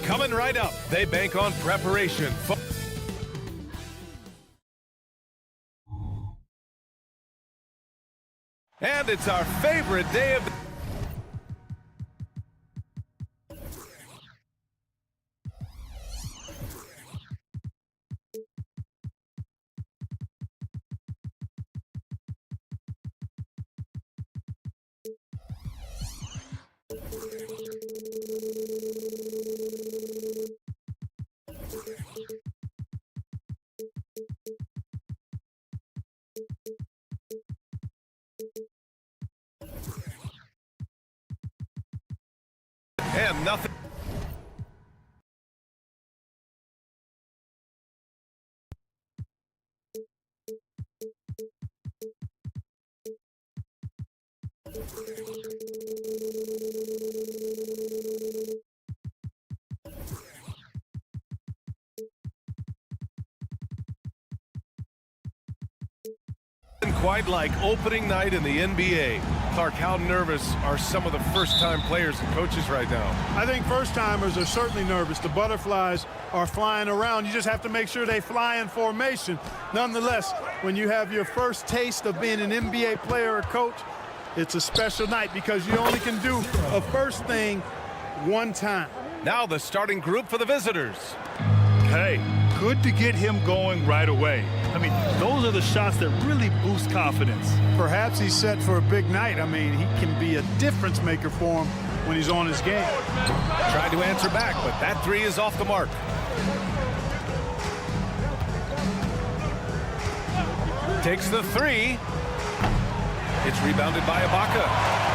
Coming right up, they bank on preparation. And it's our favorite day of the and nothing. Quite like opening night in the NBA. Clark, how nervous are some of the first-time players and coaches right now? I think first-timers are certainly nervous. The butterflies are flying around. You just have to make sure they fly in formation. Nonetheless, when you have your first taste of being an NBA player or coach, it's a special night because you only can do a first thing one time. Now the starting group for the visitors. Hey, good to get him going right away. I mean, those are the shots that really boost confidence. Perhaps he's set for a big night. I mean, he can be a difference maker for him when he's on his game. Tried to answer back, but that three is off the mark. Takes the three. It's rebounded by Ibaka.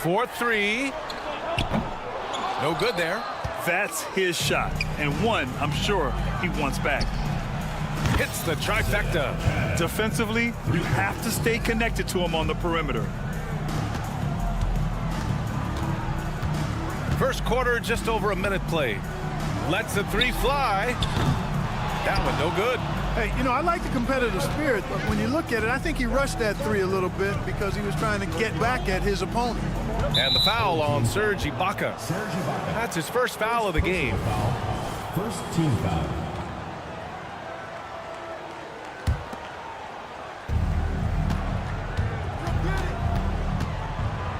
For three. No good there. That's his shot, and one I'm sure he wants back. Hits the trifecta. Defensively, you have to stay connected to him on the perimeter. First quarter, just over a minute played. Lets the three fly. That one no good. Hey, you know, I like the competitive spirit, but when you look at it, I think he rushed that three a little bit because he was trying to get back at his opponent. And the foul on Serge Ibaka. That's his first foul of the game. First team foul.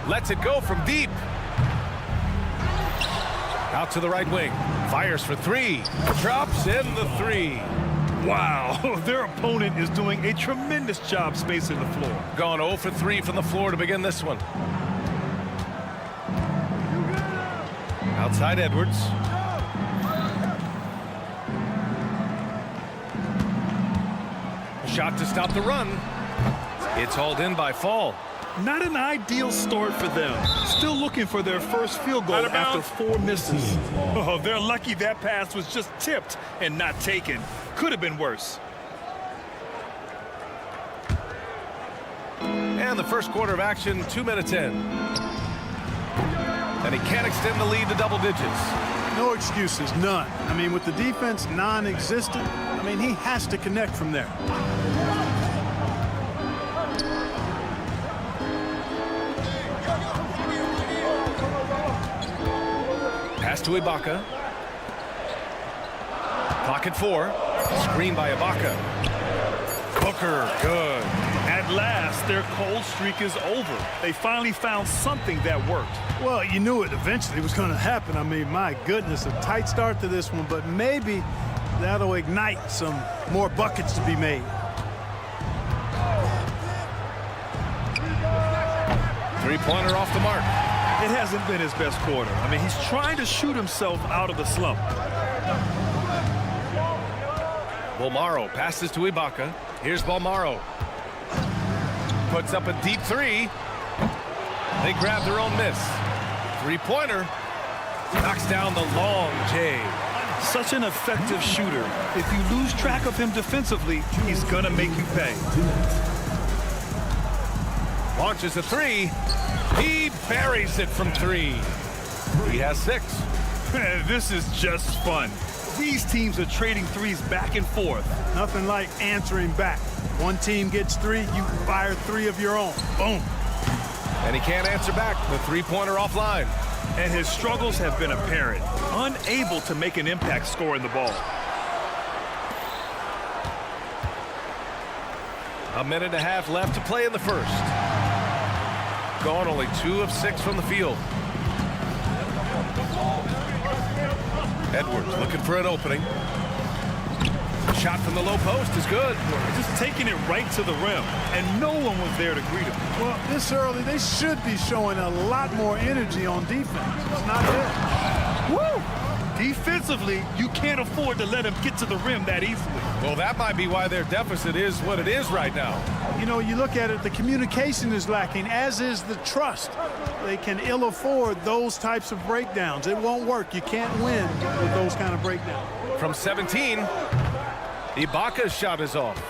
Lets it go from deep. Out to the right wing. Fires for three. Drops in the three. Wow, their opponent is doing a tremendous job spacing the floor. Gone 0 for 3 from the floor to begin this one. Outside Edwards. Shot to stop the run. It's hauled in by Fall. Not an ideal start for them. Still looking for their first field goal after 4 misses. Oh, they're lucky that pass was just tipped and not taken. Could have been worse. And the first quarter of action, 2 minutes in. And he can't extend the lead to double digits. No excuses, none. I mean, with the defense non-existent, I mean, he has to connect from there. Pass to Ibaka. Clock at 4. Screen by Ibaka. Booker, good. At last, their cold streak is over. They finally found something that worked. Well, you knew it eventually was going to happen. I mean, my goodness, a tight start to this one, but maybe that'll ignite some more buckets to be made. Three-pointer off the mark. It hasn't been his best quarter. I mean, he's trying to shoot himself out of the slump. Bolmaro passes to Ibaka. Here's Bolmaro. Puts up a deep three. They grab their own miss. Three-pointer. Knocks down the long J. Such an effective shooter. If you lose track of him defensively, he's going to make you pay. Launches a three. He buries it from 3. He has 6. This is just fun. These teams are trading threes back and forth. Nothing like answering back. One team gets 3, you fire 3 of your own. Boom. And he can't answer back. The three-pointer offline. And his struggles have been apparent. Unable to make an impact scoring the ball. A minute and a half left to play in the first. Gone only 2 of 6 from the field. Edwards looking for an opening. Shot from the low post is good. Just taking it right to the rim, and no one was there to greet him. Well, this early, they should be showing a lot more energy on defense. It's not there. Woo! Defensively, you can't afford to let him get to the rim that easily. Well, that might be why their deficit is what it is right now. You know, you look at it, the communication is lacking, as is the trust. They can ill afford those types of breakdowns. It won't work. You can't win with those kind of breakdowns. From 17, Ibaka's shot is off.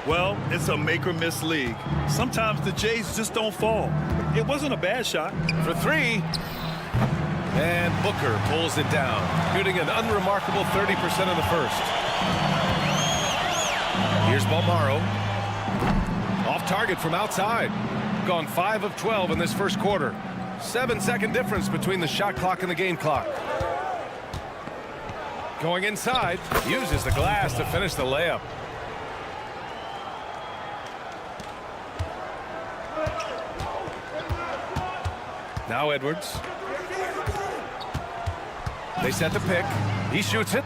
Well, it's a make-or-miss league. Sometimes the Jays just don't fall. It wasn't a bad shot. For 3. And Booker pulls it down, shooting an unremarkable 30% in the first. Here's Balmaro. Off target from outside. Gone 5 of 12 in this first quarter. 7-second difference between the shot clock and the game clock. Going inside, uses the glass to finish the layup. Now Edwards. They set the pick. He shoots it.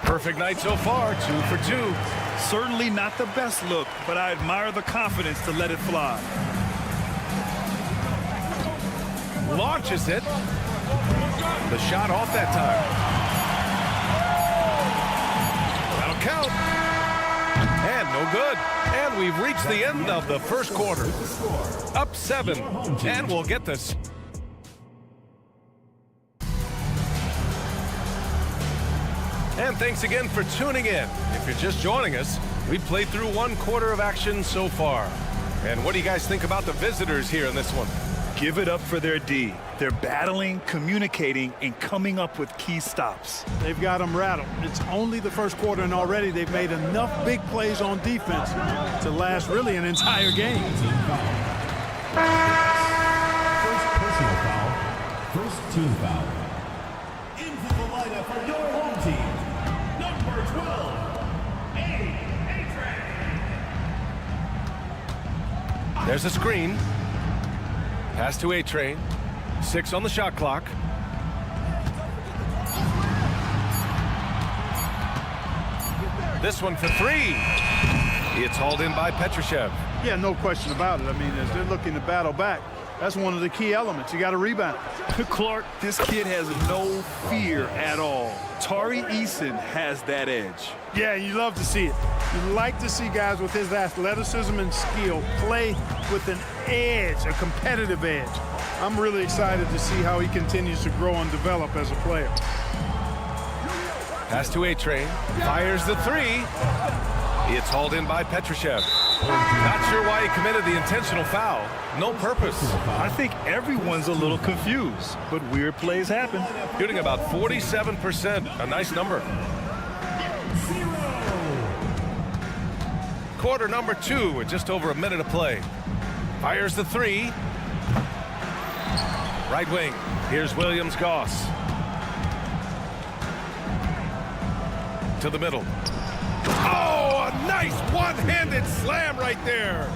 Perfect night so far, 2 for 2. Certainly not the best look, but I admire the confidence to let it fly. Launches it. The shot off that time. That'll count. And no good. And we've reached the end of the first quarter. Up 7. And we'll get this. And thanks again for tuning in. If you're just joining us, we played through 1 quarter of action so far. And what do you guys think about the visitors here in this one? Give it up for their D. They're battling, communicating, and coming up with key stops. They've got them rattled. It's only the first quarter, and already they've made enough big plays on defense to last really an entire game. First personal foul. First team foul. Into the lineup for your home team. Number 12, A-Train. There's a screen. Pass to A-Train. 6 on the shot clock. This one for 3. It's hauled in by Petrushev. Yeah, no question about it. I mean, as they're looking to battle back, that's one of the key elements. You got to rebound. Clark, this kid has no fear at all. Tari Eason has that edge. Yeah, you love to see it. You like to see guys with his athleticism and skill play with an edge, a competitive edge. I'm really excited to see how he continues to grow and develop as a player. Pass to A-Train. Fires the 3. It's hauled in by Petrushev. Not sure why he committed the intentional foul. No purpose. I think everyone's a little confused, but weird plays happen. Shooting about 47%. A nice number. Quarter number 2 with just over a minute to play. Fires the 3. Right wing. Here's Williams-Goss. To the middle. Oh, a nice one-handed slam right there.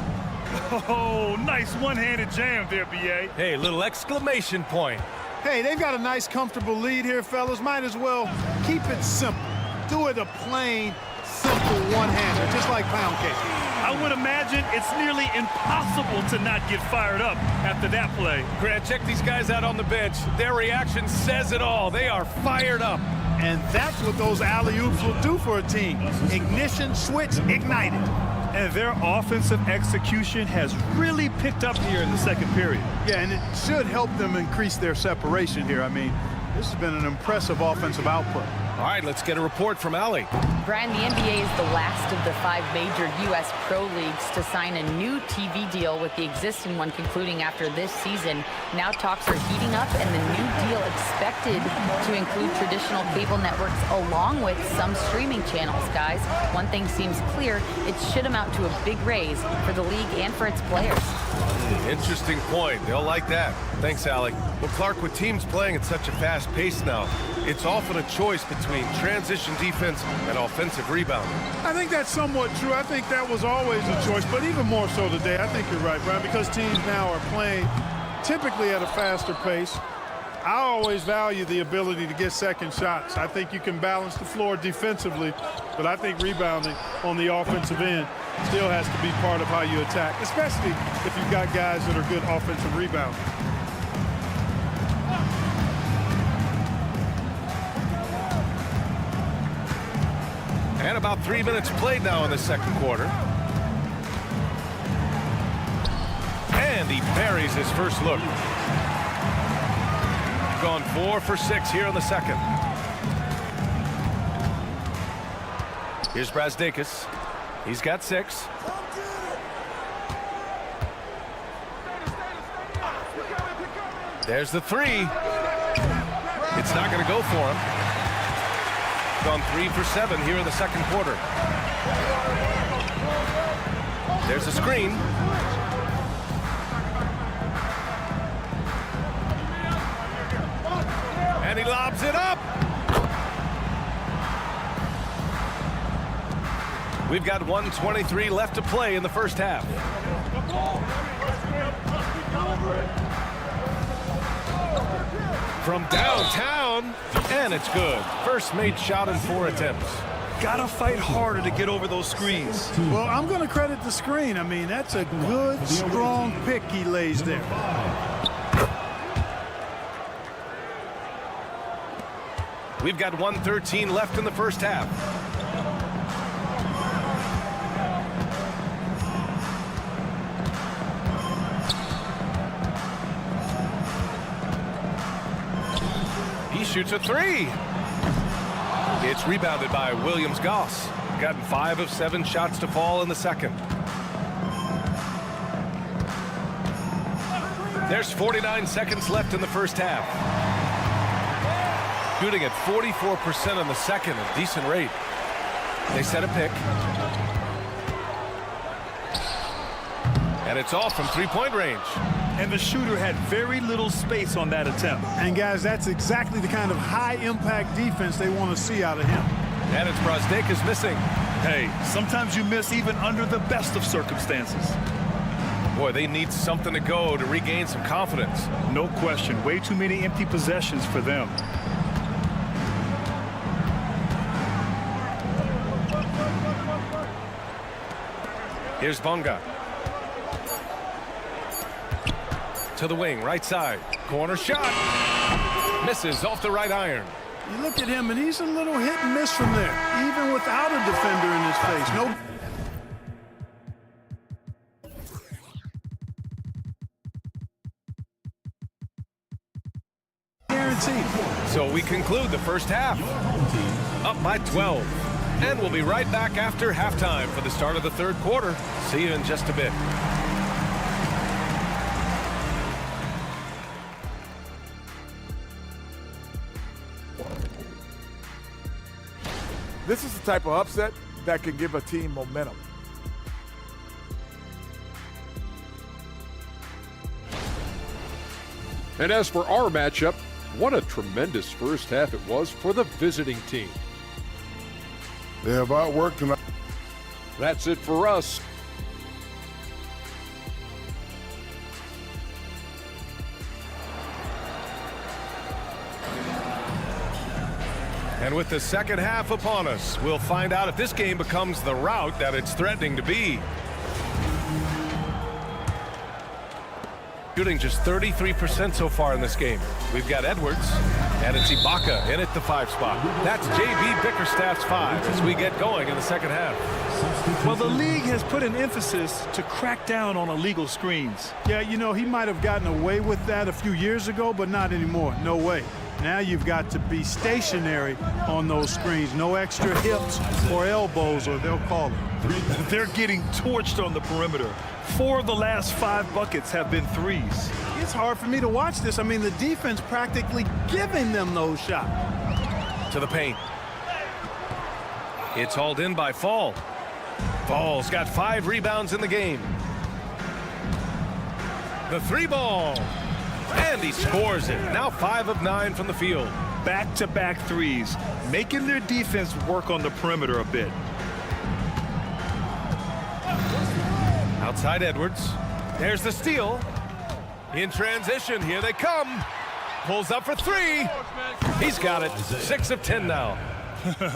Oh, nice one-handed jam there, B.A. Hey, little exclamation point. Hey, they've got a nice, comfortable lead here, fellas. Might as well keep it simple. Do it a plain, simple one-hander, just like pound cake. I would imagine it's nearly impossible to not get fired up after that play. Grant, check these guys out on the bench. Their reaction says it all. They are fired up. And that's what those alley-oops will do for a team. Ignition, switch, ignited. And their offensive execution has really picked up here in the second period. Yeah, and it should help them increase their separation here. I mean, this has been an impressive offensive output. All right, let's get a report from Allie. Brian, the NBA is the last of the 5 major U.S. pro leagues to sign a new TV deal, with the existing one concluding after this season. Now talks are heating up, and the new deal expected to include traditional cable networks along with some streaming channels, guys. One thing seems clear: it should amount to a big raise for the league and for its players. Interesting point. They'll like that. Thanks, Allie. Well, Clark, with teams playing at such a fast pace now, it's often a choice between transition defense and offensive rebounding. I think that's somewhat true. I think that was always a choice, but even more so today. I think you're right, Brian, because teams now are playing typically at a faster pace. I always value the ability to get second shots. I think you can balance the floor defensively, but I think rebounding on the offensive end still has to be part of how you attack, especially if you've got guys that are good offensive rebounders. And about 3 minutes played now in the second quarter. And he buries his first look. Gone 4 for 6 here in the second. Here's Brazdakis. He's got 6. There's the 3. It's not going to go for him. Gone 3 for 7 here in the second quarter. There's a screen. And he lobs it up. We've got 1:23 left to play in the first half. From downtown, and it's good. First made shot in 4 attempts. Gotta fight harder to get over those screens. Well, I'm going to credit the screen. I mean, that's a good, strong pick he lays there. We've got 1:13 left in the first half. He shoots a 3. It's rebounded by Williams-Goss. Gotten 5 of 7 shots to fall in the second. There's 49 seconds left in the first half. Shooting at 44% in the second, a decent rate. They set a pick. And it's off from 3-point range. And the shooter had very little space on that attempt. And, guys, that's exactly the kind of high-impact defense they want to see out of him. And it's Brazdakis missing. Hey, sometimes you miss even under the best of circumstances. Boy, they need something to go to regain some confidence. No question. Way too many empty possessions for them. Here's Bonga. To the wing, right side. Corner shot. Misses off the right iron. You look at him, and he's a little hit and miss from there, even without a defender in his face. No. Guaranteed. So we conclude the first half. Up by 12. And we'll be right back after halftime for the start of the third quarter. See you in just a bit. This is the type of upset that can give a team momentum. And as for our matchup, what a tremendous first half it was for the visiting team. They have outworked tonight. That's it for us. And with the second half upon us, we'll find out if this game becomes the rout that it's threatening to be. Shooting just 33% so far in this game. We've got Edwards, and it's Ibaka in at the 5 spot. That's J.B. Bickerstaff's 5 as we get going in the second half. Well, the league has put an emphasis to crack down on illegal screens. Yeah, you know, he might have gotten away with that a few years ago, but not anymore. No way. Now you've got to be stationary on those screens. No extra hips or elbows, or they'll call it. They're getting torched on the perimeter. 4 of the last 5 buckets have been threes. It's hard for me to watch this. I mean, the defense practically giving them those shots. To the paint. It's hauled in by Fall. Fall's got 5 rebounds in the game. The 3 ball. And he scores it. Now 5 of 9 from the field. Back-to-back threes, making their defense work on the perimeter a bit. Outside Edwards. There's the steal. In transition, here they come. Pulls up for 3. He's got it. 6 of 10 now.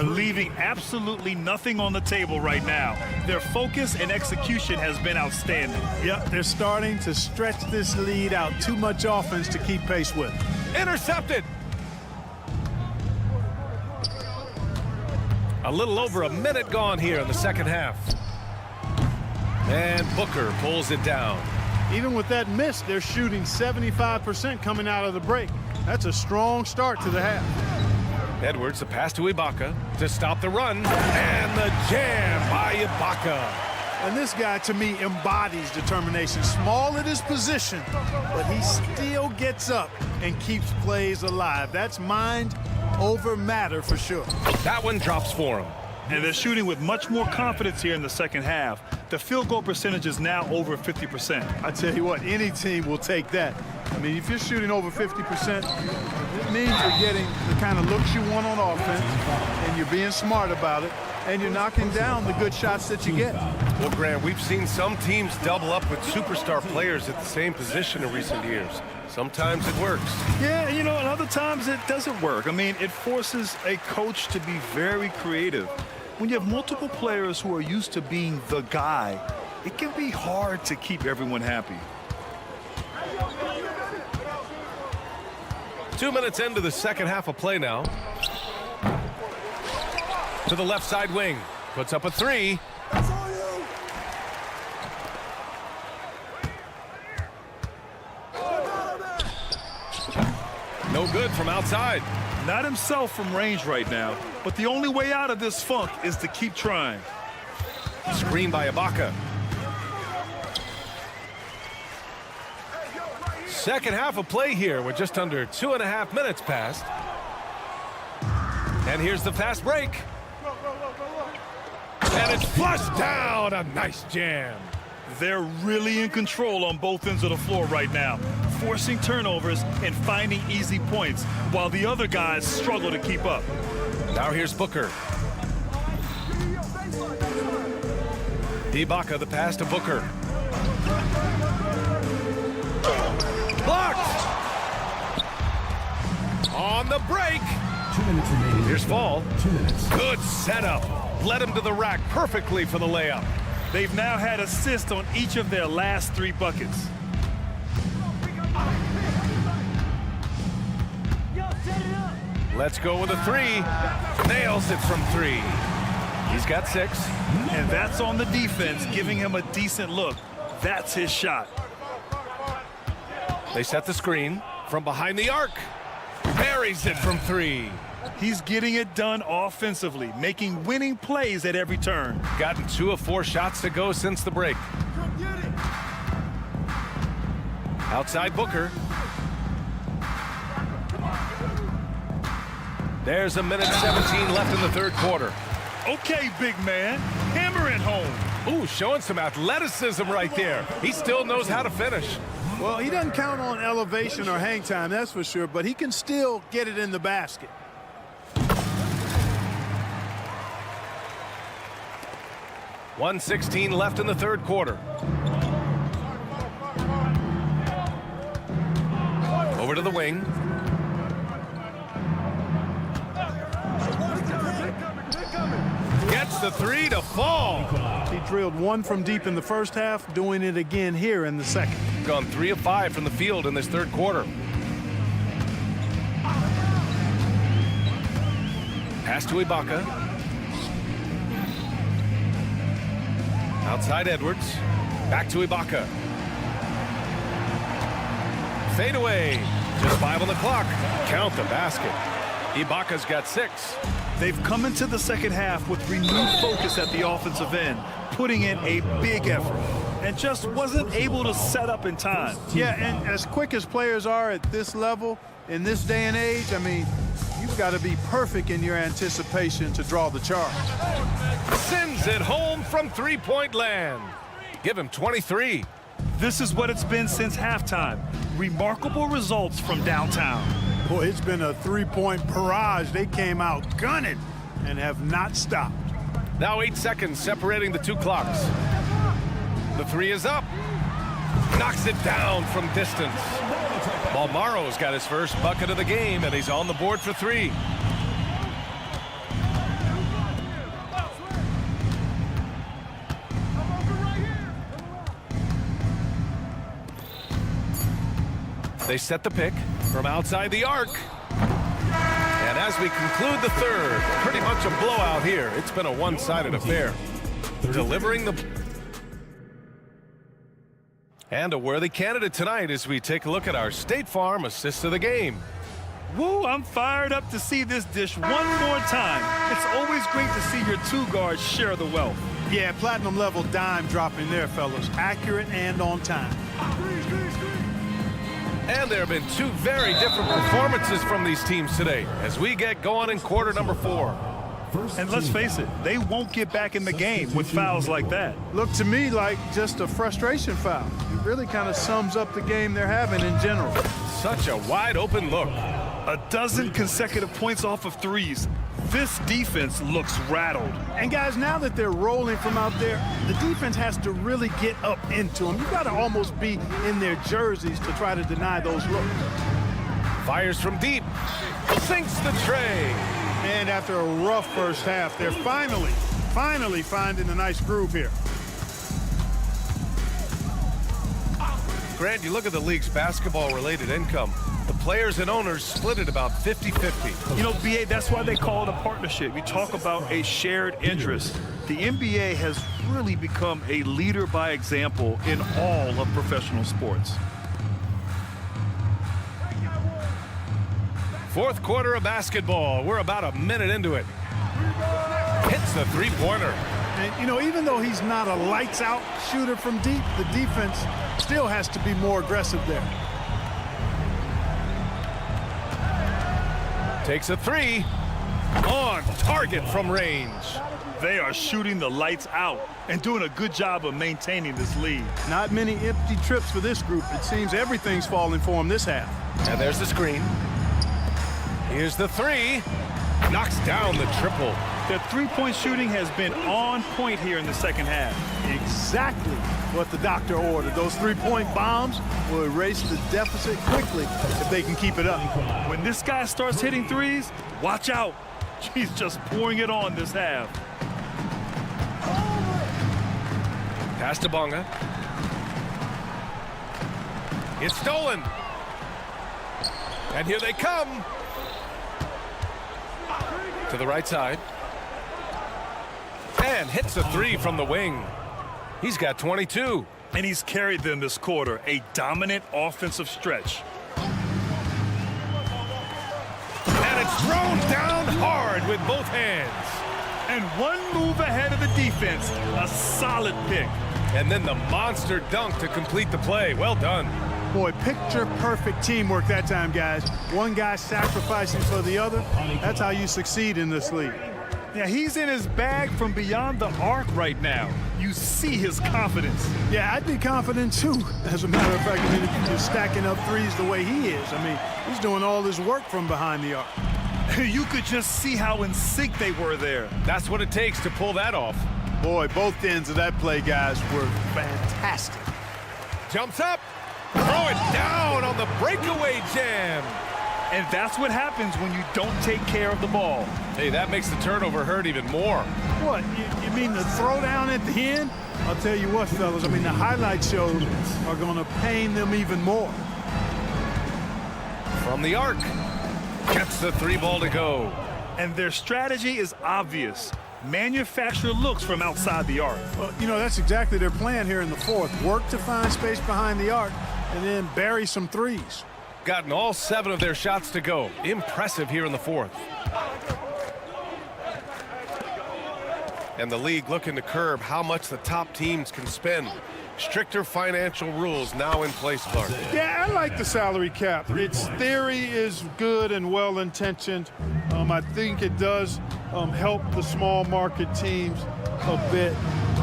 Leaving absolutely nothing on the table right now. Their focus and execution has been outstanding. Yep, they're starting to stretch this lead out. Too much offense to keep pace with. Intercepted. A little over a minute gone here in the second half. And Booker pulls it down. Even with that miss, they're shooting 75% coming out of the break. That's a strong start to the half. Edwards, a pass to Ibaka to stop the run. And the jam by Ibaka. And this guy, to me, embodies determination. Small at his position, but he still gets up and keeps plays alive. That's mind over matter for sure. That one drops for him. And they're shooting with much more confidence here in the second half. The field goal percentage is now over 50%. I tell you what, any team will take that. I mean, if you're shooting over 50%, it means you're getting the kind of looks you want on offense, and you're being smart about it, and you're knocking down the good shots that you get. Well, Grant, we've seen some teams double up with superstar players at the same position in recent years. Sometimes it works. Yeah, you know, and other times it doesn't work. I mean, it forces a coach to be very creative. When you have multiple players who are used to being the guy, it can be hard to keep everyone happy. 2 minutes into the second half of play now. To the left side wing. Puts up a 3. No good from outside. Not himself from range right now, but the only way out of this funk is to keep trying. Screen by Ibaka. Second half of play here with just under 2.5 minutes passed. And here's the fast break. And it's flushed down. A nice jam. They're really in control on both ends of the floor right now, forcing turnovers and finding easy points while the other guys struggle to keep up. Now here's Booker. Ibaka, the pass to Booker. Blocked! On the break. 2 minutes remaining. Here's Fall. 2 minutes. Good setup. Led him to the rack perfectly for the layup. They've now had assists on each of their last 3 buckets. Let's go with a 3. Nails it from 3. He's got 6. And that's on the defense, giving him a decent look. That's his shot. They set the screen from behind the arc. Buries it from 3. He's getting it done offensively, making winning plays at every turn. Gotten 2 of 4 shots to go since the break. Outside Booker. There's a minute 17 left in the third quarter. Okay, big man, hammer it home. Ooh, showing some athleticism right there. He still knows how to finish. Well, he doesn't count on elevation or hang time, that's for sure, but he can still get it in the basket. .116 left in the third quarter. Over to the wing. Gets the 3 to Fall. He drilled 1 from deep in the first half, doing it again here in the second. Gone 3 of 5 from the field in this third quarter. Pass to Ibaka. Outside Edwards. Back to Ibaka. Fade away. Just 5 on the clock. Count the basket. Ibaka's got 6. They've come into the second half with renewed focus at the offensive end, putting in a big effort, and just wasn't able to set up in time. Yeah, and as quick as players are at this level, in this day and age, I mean, you've got to be perfect in your anticipation to draw the charge. Sends it home from three-point land. Give him 23. This is what it's been since halftime. Remarkable results from downtown. Boy, it's been a three-point barrage. They came out gunning and have not stopped. Now 8 seconds separating the two clocks. The three is up. Knocks it down from distance. Balmaro's got his first bucket of the game, and he's on the board for 3. They set the pick from outside the arc. And as we conclude the third, pretty much a blowout here. It's been a one-sided affair. Delivering the... And a worthy candidate tonight as we take a look at our State Farm assist of the game. Woo, I'm fired up to see this dish one more time. It's always great to see your two guards share the wealth. Yeah, platinum level dime dropping there, fellas. Accurate and on time. And there have been 2 very different performances from these teams today as we get going in quarter number 4. And let's face it, they won't get back in the game with fouls like that. Looked to me like just a frustration foul. It really kind of sums up the game they're having in general. Such a wide open look. A dozen consecutive points off of threes. This defense looks rattled. And guys, now that they're rolling from out there, the defense has to really get up into them. You got to almost be in their jerseys to try to deny those looks. Fires from deep. Sinks the tray. And after a rough first half, they're finally finding a nice groove here. Grant, you look at the league's basketball-related income. The players and owners split it about 50-50. You know, BA, that's why they call it a partnership. You talk about a shared interest. The NBA has really become a leader by example in all of professional sports. Fourth quarter of basketball. We're about a minute into it. Hits the three-pointer. And, you know, even though he's not a lights-out shooter from deep, the defense still has to be more aggressive there. Takes a 3. On target from range. They are shooting the lights out and doing a good job of maintaining this lead. Not many empty trips for this group. It seems everything's falling for them this half. And there's the screen. Here's the 3. Knocks down the triple. Their three-point shooting has been on point here in the second half. Exactly what the doctor ordered. Those three-point bombs will erase the deficit quickly if they can keep it up. When this guy starts hitting threes, watch out. He's just pouring it on this half. Pass to Bonga. It's stolen. And here they come. To the right side. And hits a 3 from the wing. He's got 22. And he's carried them this quarter, a dominant offensive stretch. And it's thrown down hard with both hands. And one move ahead of the defense, a solid pick. And then the monster dunk to complete the play. Well done. Boy, picture-perfect teamwork that time, guys. One guy sacrificing for the other. That's how you succeed in this league. Yeah, he's in his bag from beyond the arc right now. You see his confidence. Yeah, I'd be confident too. As a matter of fact, I mean, if you're stacking up threes the way he is, I mean, he's doing all his work from behind the arc. You could just see how in sync they were there. That's what it takes to pull that off. Boy, both ends of that play, guys, were fantastic. Jumps up. Throw it down on the breakaway jam. And that's what happens when you don't take care of the ball. Hey, that makes the turnover hurt even more. What, you mean the throwdown at the end? I'll tell you what, fellas, I mean, the highlight shows are going to pain them even more. From the arc. Gets the 3 ball to go. And their strategy is obvious. Manufacture looks from outside the arc. Well, you know, that's exactly their plan here in the fourth. Work to find space behind the arc and then bury some threes. gotten all 7 of their shots to go. Impressive here in the 4th. And the league looking to curb how much the top teams can spend. Stricter financial rules now in place, Clark. Yeah, I like the salary cap. Its theory is good and well-intentioned. I think it does help the small market teams a bit.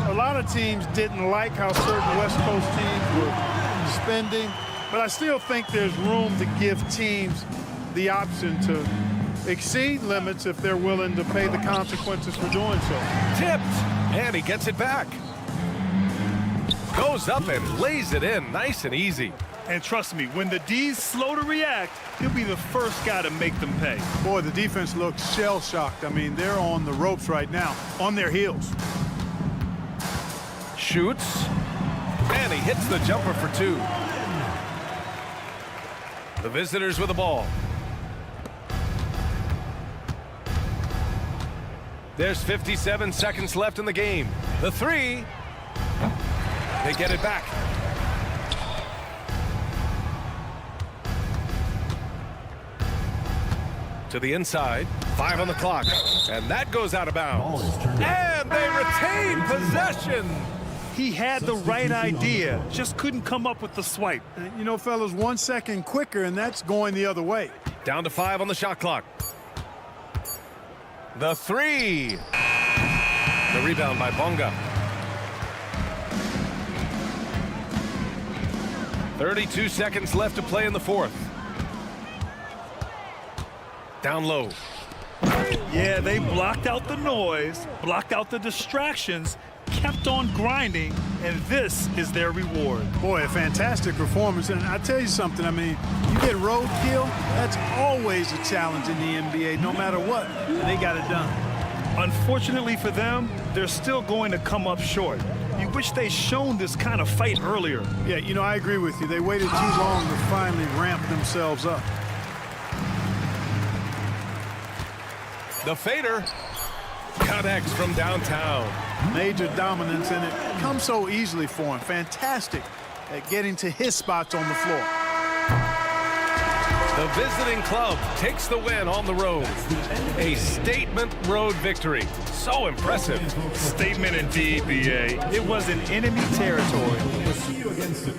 A lot of teams didn't like how certain West Coast teams were spending, but I still think there's room to give teams the option to exceed limits if they're willing to pay the consequences for doing so. Tipped, and he gets it back. Goes up and lays it in, nice and easy. And trust me, when the D's slow to react, he'll be the first guy to make them pay. Boy, the defense looks shell-shocked. I mean, they're on the ropes right now, on their heels. Shoots, and he hits the jumper for 2. The visitors with the ball. There's 57 seconds left in the game. The 3. They get it back. To the inside. 5 on the clock. And that goes out of bounds. And they retain possession. He had the right idea, just couldn't come up with the swipe. You know, fellas, 1 second quicker, and that's going the other way. Down to 5 on the shot clock. The 3. The rebound by Bonga. 32 seconds left to play in the 4th. Down low. Yeah, they blocked out the noise, blocked out the distractions, kept on grinding, and this is their reward. Boy, a fantastic performance. And I tell you something, I mean, you get roadkill, that's always a challenge in the NBA, no matter what. And they got it done. Unfortunately for them, they're still going to come up short. You wish they'd shown this kind of fight earlier. Yeah, you know, I agree with you. They waited too long to finally ramp themselves up. The fader connects from downtown. Major dominance, and it comes so easily for him. Fantastic at getting to his spots on the floor. The visiting club takes the win on the road. A statement road victory. So impressive. Statement indeed, BA. It was in enemy territory. We'll see you against it.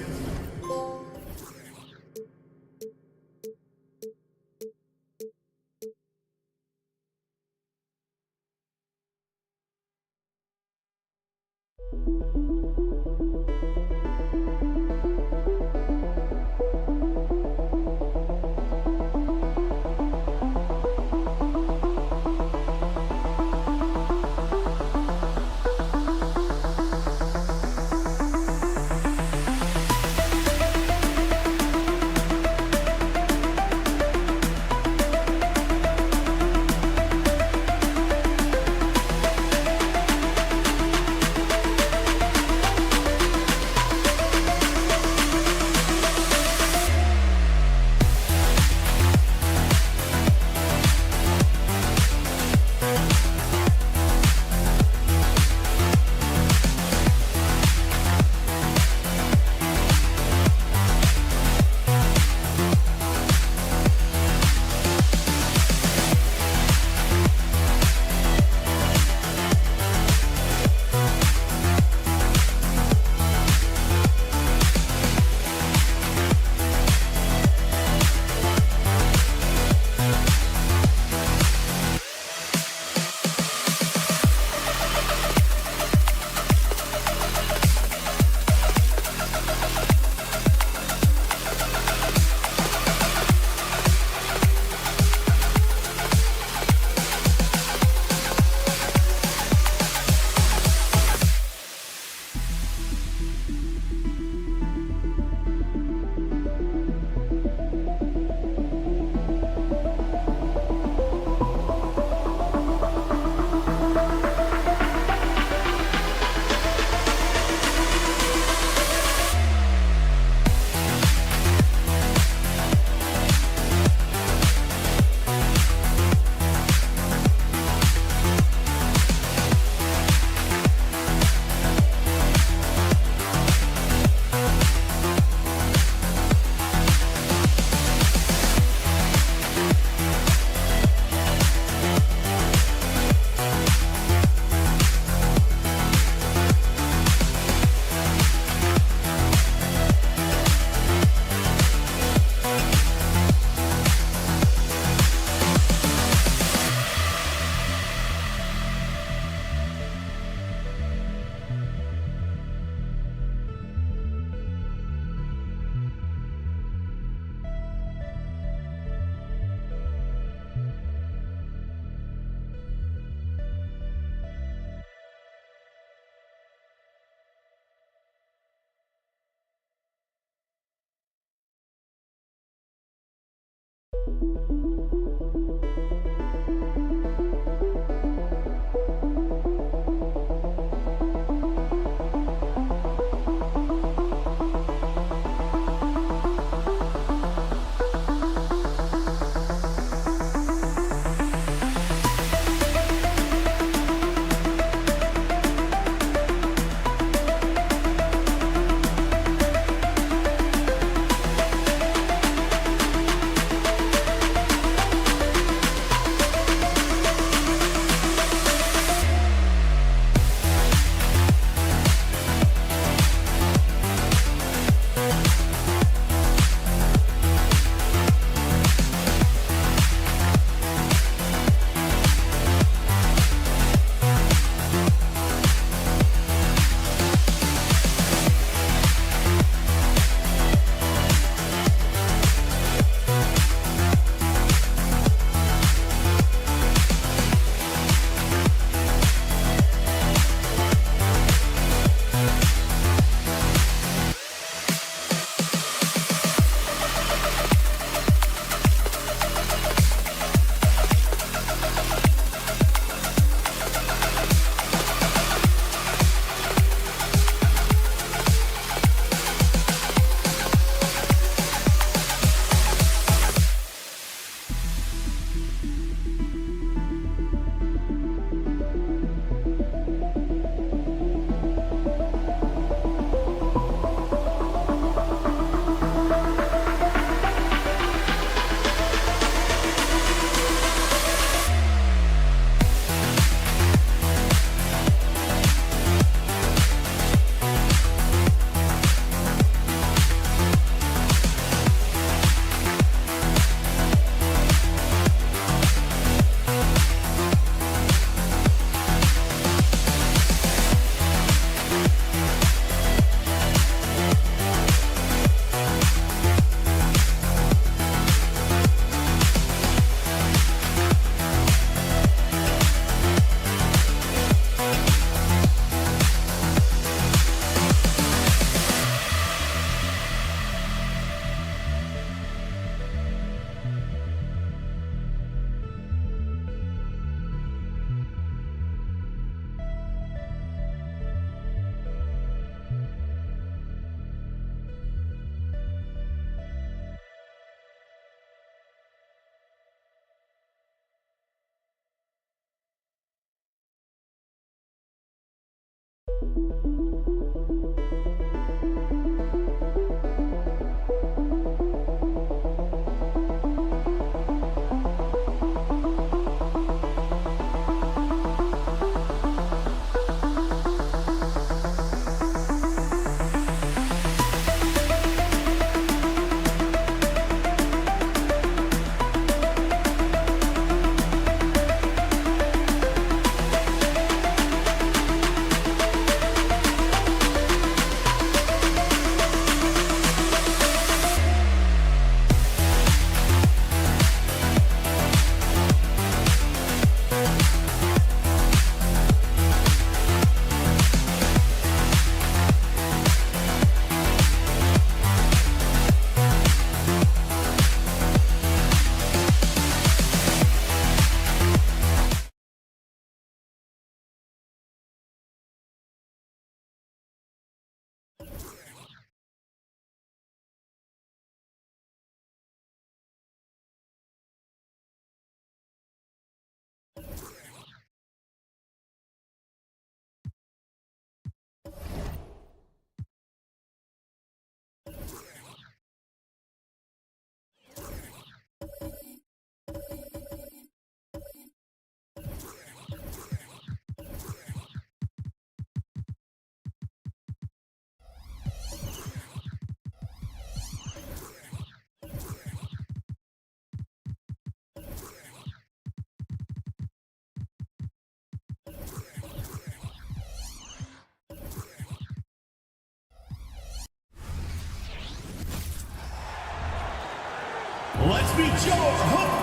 Let's meet your host.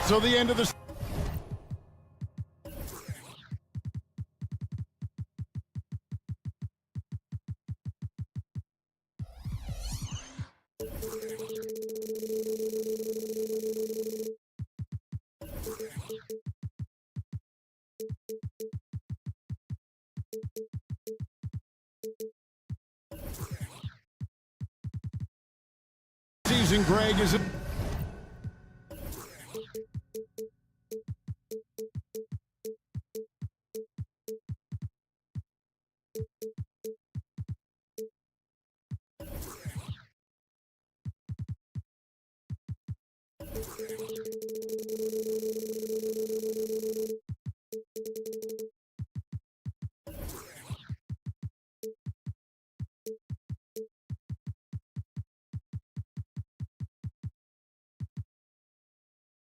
So the end of the season, Greg, is it?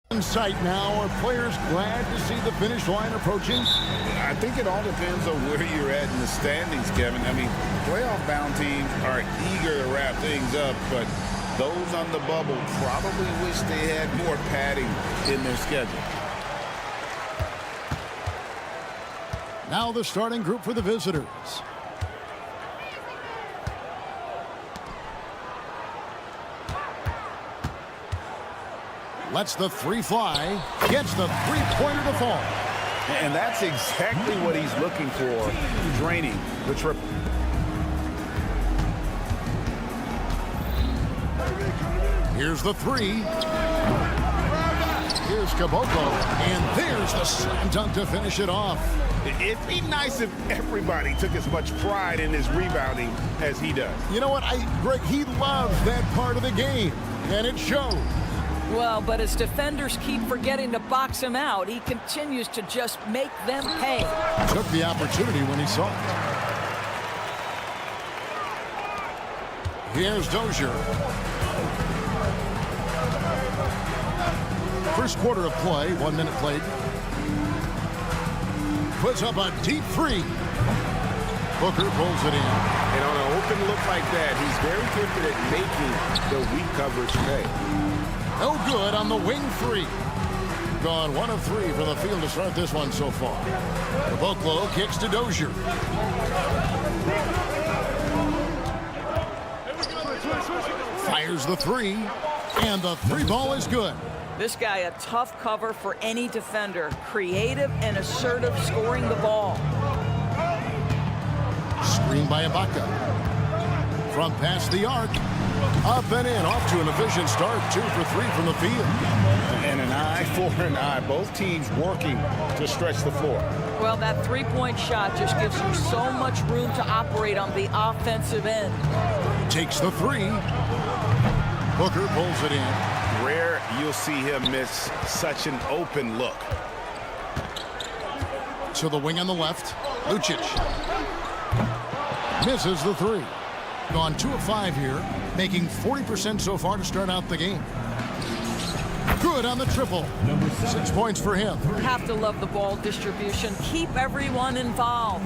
In sight now. Are players glad to see the finish line approaching? I think it all depends on where you're at in the standings, Kevin. I mean, playoff-bound teams are eager to wrap things up, but those on the bubble probably wish they had more padding in their schedule. Now the starting group for the visitors. Lets the three fly. Gets the three-pointer to fall. And that's exactly what he's looking for, draining the trip. Here's the three. Here's Caboclo. And there's the slam dunk to finish it off. It'd be nice if everybody took as much pride in his rebounding as he does. You know what, Greg, he loves that part of the game, and it shows. Well, but as defenders keep forgetting to box him out, he continues to just make them pay. Took the opportunity when he saw it. Here's Dozier. First quarter of play, 1 minute played. Puts up a deep three. Booker pulls it in. And on an open look like that, he's very gifted at making the weak coverage pay. No good on the wing three. Gone 1 of 3 from the field to start this one so far. Caboclo kicks to Dozier. Fires the three, and the three ball is good. This guy a tough cover for any defender. Creative and assertive scoring the ball. Screen by Ibaka. From past the arc. Up and in, off to an efficient start. 2 for 3 from the field. And an eye for an eye. Both teams working to stretch the floor. Well, that three-point shot just gives you so much room to operate on the offensive end. Takes the three. Booker pulls it in. Rare you'll see him miss such an open look. To the wing on the left. Lucic. Misses the three. Gone 2 of 5 here, making 40% so far to start out the game. Good on the triple. 6 points for him. Have to love the ball distribution. Keep everyone involved.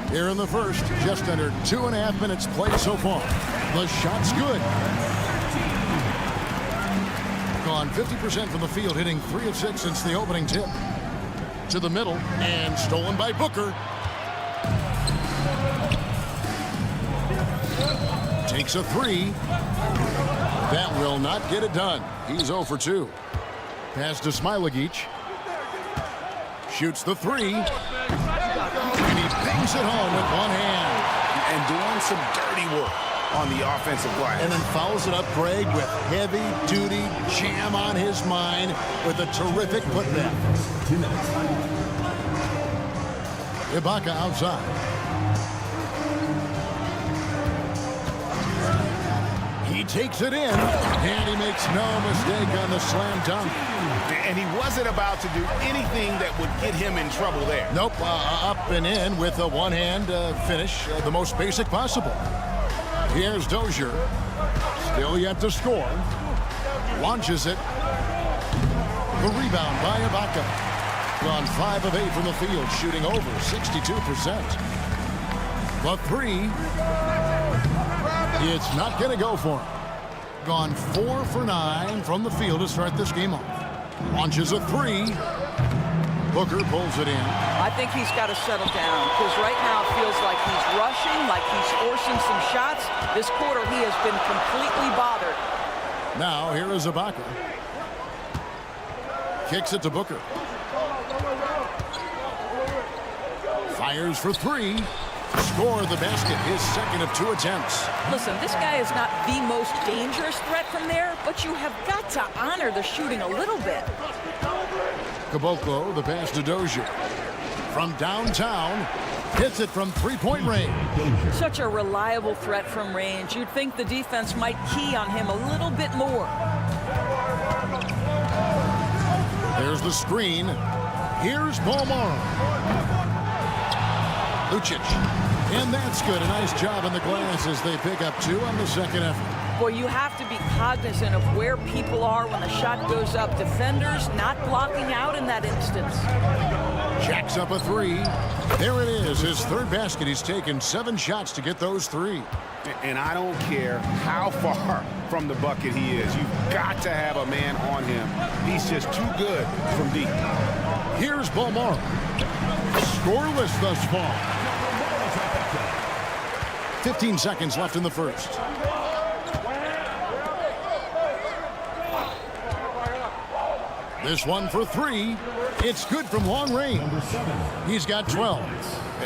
Here in the first, just under 2.5 minutes played so far. The shot's good. Gone 50% from the field, hitting 3 of 6 since the opening tip. To the middle, and stolen by Booker. Takes a three. That will not get it done. He's 0 for 2. Pass to Smilagic. Shoots the three. And he bangs it home with one hand. And doing some dirty work on the offensive glass. And then follows it up, Greg, with heavy-duty jam on his mind with a terrific putback. 2 minutes. Ibaka outside. He takes it in, and he makes no mistake on the slam dunk. And he wasn't about to do anything that would get him in trouble there. Nope, up and in with a one-hand finish, the most basic possible. Here's Dozier, still yet to score. Launches it. The rebound by Ibaka. Gone 5 of 8 from the field, shooting over 62%. The three. It's not going to go for him. Gone 4 for 9 from the field to start this game off. Launches a three. Booker pulls it in. I think he's got to settle down because right now it feels like he's rushing, like he's forcing some shots. This quarter he has been completely bothered. Now here is Ibaka. Kicks it to Booker. Fires for three. Score the basket, his second of 2 attempts. Listen, this guy is not the most dangerous threat from there, but you have got to honor the shooting a little bit. Caboclo, the pass to Dozier. From downtown, hits it from three-point range. Such a reliable threat from range. You'd think the defense might key on him a little bit more. There's the screen. Here's Balmaro. Lucic. And that's good. A nice job on the glass as they pick up 2 on the second effort. Boy, you have to be cognizant of where people are when the shot goes up. Defenders not blocking out in that instance. Jacks up a 3. There it is, his 3rd basket. He's taken 7 shots to get those 3. And I don't care how far from the bucket he is. You've got to have a man on him. He's just too good from deep. Here's Balmaro. Scoreless thus far. 15 seconds left in the first. This one for 3. It's good from long range. He's got 12.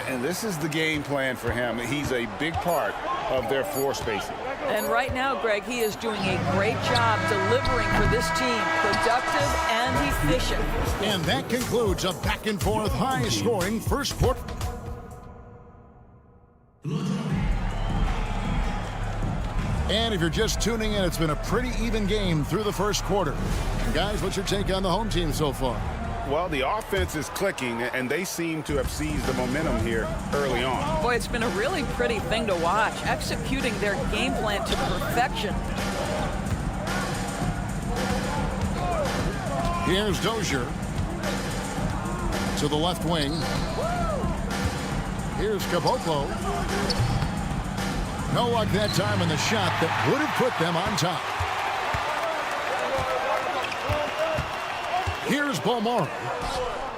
And this is the game plan for him. He's a big part of their floor spacing. And right now, Greg, he is doing a great job delivering for this team. Productive and efficient. And that concludes a back-and-forth, high-scoring first quarter. And if you're just tuning in, it's been a pretty even game through the first quarter. Guys, what's your take on the home team so far? Well, the offense is clicking, and they seem to have seized the momentum here early on. Boy, it's been a really pretty thing to watch, executing their game plan to perfection. Here's Dozier to the left wing. Here's Caboclo. No luck that time in the shot that would have put them on top. Here's Balmaro.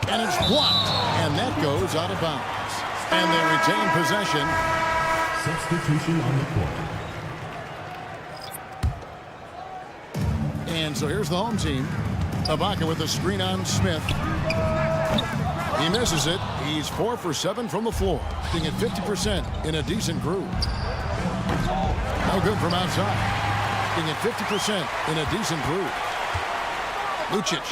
And it's blocked. And that goes out of bounds. And they retain possession. Substitution on the court. And so here's the home team. Ibaka with a screen on Smith. He misses it. He's 4 for 7 from the floor. Being at 50% in a decent groove. No good from outside. Being at 50% in a decent groove. Lucic.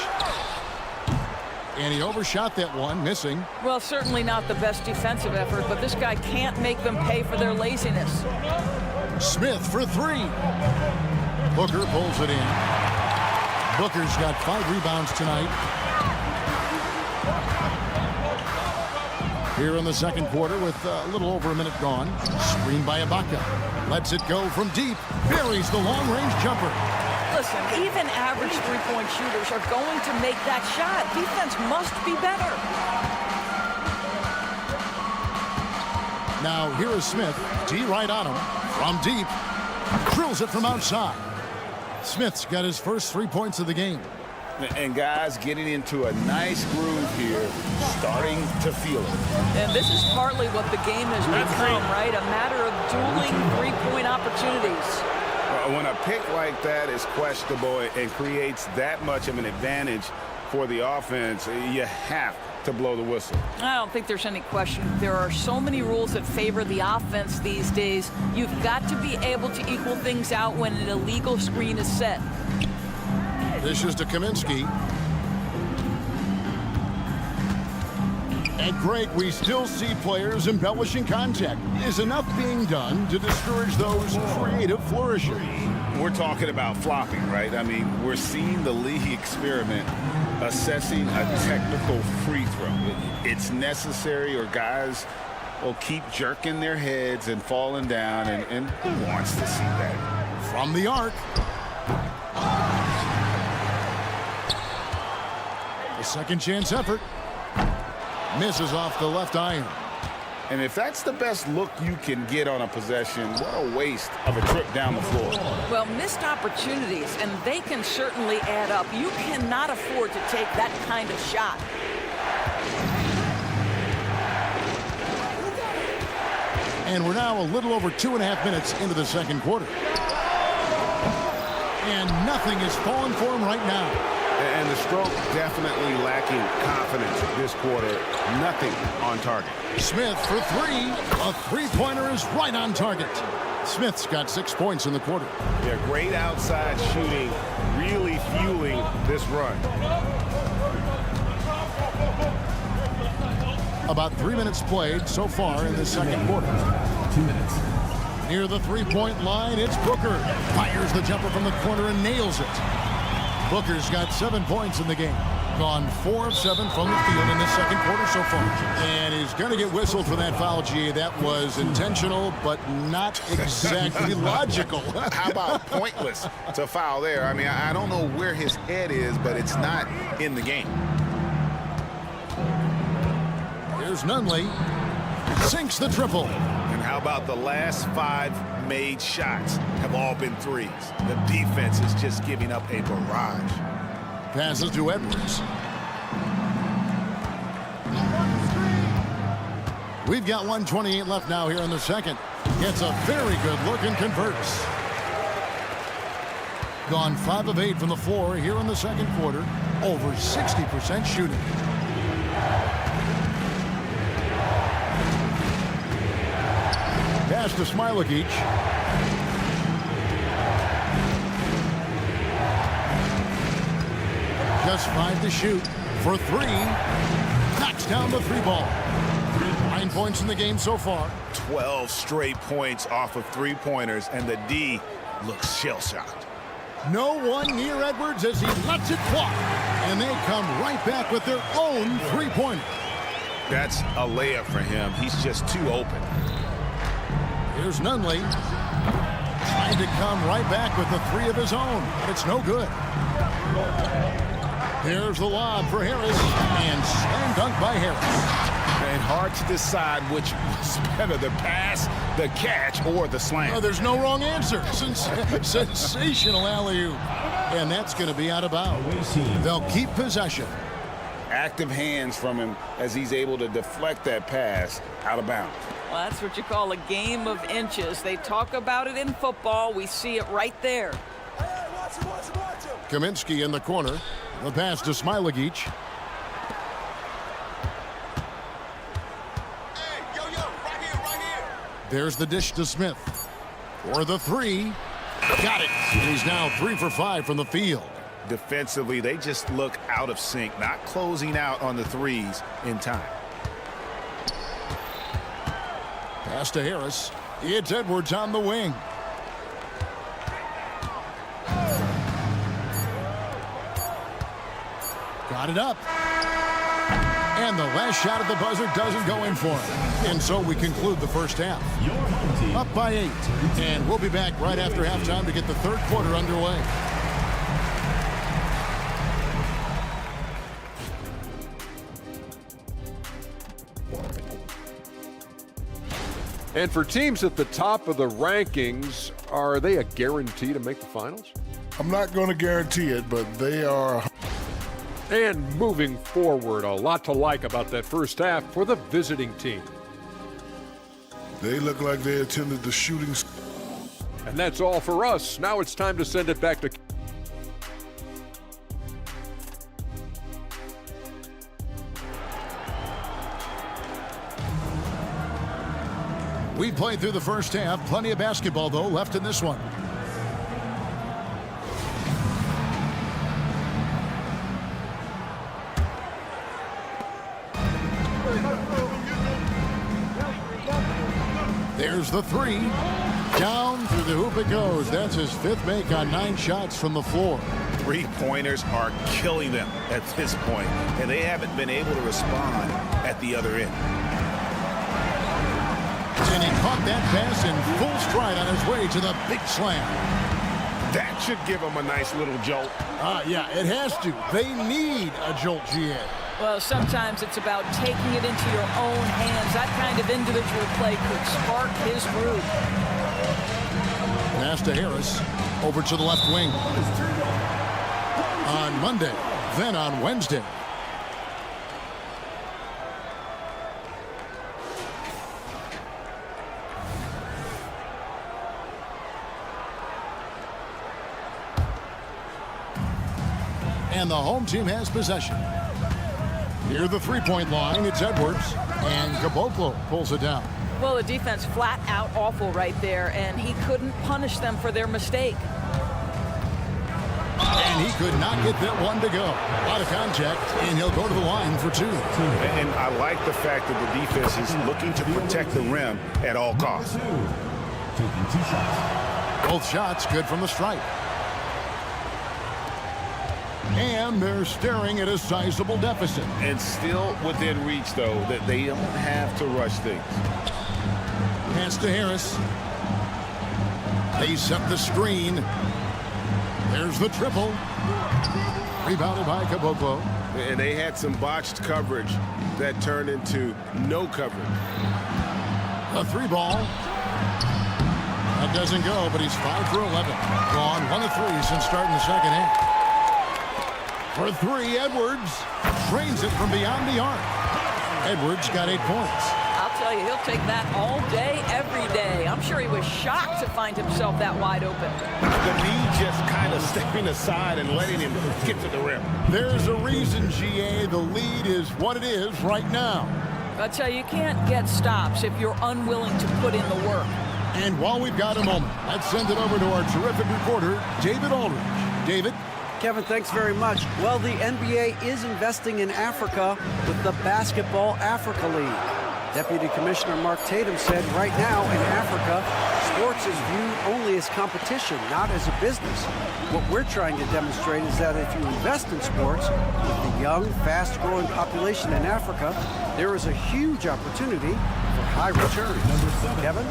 And he overshot that one, missing. Well, certainly not the best defensive effort, but this guy can't make them pay for their laziness. Smith for 3. Booker pulls it in. Booker's got 5 rebounds tonight. Here in the second quarter with a little over a minute gone. Screened by Ibaka. Lets it go from deep. Buries the long-range jumper. Listen, even average three-point shooters are going to make that shot. Defense must be better. Now here is Smith. D right on him. From deep. Drills it from outside. Smith's got his first 3 points of the game. And guys getting into a nice groove here, starting to feel it. And this is partly what the game has become, right? A matter of dueling three-point opportunities. When a pick like that is questionable and creates that much of an advantage for the offense, you have to blow the whistle. I don't think there's any question. There are so many rules that favor the offense these days. You've got to be able to equal things out when an illegal screen is set. This is to Kaminsky. And Greg, we still see players embellishing contact. Is enough being done to discourage those creative flourishers? We're talking about flopping, right? I mean, we're seeing the league experiment assessing a technical free throw. It's necessary or guys will keep jerking their heads and falling down, and who wants to see that? From the arc. A second chance effort. Misses off the left iron. And if that's the best look you can get on a possession, what a waste of a trip down the floor. Well, missed opportunities, and they can certainly add up. You cannot afford to take that kind of shot. And we're now a little over 2.5 minutes into the second quarter. And nothing is falling for him right now. And the stroke definitely lacking confidence this quarter. Nothing on target. Smith for three. A three-pointer is right on target. Smith's got 6 points in the quarter. Yeah, great outside shooting, really fueling this run. About 3 minutes played so far in the second quarter. 2 minutes. Near the three-point line, it's Booker. Fires the jumper from the corner and nails it. Booker's got 7 points in the game. Gone 4 of 7 from the field in the second quarter so far. And he's going to get whistled for that foul, G. That was intentional, but not exactly logical. How about pointless to foul there? I mean, I don't know where his head is, but it's not in the game. Here's Nunley. Sinks the triple. And how about the last 5 made shots have all been threes? The defense is just giving up a barrage. Passes to Edwards. We've got 1:28 left now here in the second. Gets a very good look and converts. Gone 5 of 8 from the floor here in the second quarter. Over 60% shooting. Pass to Smilagic. Just 5 to shoot for 3. Knocks down the 3 ball. 9 points in the game so far. 12 straight points off of 3-pointers, and the D looks shell-shocked. No one near Edwards as he lets it fly. And they come right back with their own 3-pointer. That's a layup for him. He's just too open. Here's Nunley. Trying to come right back with the 3 of his own. But it's no good. Here's the lob for Harris. And slam dunk by Harris. And hard to decide which was better, the pass, the catch, or the slam. Oh, there's no wrong answer. Sensational alley-oop. And that's going to be out of bounds. They'll keep possession. Active hands from him as he's able to deflect that pass out of bounds. Well, that's what you call a game of inches. They talk about it in football. We see it right there. Kaminsky in the corner. The pass to Smilagic. There's the dish to Smith. For the 3. Got it. He's now 3 for 5 from the field. Defensively, they just look out of sync, not closing out on the threes in time. Pass to Harris. It's Edwards on the wing. Got it up. And the last shot at the buzzer doesn't go in for him. And so we conclude the first half. Up by 8. And we'll be back right after halftime to get the third quarter underway. And for teams at the top of the rankings, are they a guarantee to make the finals? I'm not going to guarantee it, but they are. And moving forward, a lot to like about that first half for the visiting team. They look like they attended the shooting. And that's all for us. Now it's time to send it back to We played through the first half. Plenty of basketball, though, left in this one. There's the 3. Down through the hoop it goes. That's his 5th make on 9 shots from the floor. 3-pointers are killing them at this point, and they haven't been able to respond at the other end. And he caught that pass in full stride on his way to the big slam. That should give him a nice little jolt. Yeah, it has to. They need a jolt, GA. Well, sometimes it's about taking it into your own hands. That kind of individual play could spark his groove. Pass to Harris. Over to the left wing. On Monday, then on Wednesday. And the home team has possession. Near the three-point line, it's Edwards. And Caboclo pulls it down. Well, the defense flat out awful right there, and he couldn't punish them for their mistake. And he could not get that one to go. A lot of contact, and he'll go to the line for 2. And I like the fact that the defense is looking to protect the rim at all costs. Taking 2 shots. Both shots good from the stripe. And they're staring at a sizable deficit. And still within reach, though, that they don't have to rush things. Pass to Harris. They set the screen. There's the triple. Rebounded by Caboclo. And they had some botched coverage that turned into no coverage. A 3-ball. That doesn't go, but he's 5 for 11. Gone 1 of 3 since starting the second half. For 3, Edwards drains it from beyond the arc. Edwards got 8 points. I'll tell you, he'll take that all day, every day. I'm sure he was shocked to find himself that wide open. The knee just kind of stepping aside and letting him get to the rim. There's a reason, GA, the lead is what it is right now. I tell you, you can't get stops if you're unwilling to put in the work. And while we've got a moment, let's send it over to our terrific reporter, David Aldridge. David? Kevin, thanks very much. Well, the NBA is investing in Africa with the Basketball Africa League. Deputy Commissioner Mark Tatum said right now in Africa, sports is viewed only as competition, not as a business. What we're trying to demonstrate is that if you invest in sports, with the young, fast-growing population in Africa, there is a huge opportunity for high returns. Kevin?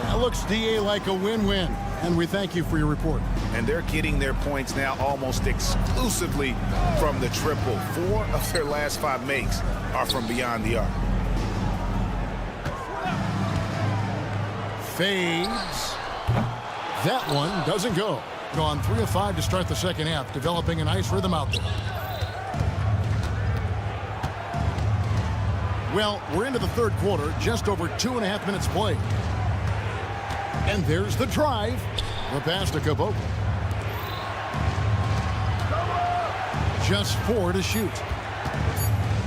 That looks, DA, like a win-win. And we thank you for your report. And they're getting their points now almost exclusively from the triple. 4 of their last 5 makes are from beyond the arc. Fades. That one doesn't go. Gone 3 of 5 to start the second half, developing a nice rhythm out there. Well, we're into the third quarter, just over 2.5 minutes played. And there's the drive. The pass to Caboclo. Just 4 to shoot.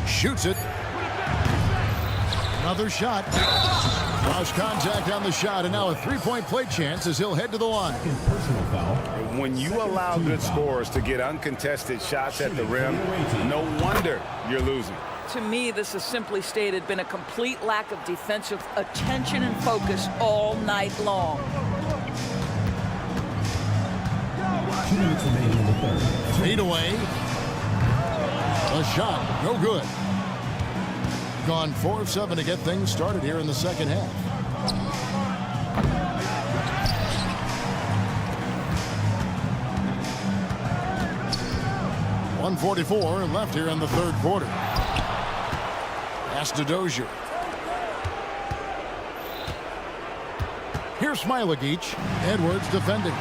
Shoots it. Another shot. Lost contact on the shot, and now a 3-point play chance as he'll head to the line. Personal foul. When you allow good scorers to get uncontested shots at the rim, no wonder you're losing. To me, this has simply stated been a complete lack of defensive attention and focus all night long. 2 minutes remaining in the third. Fade away. A shot, no good. Gone 4 of 7 to get things started here in the second half. .144 left here in the third quarter. Pass to Dozier. Here's Smilagic. Edwards defending.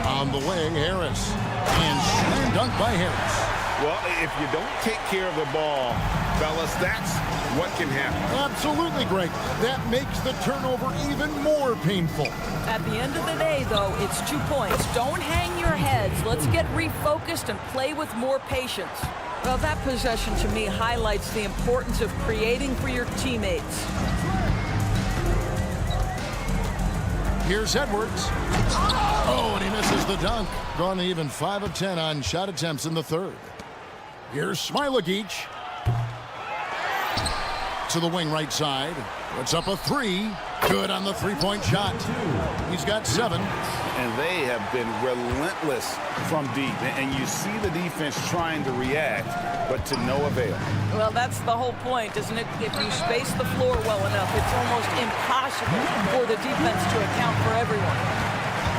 On the way, Harris. And slam dunk by Harris. Well, if you don't take care of the ball, fellas, that's what can happen. Absolutely, Greg. That makes the turnover even more painful. At the end of the day, though, it's 2 points. Don't hang your heads. Let's get refocused and play with more patience. Well, that possession to me highlights the importance of creating for your teammates. Here's Edwards. Oh, and he misses the dunk. Gone even 5 of 10 on shot attempts in the third. Here's Smilagic. To the wing right side. Puts up a 3. Good on the 3-point shot. He's got 7. And they have been relentless from deep. And you see the defense trying to react, but to no avail. Well, that's the whole point, isn't it? If you space the floor well enough, it's almost impossible for the defense to account for everyone.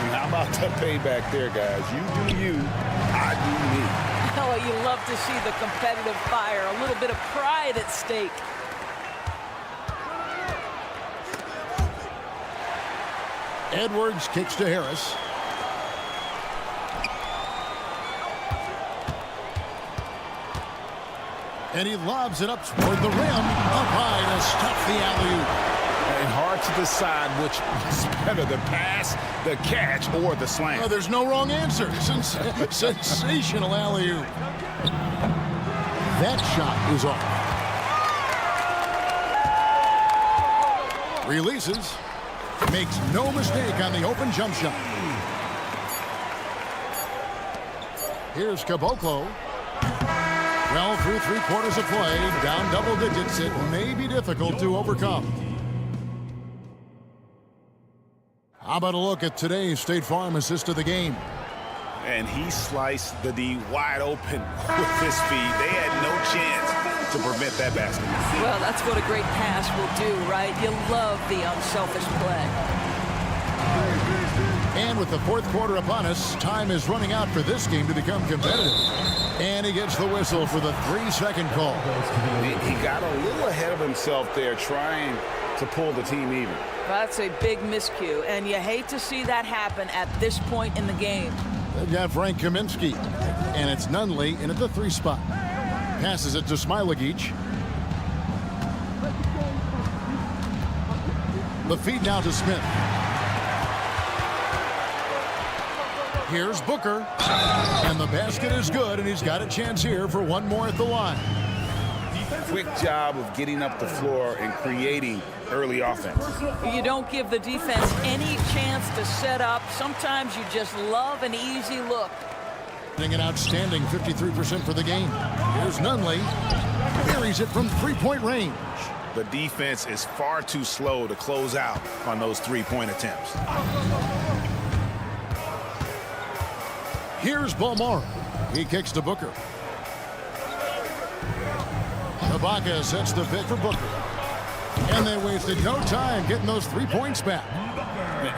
And how about the payback there, guys? You do you, I do me. Oh, you love to see the competitive fire, a little bit of pride at stake. Edwards kicks to Harris. And he lobs it up toward the rim. Up high to stop the alley-oop. And hard to decide which was better, the pass, the catch, or the slam. Oh, there's no wrong answer. Sensational alley-oop. That shot is off. Releases. Makes no mistake on the open jump shot. Here's Caboclo. Well, through 3/4 of play, down double digits, it may be difficult to overcome. How about a look at today's State Farm assist of the game? And he sliced the D wide open with his speed. They had no chance to prevent that basket. Well, that's what a great pass will do, right? You love the unselfish play. And with the 4th quarter upon us, time is running out for this game to become competitive. And he gets the whistle for the 3-second call. He got a little ahead of himself there trying to pull the team even. That's a big miscue, and you hate to see that happen at this point in the game. They've got Frank Kaminsky, and it's Nunley in at the 3 spot. Passes it to Smilagic. The feed now to Smith. Here's Booker, and the basket is good, and he's got a chance here for one more at the line. Quick job of getting up the floor and creating early offense. You don't give the defense any chance to set up. Sometimes you just love an easy look. An outstanding 53% for the game. Here's Nunley. Buries it from 3-point range. The defense is far too slow to close out on those 3-point attempts. Here's Balmar. He kicks to Booker. Ibaka sets the pick for Booker. And they wasted no time getting those 3 points back.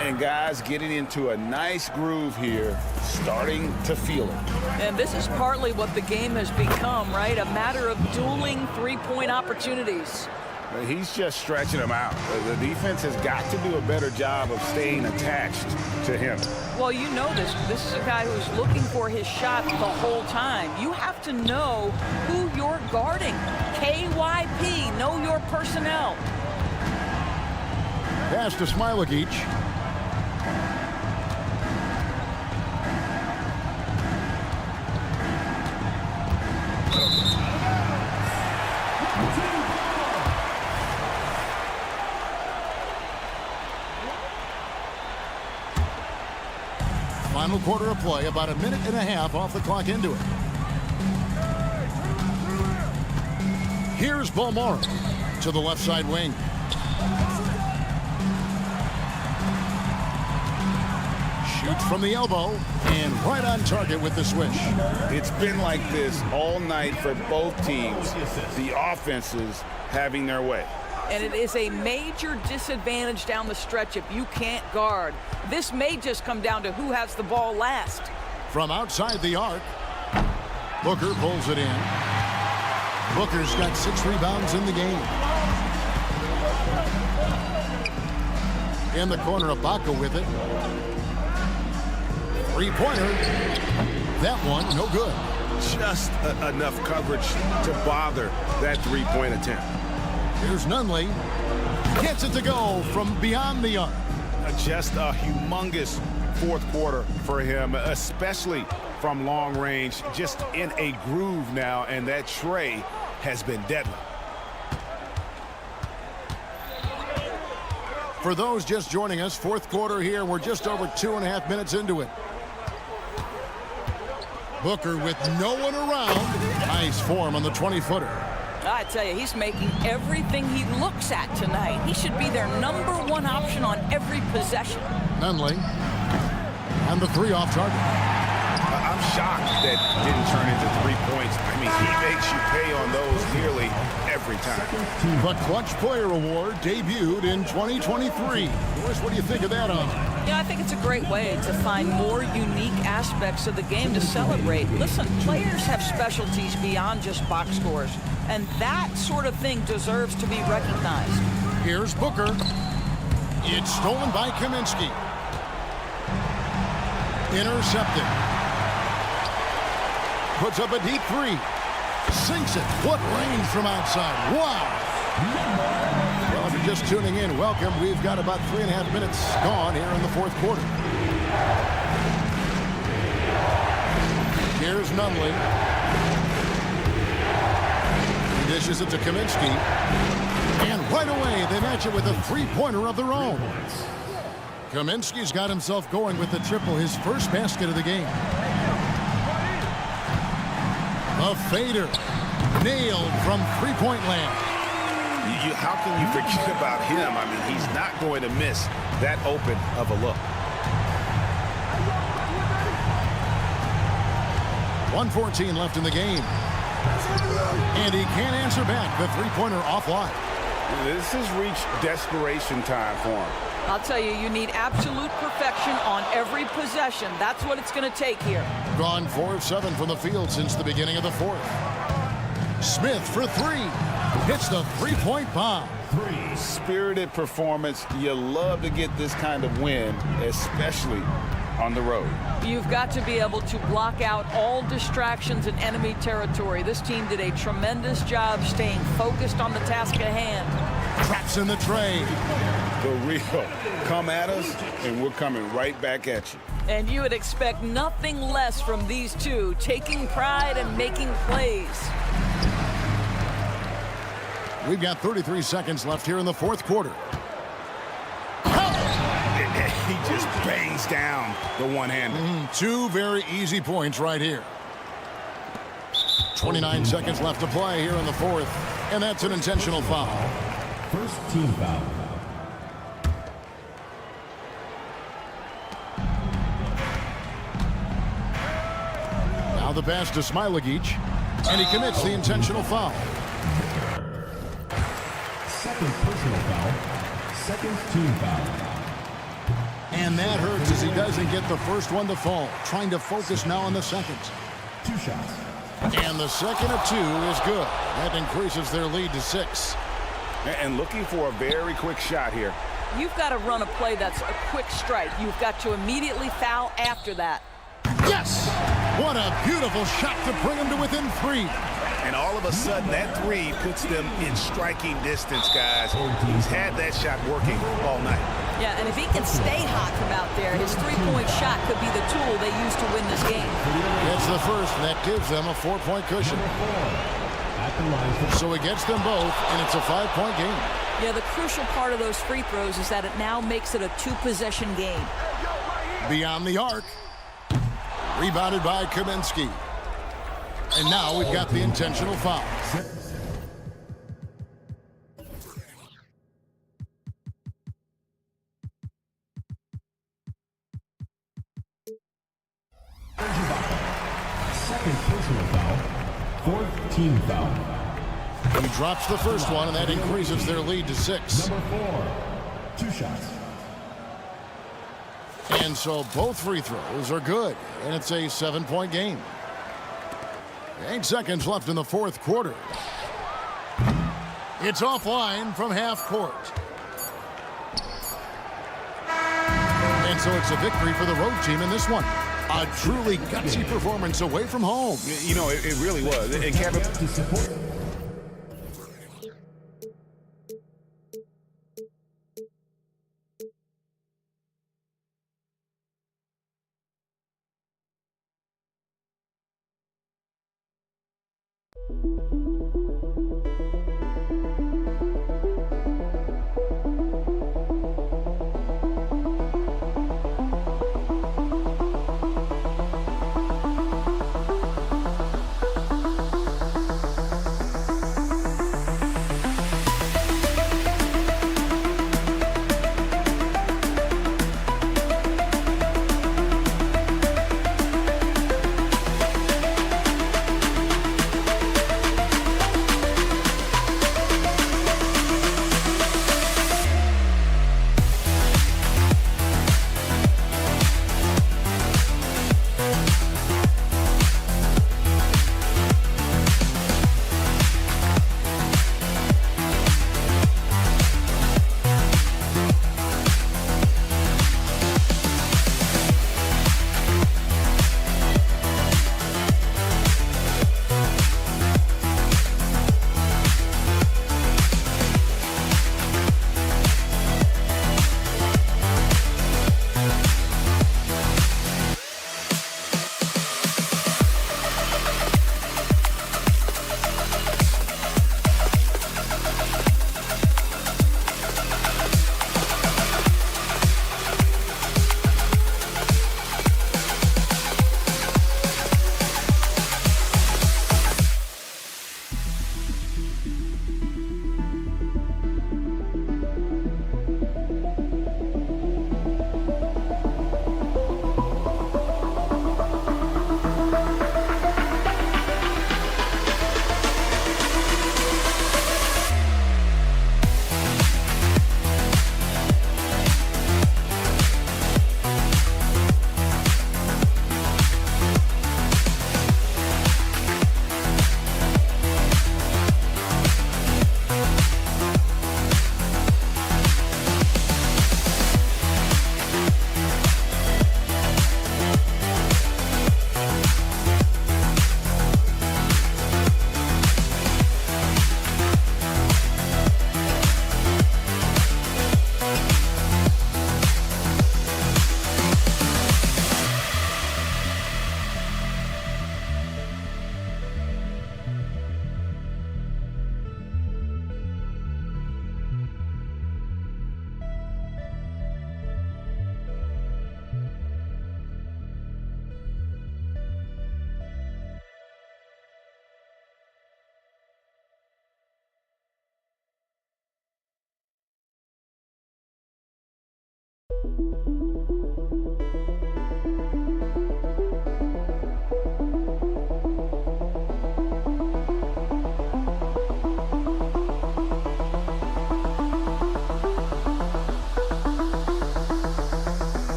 And guys getting into a nice groove here, starting to feel it. And this is partly what the game has become, right? A matter of dueling 3-point opportunities. He's just stretching them out. The defense has got to do a better job of staying attached to him. Well, you know this. This is a guy who's looking for his shot the whole time. You have to know who you're guarding. KYP, know your personnel. Pass to Smilagic. Final quarter of play, about a minute and a half off the clock into it. Here's Balmar to the left side wing. Shoots from the elbow and right on target with the swish. It's been like this all night for both teams. The offenses having their way. And it is a major disadvantage down the stretch if you can't guard. This may just come down to who has the ball last. From outside the arc, Booker pulls it in. Booker's got 6 rebounds in the game. In the corner, Ibaka with it. 3-pointer. That one, no good. Just enough coverage to bother that 3-point attempt. Here's Nunley. Gets it to go from beyond the arc. Just a humongous 4th quarter for him, especially from long range. Just in a groove now, and that tray has been deadly. For those just joining us, 4th quarter here. We're just over 2.5 minutes into it. Booker with no one around. Nice form on the 20-footer. I tell you, he's making everything he looks at tonight. He should be their #1 option on every possession. Nunley. And the 3 off target. I'm shocked that didn't turn into 3 points. I mean, he makes you pay on those nearly every time. The Clutch Player Award debuted in 2023. Boris, what do you think of that honor? Yeah, I think it's a great way to find more unique aspects of the game to celebrate. Listen, players have specialties beyond just box scores, and that sort of thing deserves to be recognized. Here's Booker. It's stolen by Kaminsky. Intercepted. Puts up a deep 3. Sinks it. What range from outside. Wow. Well, if you're just tuning in, welcome. We've got about 3.5 minutes gone here in the fourth quarter. Here's Nunley. He dishes it to Kaminsky. And right away, they match it with a three-pointer of their own. Kaminsky's got himself going with the triple, his first basket of the game. A fader. Nailed from three-point land. How can you forget about him? I mean, he's not going to miss that open of a look. 1:14 left in the game. And he can't answer back. The three-pointer offline. This has reached desperation time for him. I'll tell you, you need absolute perfection on every possession. That's what it's going to take here. Gone 4 of 7 from the field since the beginning of the fourth. Smith for three. Hits the three-point bomb. Spirited performance. You love to get this kind of win, especially on the road. You've got to be able to block out all distractions in enemy territory. This team did a tremendous job staying focused on the task at hand. Traps in the tray. The real. Come at us, and we're coming right back at you. And you would expect nothing less from these two, taking pride and making plays. We've got 33 seconds left here in the fourth quarter. He just bangs down the one-hander. 2 very easy points right here. 29 seconds left to play here in the fourth. And that's an intentional foul. First team foul. Now the pass to Smilagic. And he commits the intentional foul. Second personal foul. Second team foul. And that hurts as he doesn't get the first one to fall. Trying to focus now on the second. 2 shots. And the second of 2 is good. That increases their lead to 6. And looking for a very quick shot here. You've got to run a play that's a quick strike. You've got to immediately foul after that. Yes! What a beautiful shot to bring him to within 3. And all of a sudden, that 3 puts them in striking distance, guys. He's had that shot working all night. Yeah, and if he can stay hot from out there, his three-point shot could be the tool they use to win this game. That's the first, and that gives them a 4-point cushion. So he gets them both, and it's a 5-point game. Yeah, the crucial part of those free throws is that it now makes it a 2-possession game. Beyond the arc. Rebounded by Kaminsky. And now we've got the intentional foul. Second personal foul. Fourth team foul. He drops the first one, and that increases their lead to 6. Number 4. 2 shots. And so both free throws are good, and it's a 7-point game. 8 seconds left in the fourth quarter. It's offline from half court. And so it's a victory for the road team in this one. A truly gutsy performance away from home. You know, it really was. And Kevin, To support.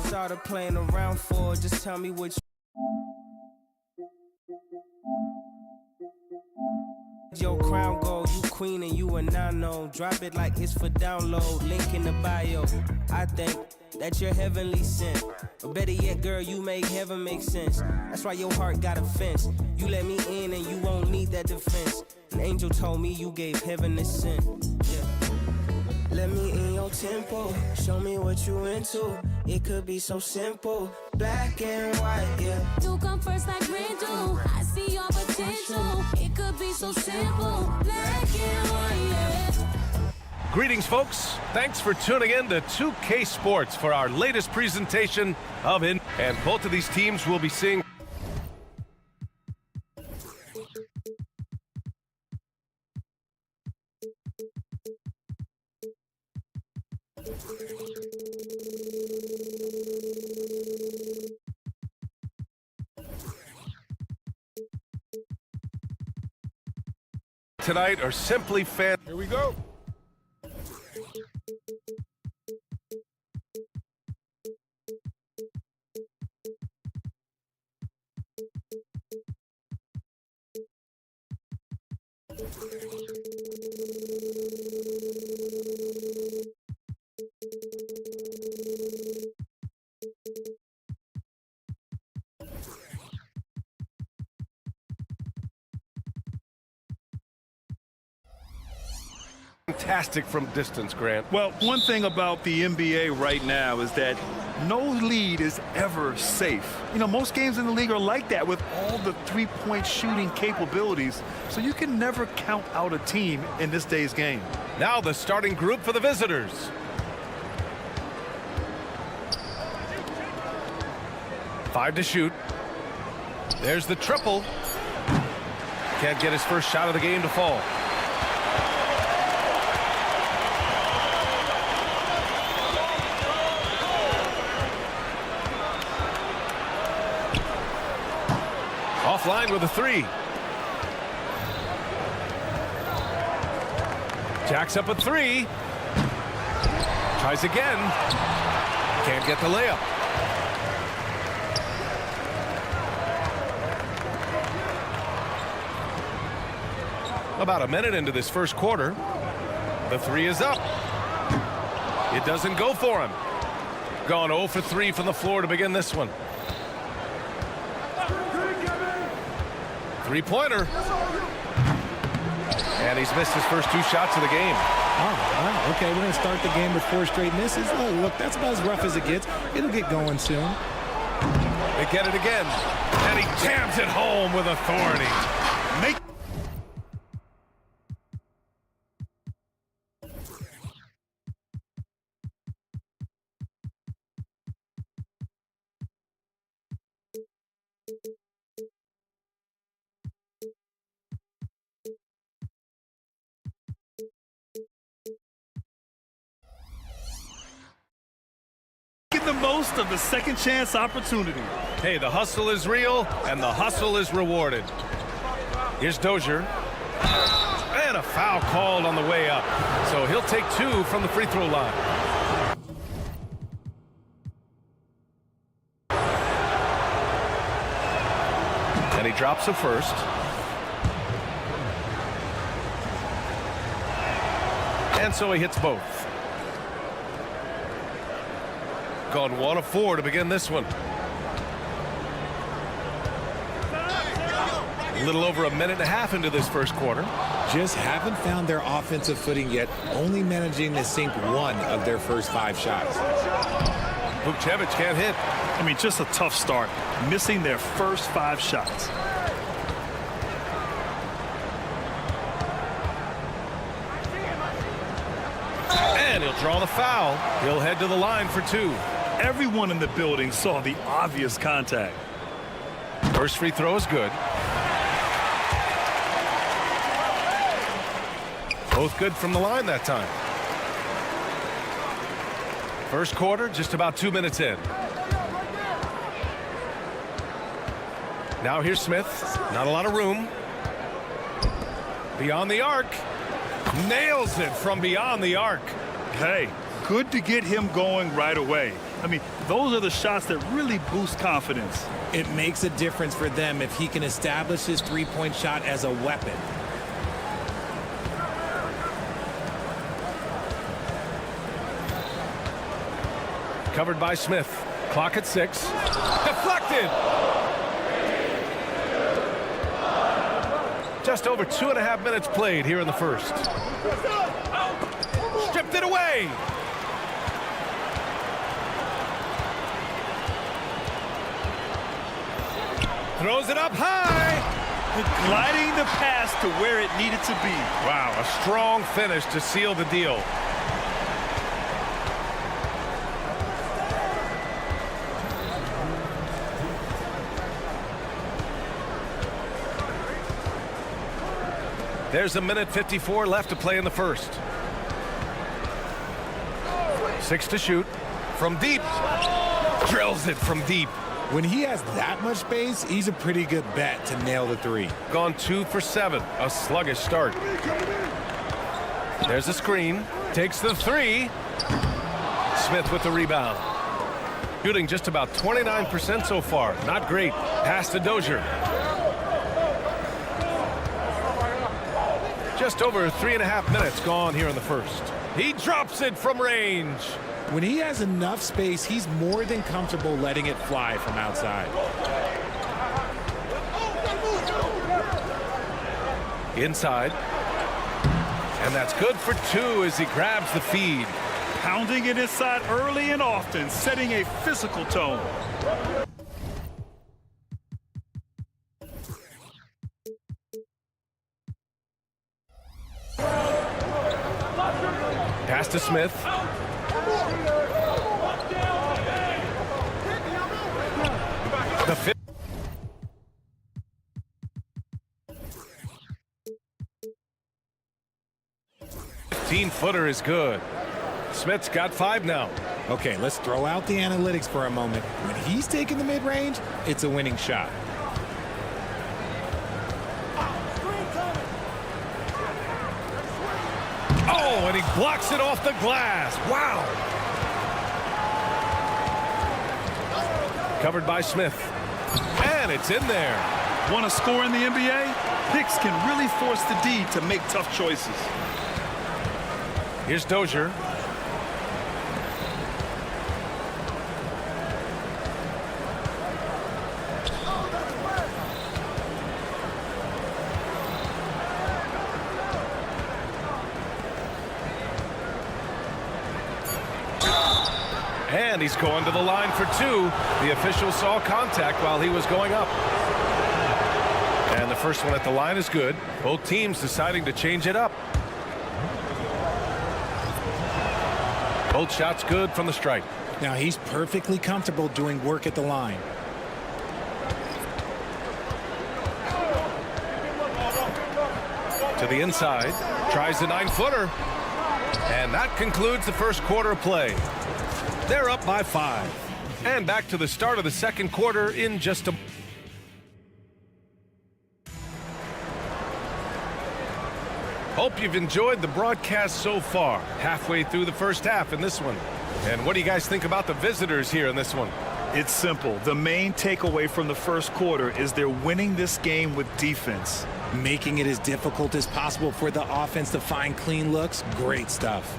Started playing around for, just tell me what your crown gold, you queen and you a nano. Drop it like it's for download, link in the bio. I think that you're heavenly sent, or better yet, girl, you make heaven make sense. That's why your heart got a fence. You let me in and you won't need that defense. An angel told me you gave heaven a scent. Yeah. Let me in your tempo, show me what you into. It could be so simple, black and white, yeah. You come first like rain do. I see your potential. It could be so simple, black and white, yeah. Greetings, folks. Thanks for tuning in to 2K Sports for our latest presentation of And both of these teams will be seeing. Tonight are simply fan. Here we go. Fantastic from distance, Grant. Well, one thing about the NBA right now is that no lead is ever safe. You know, most games in the league are like that with all the three-point shooting capabilities. So you can never count out a team in this day's game. Now the starting group for the visitors. Five to shoot. There's the triple. Can't get his first shot of the game to fall. Offline with a three. Jacks up a three. Tries again. Can't get the layup. About a minute into this first quarter. The three is up. It doesn't go for him. Gone 0 for 3 from the floor to begin this one. Three-pointer. And he's missed his first 2 shots of the game. Oh, okay, we're going to start the game with 4 straight misses. Oh, look, that's about as rough as it gets. It'll get going soon. They get it again. And he jams it home with authority. The most of the second chance opportunity. Hey, the hustle is real and the hustle is rewarded. Here's Dozier. And a foul called on the way up. So he'll take 2 from the free throw line. And he drops a first. And so he hits both. Gone 1 of 4 to begin this one. A little over a minute and a half into this first quarter. Just haven't found their offensive footing yet, only managing to sink 1 of their first 5 shots. Vukcevic can't hit. I mean, just a tough start, missing their first 5 shots. And he'll draw the foul. He'll head to the line for 2. Everyone in the building saw the obvious contact. First free throw is good. Both good from the line that time. First quarter, just about 2 minutes in. Now here's Smith. Not a lot of room. Beyond the arc. Nails it from beyond the arc. Hey, good to get him going right away. I mean, those are the shots that really boost confidence. It makes a difference for them if he can establish his three-point shot as a weapon. Covered by Smith. Clock at 6. Deflected. Just over 2.5 minutes played here in the first. Stripped it away. Throws it up high. Gliding the pass to where it needed to be. Wow, a strong finish to seal the deal. There's a minute 54 left to play in the first. 6 to shoot. From deep. Drills it from deep. When he has that much space, he's a pretty good bet to nail the 3. Gone 2 for 7. A sluggish start. There's a screen. Takes the 3. Smith with the rebound. Shooting just about 29% so far. Not great. Pass to Dozier. Just over 3.5 minutes gone here in the first. He drops it from range. When he has enough space, he's more than comfortable letting it fly from outside. Inside. And that's good for 2 as he grabs the feed. Pounding it inside early and often, setting a physical tone. Pass to Smith. The 15-footer is good. Smith's got 5 now. Okay, let's throw out the analytics for a moment. When he's taking the mid-range, it's a winning shot. Oh, and he blocks it off the glass. Wow. Covered by Smith. And it's in there. Want to score in the NBA? Picks can really force the D to make tough choices. Here's Dozier. And he's going to the line for 2. The official saw contact while he was going up. And the first one at the line is good. Both teams deciding to change it up. Both shots good from the stripe. Now he's perfectly comfortable doing work at the line. To the inside. Tries the 9-footer. And that concludes the first quarter of play. They're up by 5. And back to the start of the second quarter in just a... Hope you've enjoyed the broadcast so far. Halfway through the first half in this one. And what do you guys think about the visitors here in this one? It's simple. The main takeaway from the first quarter is they're winning this game with defense. Making it as difficult as possible for the offense to find clean looks. Great stuff.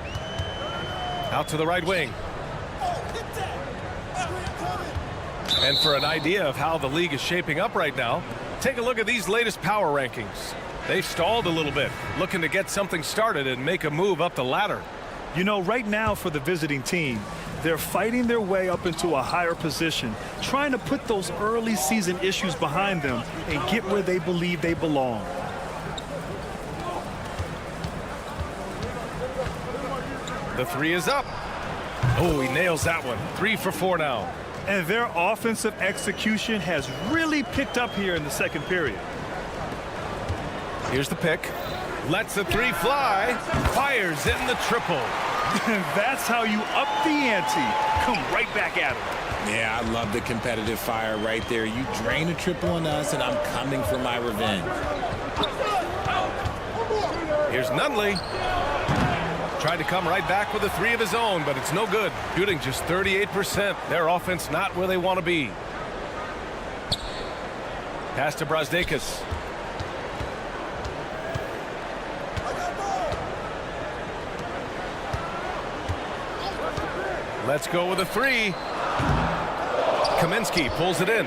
Out to the right wing. And for an idea of how the league is shaping up right now, take a look at these latest power rankings. They've stalled a little bit, looking to get something started and make a move up the ladder. You know, right now for the visiting team, they're fighting their way up into a higher position, trying to put those early season issues behind them and get where they believe they belong. The 3 is up. Oh, he nails that one. 3 for 4 now. And their offensive execution has really picked up here in the second period. Here's the pick. Lets the 3 fly. Fires in the triple. That's how you up the ante. Come right back at him. Yeah, I love the competitive fire right there. You drain a triple on us, and I'm coming for my revenge. Here's Nunley. Tried to come right back with a 3 of his own, but it's no good. Shooting just 38%. Their offense not where they want to be. Pass to Brasdeikis. Let's go with a 3. Kaminsky pulls it in.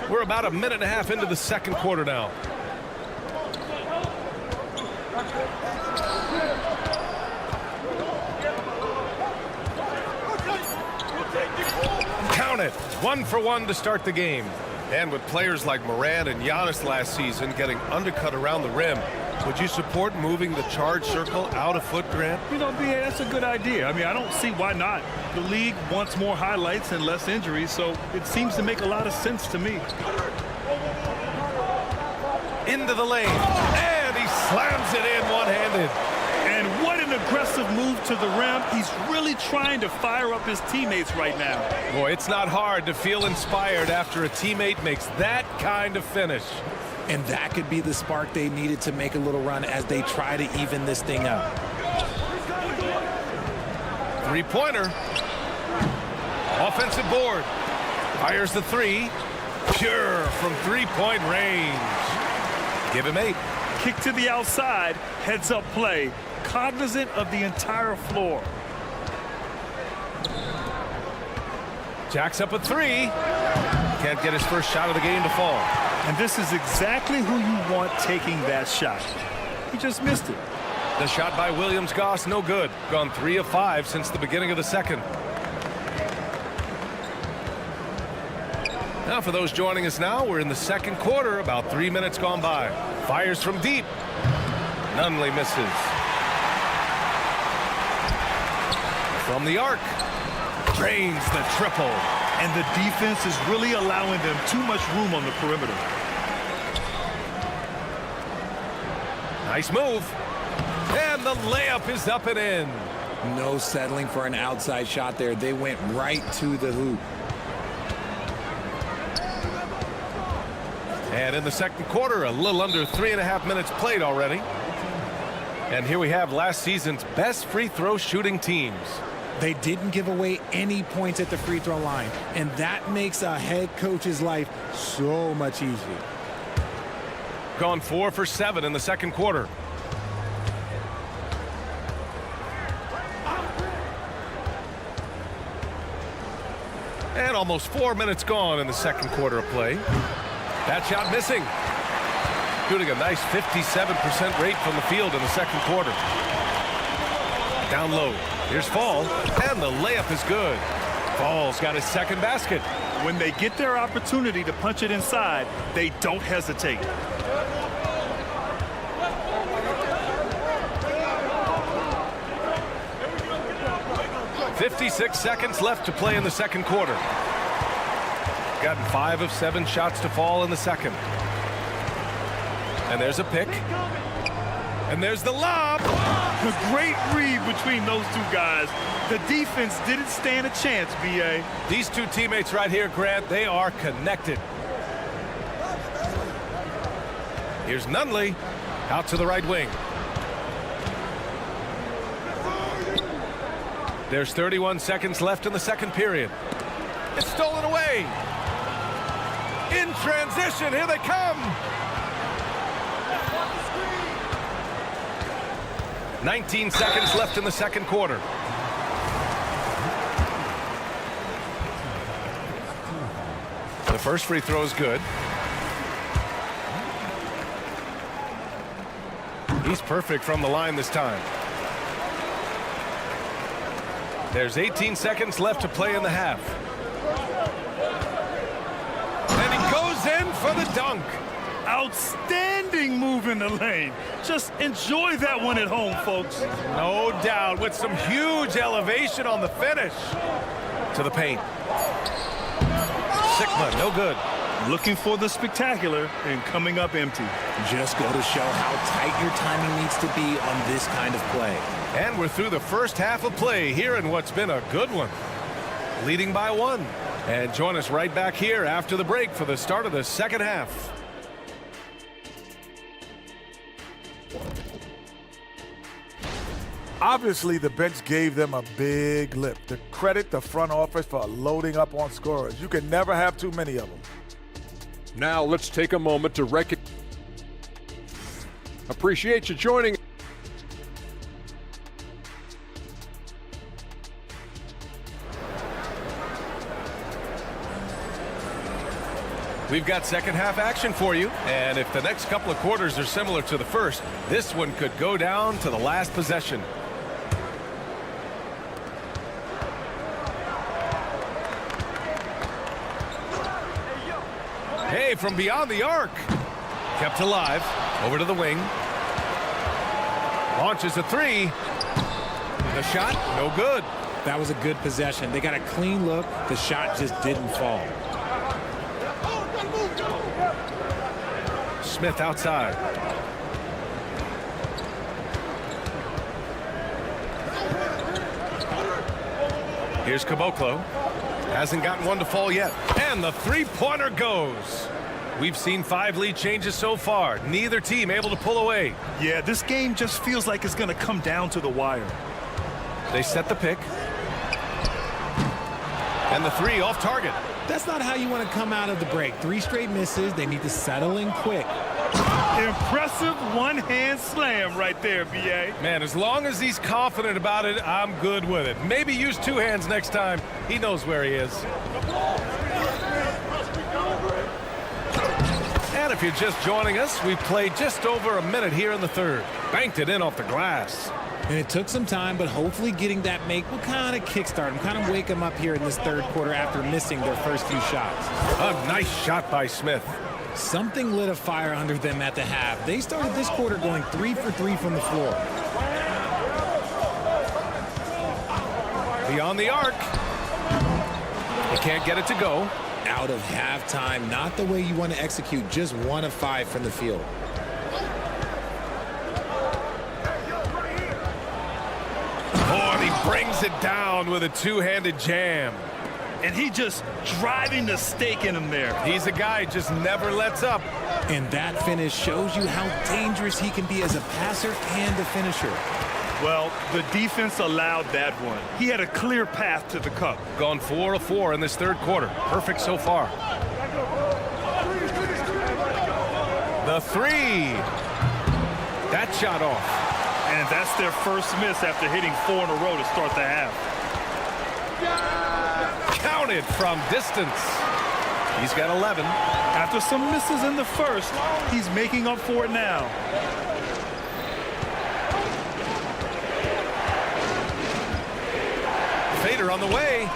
We're about a minute and a half into the second quarter now. Count it. 1 for 1 to start the game. And with players like Morant and Giannis last season getting undercut around the rim, would you support moving the charge circle out a foot, Grant? You know, BA, that's a good idea. I mean, I don't see why not. The league wants more highlights and less injuries, so it seems to make a lot of sense to me. Into the lane, and he slams it in one-handed. And what an aggressive move to the rim. He's really trying to fire up his teammates right now. Boy, it's not hard to feel inspired after a teammate makes that kind of finish. And that could be the spark they needed to make a little run as they try to even this thing up. 3-pointer. Offensive board. Fires the 3. Pure from 3-point range. Give him 8. Kick to the outside. Heads up play. Cognizant of the entire floor. Jacks up a 3. Can't get his first shot of the game to fall. And this is exactly who you want taking that shot. He just missed it. The shot by Williams-Goss, no good. Gone 3 of 5 since the beginning of the second. Now for those joining us now, we're in the second quarter, about 3 minutes gone by. Fires from deep. Nunley misses. From the arc. Drains the triple. And the defense is really allowing them too much room on the perimeter. Nice move. And the layup is up and in. No settling for an outside shot there. They went right to the hoop. And in the second quarter, a little under 3.5 minutes played already. And here we have last season's best free throw shooting teams. They didn't give away any points at the free throw line, and that makes a head coach's life so much easier. Gone 4 for 7 in the second quarter. And almost 4 minutes gone in the second quarter of play. That shot missing. Shooting a nice 57% rate from the field in the second quarter. Down low. Here's Fall, and the layup is good. Fall's got his second basket. When they get their opportunity to punch it inside, they don't hesitate. "56 seconds left to play in the second quarter. Gotten 5 of 7 shots to fall in the second. And there's a pick. And there's the lob. A great read between those two guys. The defense didn't stand a chance, B.A. These two teammates right here, Grant, they are connected. Here's Nunley out to the right wing. There's 31 seconds left in the second period. It's stolen away. In transition, here they come. 19 seconds left in the second quarter. The first free throw is good. He's perfect from the line this time. There's 18 seconds left to play in the half. And he goes in for the dunk. Outstanding move in the lane. Just enjoy that one at home, folks. No doubt, with some huge elevation on the finish. To the paint. Sigma, no good. Looking for the spectacular and coming up empty. Just go to show how tight your timing needs to be on this kind of play. And we're through the first half of play here in what's been a good one. Leading by 1. And join us right back here after the break for the start of the second half. Obviously, the bench gave them a big lift. To credit the front office for loading up on scorers. You can never have too many of them. Now let's take a moment to recognize. Appreciate you joining. We've got second half action for you, and if the next couple of quarters are similar to the first, this one could go down to the last possession. Hey, from beyond the arc. Kept alive. Over to the wing. Launches a 3. The shot, no good. That was a good possession. They got a clean look. The shot just didn't fall. Smith outside. Here's Caboclo. Hasn't gotten one to fall yet. And the three-pointer goes. We've seen 5 lead changes so far. Neither team able to pull away. Yeah, this game just feels like it's going to come down to the wire. They set the pick. And the 3 off target. That's not how you want to come out of the break. 3 straight misses. They need to settle in quick. Impressive one-hand slam right there, B.A. Man, as long as he's confident about it, I'm good with it. Maybe use 2 hands next time. He knows where he is. And if you're just joining us, we played just over a minute here in the third. Banked it in off the glass. And it took some time, but hopefully getting that make will kind of kickstart them, kind of wake them up here in this third quarter after missing their first few shots. A nice shot by Smith. Something lit a fire under them at the half. They started this quarter going 3 for 3 from the floor. Beyond the arc. He can't get it to go. Out of halftime, not the way you want to execute, just 1 of 5 from the field. Oh, and he brings it down with a two-handed jam. And he just driving the stake in him there. He's a guy who just never lets up. And that finish shows you how dangerous he can be as a passer and a finisher. Well, the defense allowed that one. He had a clear path to the cup. Gone 4 of 4 in this third quarter. Perfect so far. The three. That shot off. And that's their first miss after hitting 4 in a row to start the half. Counted from distance. He's got 11. After some misses in the first, he's making up for it now. Fader on the way.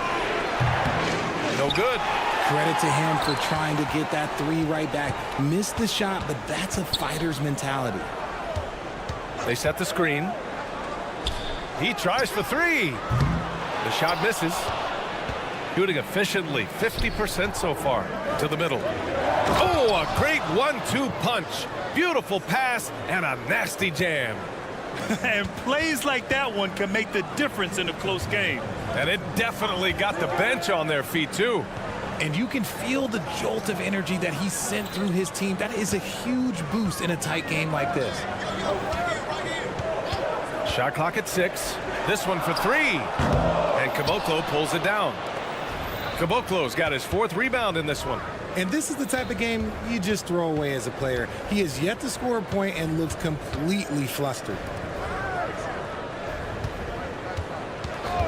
No good. Credit to him for trying to get that 3 right back. Missed the shot, but that's a fighter's mentality. They set the screen. He tries for 3. The shot misses. Shooting efficiently, 50% so far. To the middle. Oh, a great 1-2 punch. Beautiful pass and a nasty jam. And plays like that one can make the difference in a close game. And it definitely got the bench on their feet, too. And you can feel the jolt of energy that he sent through his team. That is a huge boost in a tight game like this. Shot clock at 6. This one for 3. And Caboclo pulls it down. Caboclo's got his 4th rebound in this one. And this is the type of game you just throw away as a player. He has yet to score a point and looks completely flustered.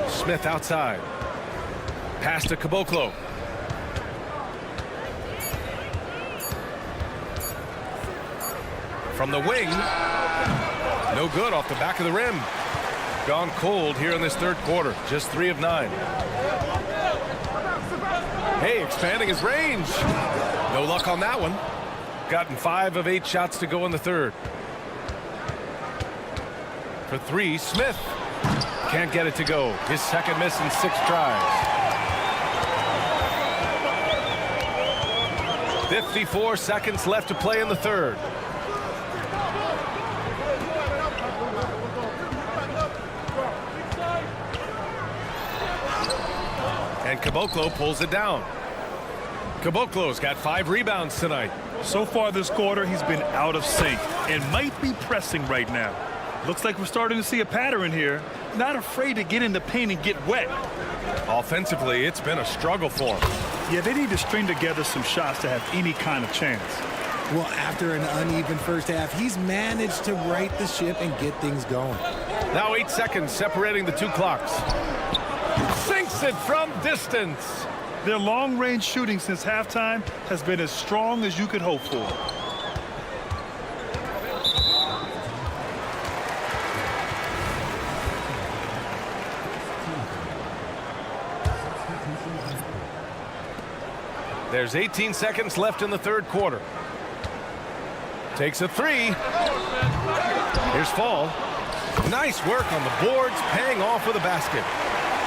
Smith outside. Pass to Caboclo. From the wing. No good off the back of the rim. Gone cold here in this third quarter. Just 3 of 9. Hey, expanding his range. No luck on that one. Gotten 5 of 8 shots to go in the third. For 3, Smith. Can't get it to go. His second miss in 6 tries. 54 seconds left to play in the third. And Caboclo pulls it down. Caboclo's got 5 rebounds tonight. So far this quarter, he's been out of sync and might be pressing right now. Looks like we're starting to see a pattern here. Not afraid to get in the paint and get wet. Offensively, it's been a struggle for him. Yeah, they need to string together some shots to have any kind of chance. Well, after an uneven first half, he's managed to right the ship and get things going. Now 8 seconds separating the 2 clocks. Sinks it from distance. Their long-range shooting since halftime has been as strong as you could hope for. There's 18 seconds left in the third quarter. Takes a 3. Here's Fall. Nice work on the boards, paying off with a basket.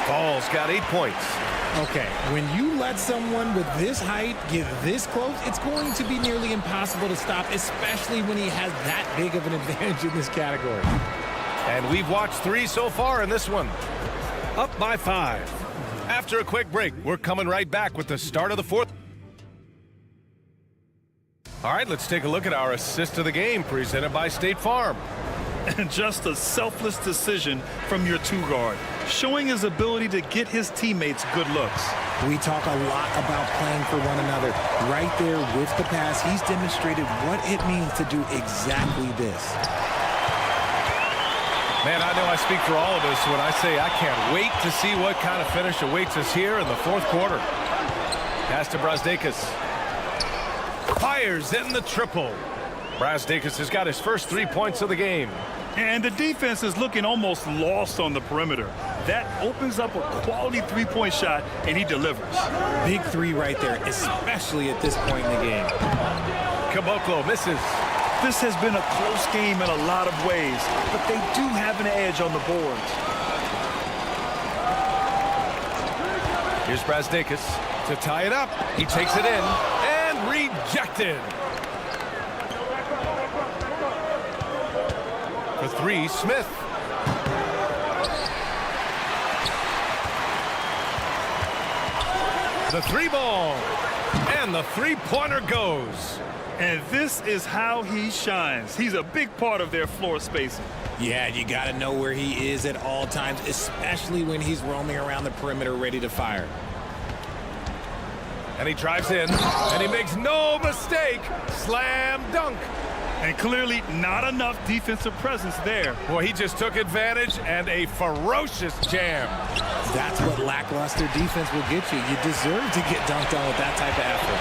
Fall's got 8 points. Okay, when you let someone with this height get this close, it's going to be nearly impossible to stop, especially when he has that big of an advantage in this category. And we've watched 3 so far in this one. Up by 5. After a quick break, we're coming right back with the start of the fourth. All right, let's take a look at our assist of the game presented by State Farm. And just a selfless decision from your 2 guard, showing his ability to get his teammates good looks. We talk a lot about playing for one another. Right there with the pass, he's demonstrated what it means to do exactly this. Man, I know I speak for all of us when I say I can't wait to see what kind of finish awaits us here in the fourth quarter. Pass to Brazdeikis. fires in the triple. Brazdeikis has got his first 3 points of the game. And the defense is looking almost lost on the perimeter. That opens up a quality three-point shot, and he delivers. Big three right there, especially at this point in the game. Caboclo misses. This has been a close game in a lot of ways, but they do have an edge on the boards. Here's Brazdeikis to tie it up. He takes it in and rejected. For three, Smith. The three ball. And the three-pointer goes. And this is how he shines. He's a big part of their floor spacing. Yeah, you got to know where he is at all times, especially when he's roaming around the perimeter ready to fire. And he drives in, and he makes no mistake. Slam dunk. And clearly not enough defensive presence there. Boy, he just took advantage and a ferocious jam. That's what lackluster defense will get you. You deserve to get dunked on with that type of effort.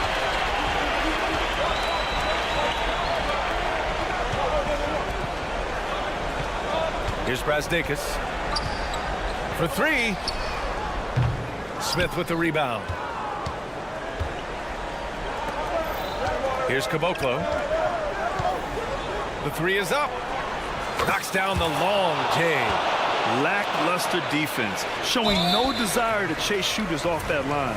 Here's Brazdeikis for three. Smith with the rebound. Here's Caboclo. The three is up. Knocks down the long J. Lackluster defense, showing no desire to chase shooters off that line.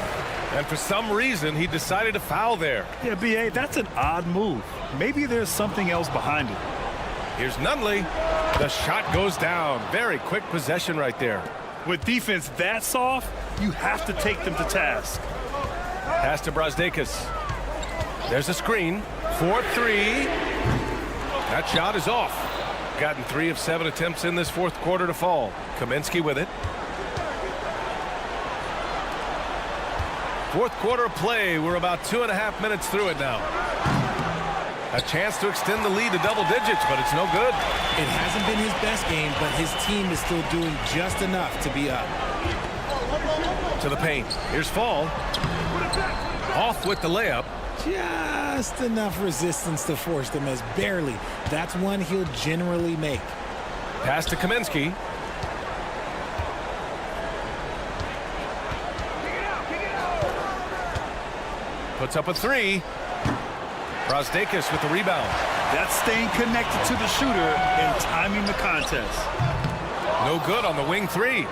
And for some reason, he decided to foul there. Yeah, B.A., that's an odd move. Maybe there's something else behind it. Here's Nunley. The shot goes down. Very quick possession right there. With defense that soft, you have to take them to task. Pass to Brazdeikis. There's a screen. 4-3. That shot is off. Gotten 3 of 7 attempts in this fourth quarter to fall. Kaminsky with it. Fourth quarter of play. We're about 2.5 minutes through it now. A chance to extend the lead to double digits, but it's no good. It hasn't been his best game, but his team is still doing just enough to be up. To the paint. Here's Fall. Off with the layup. Just enough resistance to force them as barely. That's one he'll generally make. Pass to Kaminsky. Puts up a three. Brazdeikis with the rebound. That's staying connected to the shooter and timing the contest. No good on the wing three.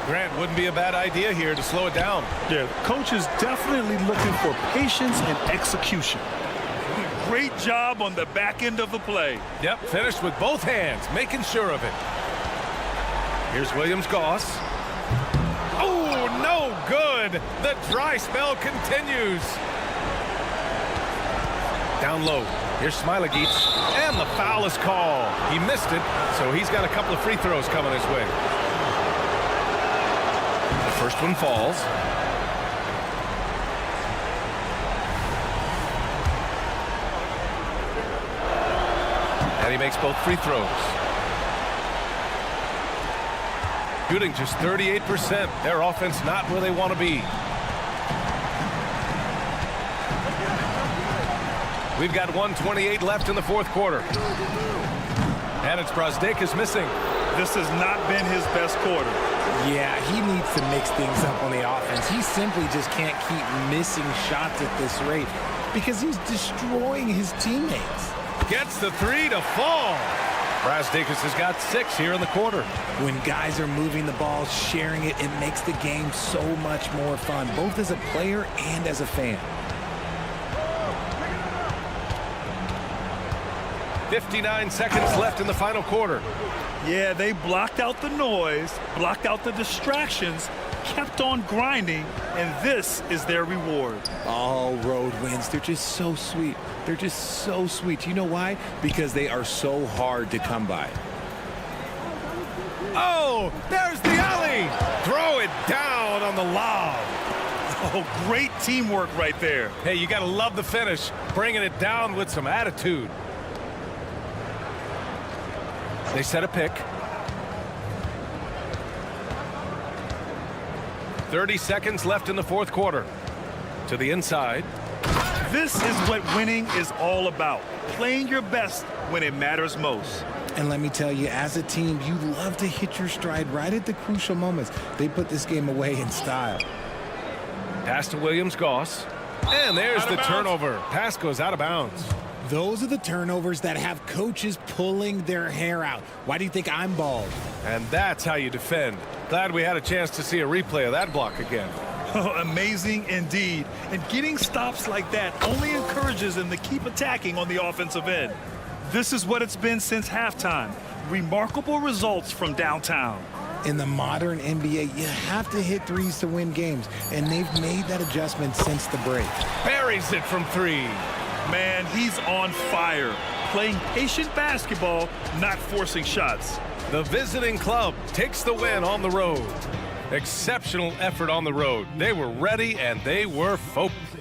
Grant, wouldn't be a bad idea here to slow it down. Yeah, coach is definitely looking for patience and execution. Great job on the back end of the play. Yep, finished with both hands, making sure of it. Here's Williams-Goss. Oh, no good. The dry spell continues. Down low. Here's Smailagic, and the foul is called. He missed it, so he's got a couple of free throws coming his way. The first one falls. And he makes both free throws. Shooting just 38%. Their offense not where they want to be. We've got 1:28 left in the fourth quarter. And it's Brazdeikis missing. This has not been his best quarter. Yeah, he needs to mix things up on the offense. He simply just can't keep missing shots at this rate because he's destroying his teammates. Gets the three to fall. Brazdeikis has got 6 here in the quarter. When guys are moving the ball, sharing it, it makes the game so much more fun, both as a player and as a fan. 59 seconds left in the final quarter. Yeah, they blocked out the noise, blocked out the distractions, kept on grinding, and this is their reward. All road wins. They're just so sweet. They're just so sweet. You know why? Because they are so hard to come by. Oh, there's the alley. Throw it down on the lob. Oh, great teamwork right there. Hey, you got to love the finish. Bringing it down with some attitude. They set a pick. 30 seconds left in the fourth quarter. To the inside. This is what winning is all about. Playing your best when it matters most. And let me tell you, as a team, you love to hit your stride right at the crucial moments. They put this game away in style. Pass to Williams-Goss. And there's the turnover. Pass goes out of bounds. Those are the turnovers that have coaches pulling their hair out. Why do you think I'm bald? And that's how you defend. Glad we had a chance to see a replay of that block again. Oh, amazing indeed. And getting stops like that only encourages them to keep attacking on the offensive end. This is what it's been since halftime. Remarkable results from downtown. In the modern NBA, you have to hit threes to win games, and they've made that adjustment since the break. Buries it from three. Man, he's on fire. Playing patient basketball, not forcing shots. The visiting club takes the win on the road. Exceptional effort on the road. They were ready and they were focused.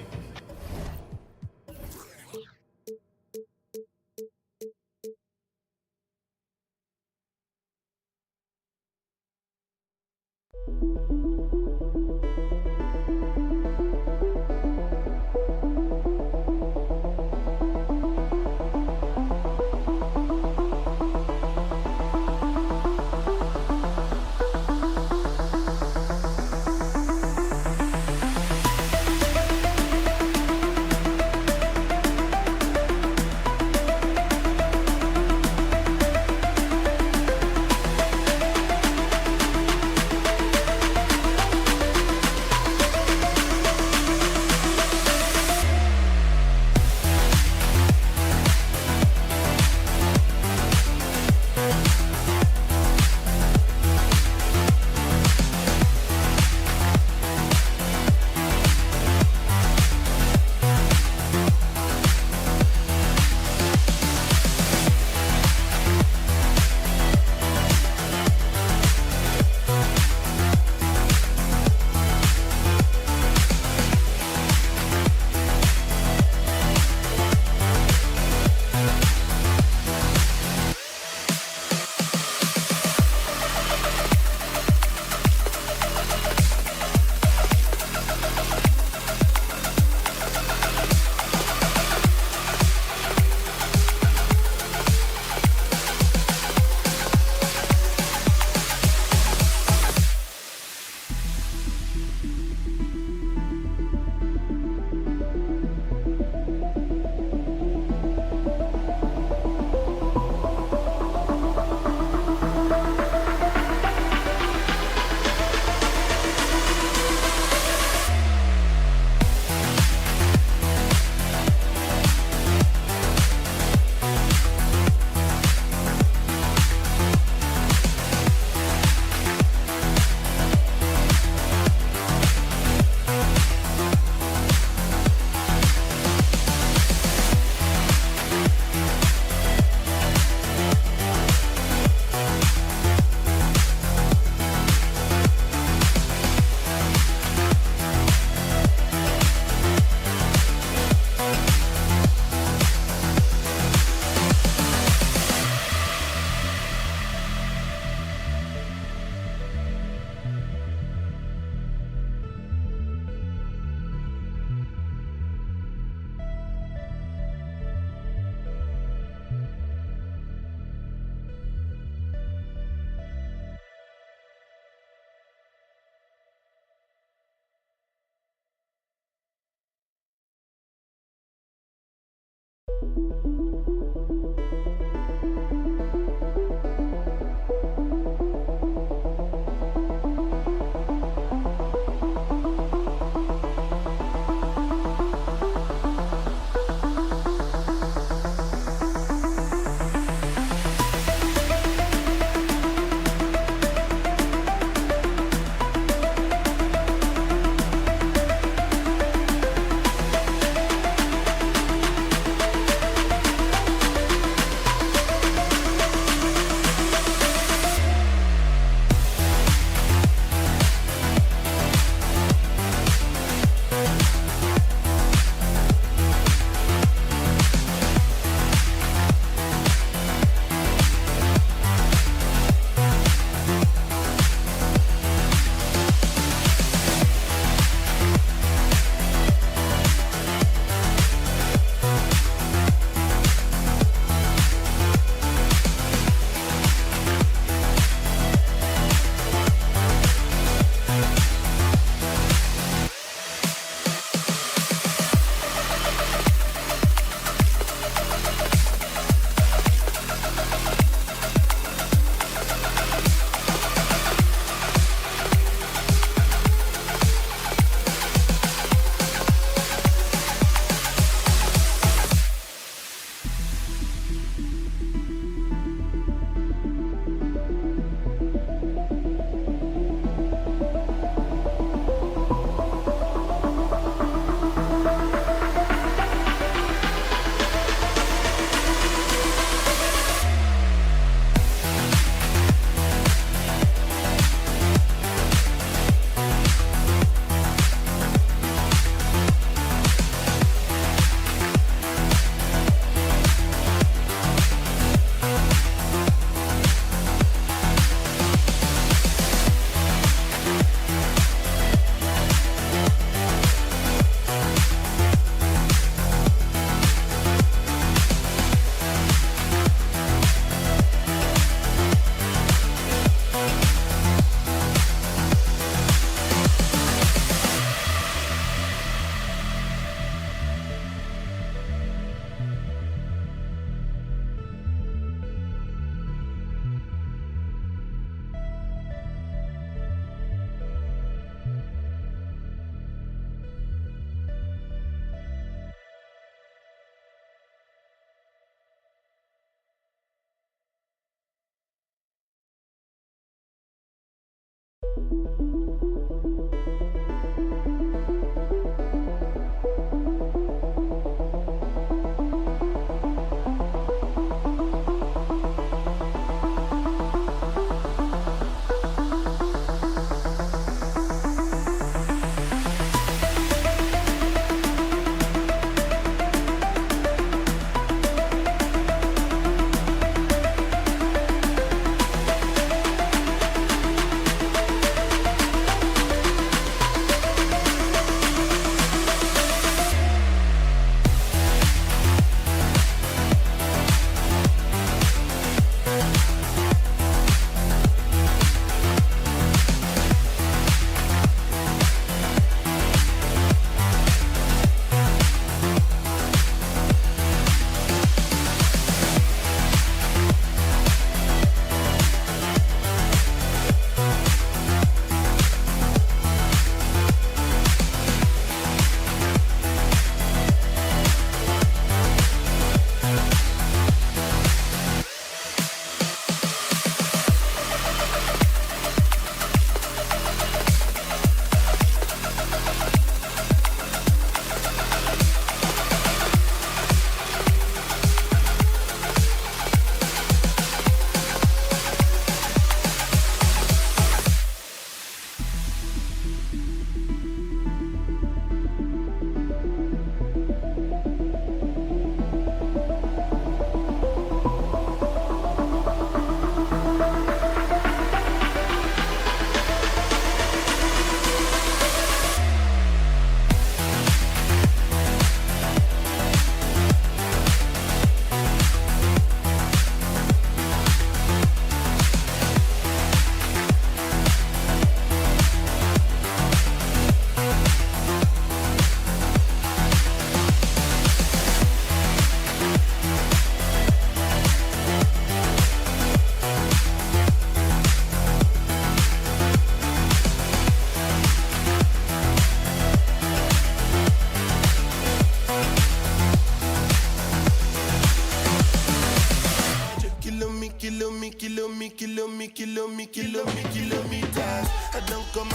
kilometers. I don't come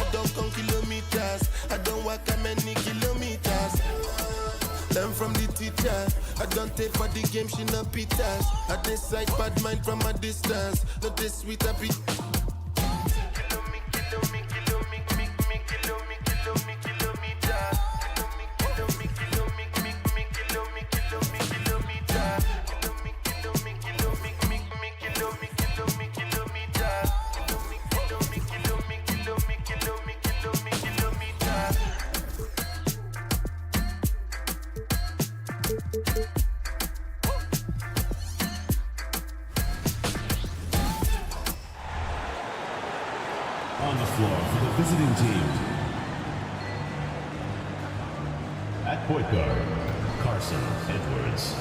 kilometers. I don't walk how many kilometers. Learn from the teacher. I don't take for the game, she no pitas. I decide bad mind from a distance. Not this sweet happy. On the floor for the visiting team. At point guard, Carson Edwards.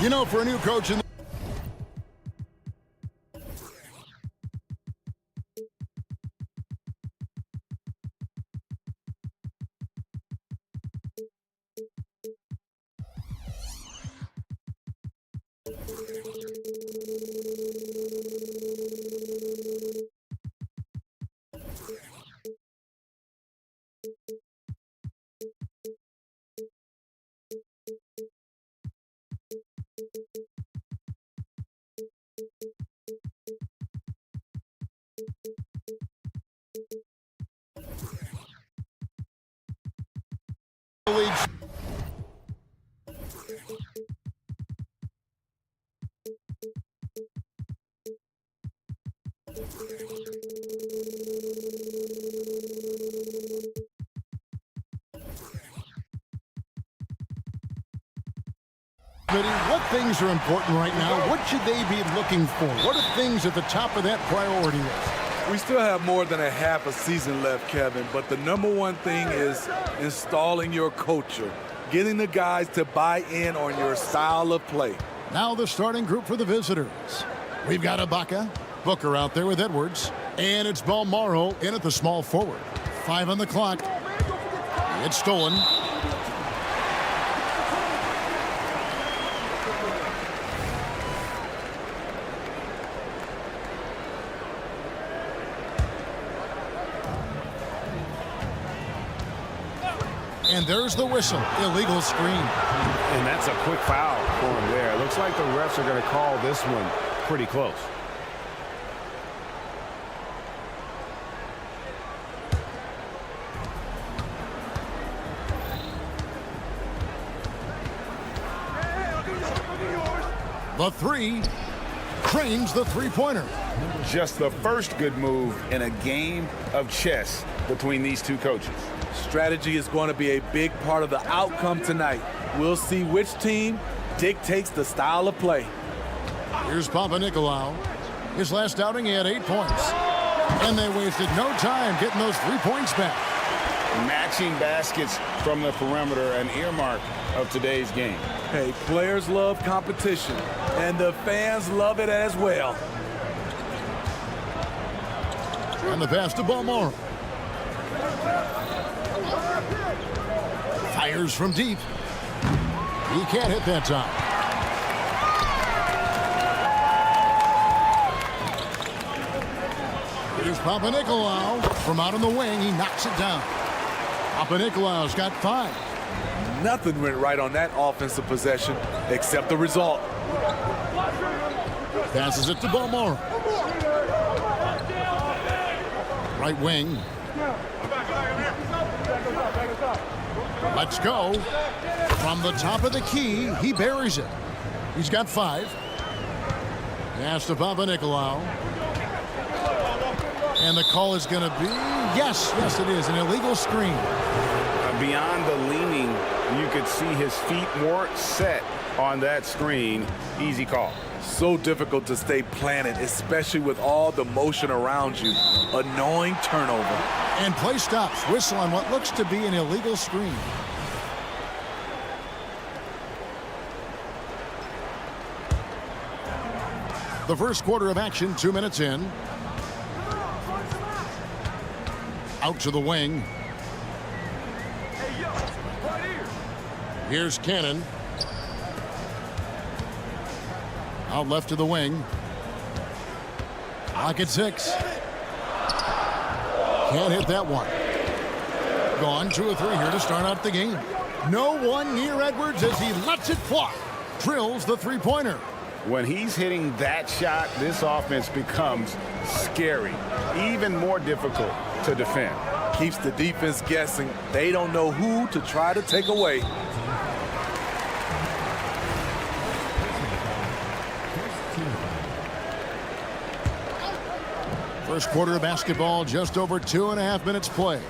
You know, for a new coach in the league. What things are important right now? What should they be looking for? What are things at the top of that priority list? We still have more than a half a season left, Kevin, but the number one thing is installing your culture, getting the guys to buy in on your style of play. Now the starting group for the visitors. We've got Ibaka, Booker out there with Edwards, and it's Balmaro in at the small forward. 5 on the clock. It's stolen. And there's the whistle. Illegal screen. And that's a quick foul for him there. It looks like the refs are going to call this one pretty close. The three cranes the three-pointer. Just the first good move in a game of chess between these two coaches. Strategy is going to be a big part of the outcome tonight. We'll see which team dictates the style of play. Here's Papanikolaou. His last outing, he had 8 points. And they wasted no time getting those 3 points back. Matching baskets from the perimeter, an earmark of today's game. Hey, players love competition, and the fans love it as well. And the pass to Balmaro. Fires from deep. He can't hit that time. Here's Papanikolaou from out on the wing. He knocks it down. Papanikolaou's got 5. Nothing went right on that offensive possession except the result. Passes it to Balmaro. Right wing. Let's go. From the top of the key, he buries it. He's got 5. Pass to Papanikolaou. And the call is going to be, yes, it is, an illegal screen. Beyond the leaning, you could see his feet more set on that screen. Easy call. So difficult to stay planted, especially with all the motion around you. Annoying turnover. And play stops. Whistle on what looks to be an illegal screen. The first quarter of action, 2 minutes in. Out to the wing. Here's Cannon. Out left to the wing. Clock at 6. Can't hit that one. Gone 2 of 3 here to start out the game. No one near Edwards as he lets it fly. Drills the three-pointer. When he's hitting that shot, this offense becomes scary, even more difficult to defend. Keeps the defense guessing. They don't know who to try to take away. First quarter of basketball, just over 2.5 minutes play.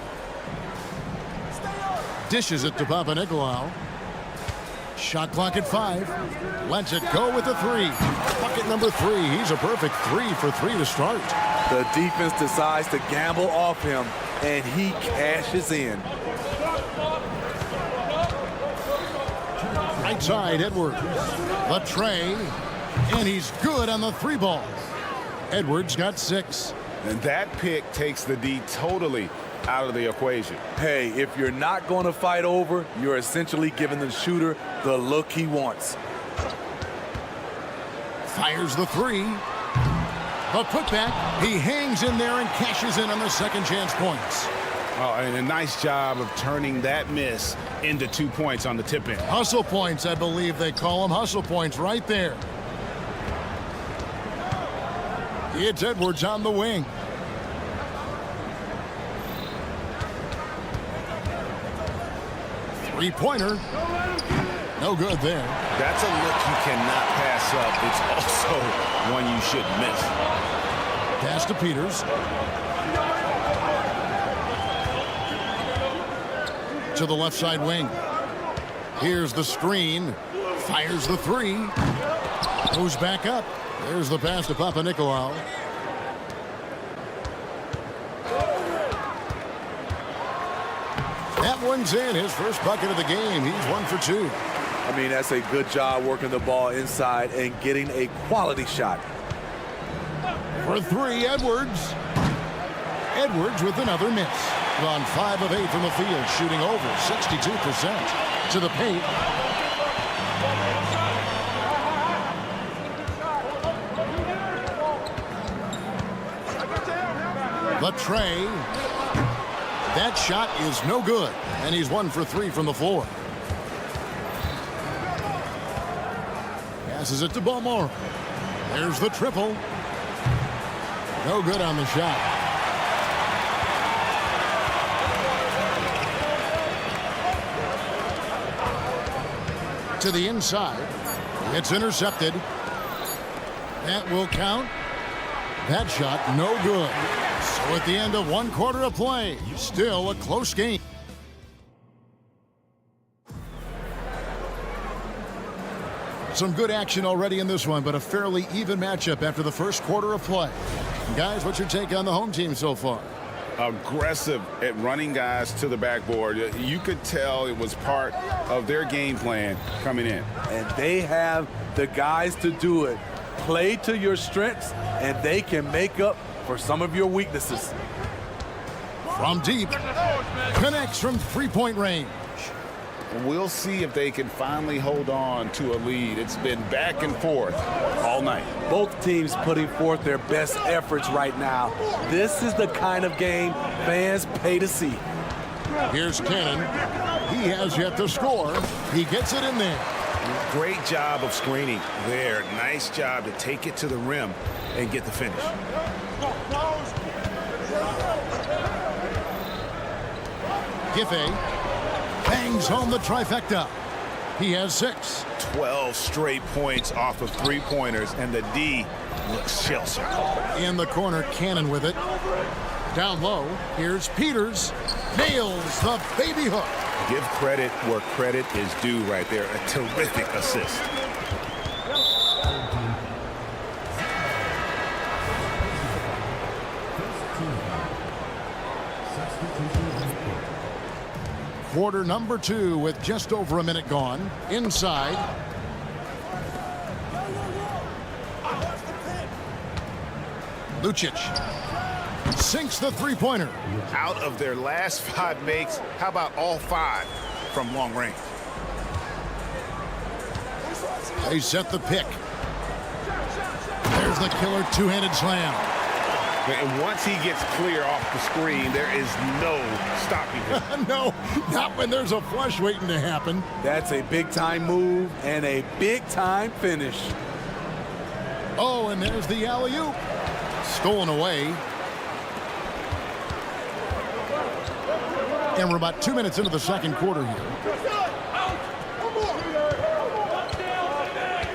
Dishes it to Papanikolaou. Shot clock at 5. Lets it go with a 3. Bucket number 3. He's a perfect 3 for 3 to start. The defense decides to gamble off him, and he cashes in. Right side, Edwards. The tray, and he's good on the 3 ball. Edwards got 6. And that pick takes the D totally out of the equation. Hey, if you're not going to fight over, you're essentially giving the shooter the look he wants. Fires the 3. The putback. He hangs in there and cashes in on the second chance points. Oh, and a nice job of turning that miss into 2 points on the tip in. Hustle points, I believe they call them. Hustle points right there. It's Edwards on the wing. Three-pointer. No good there. That's a look you cannot pass up. It's also one you should miss. Pass to Peters. To the left side wing. Here's the screen. Fires the 3. Moves back up. There's the pass to Papanikolaou. That one's in. His first bucket of the game. He's 1 for 2. I mean, that's a good job working the ball inside and getting a quality shot. For 3, Edwards. Edwards with another miss. Gone 5 of 8 from the field, shooting over 62%. To the paint. The tray. That shot is no good, and he's 1 for 3 from the floor. Passes it to Balmore. There's the triple. No good on the shot. To the inside. It's intercepted. That will count. That shot no good. So at the end of 1 quarter of play, still a close game. Some good action already in this one, but a fairly even matchup after the first quarter of play. Guys, what's your take on the home team so far? Aggressive at running guys to the backboard. You could tell it was part of their game plan coming in. And they have the guys to do it. Play to your strengths, and they can make up for some of your weaknesses. From deep, connects from three-point range. We'll see if they can finally hold on to a lead. It's been back and forth all night. Both teams putting forth their best efforts right now. This is the kind of game fans pay to see. Here's Cannon. He has yet to score. He gets it in there. Great job of screening there. Nice job to take it to the rim and get the finish. Giffey bangs home the trifecta. He has 6. 12 straight points off of three-pointers, and the D looks shell-shocked. In the corner, Cannon with it. Down low, here's Peters. Nails the baby hook. Give credit where credit is due right there. A terrific assist. Quarter number 2 with just over a minute gone. Inside. Lucic sinks the three-pointer. Out of their last 5 makes, how about all 5 from long range? They set the pick. There's the killer two-handed slam. And once he gets clear off the screen, there is no stopping him. No, not when there's a flush waiting to happen. That's a big-time move and a big-time finish. Oh, and there's the alley-oop. Stolen away. And we're about 2 minutes into the second quarter here.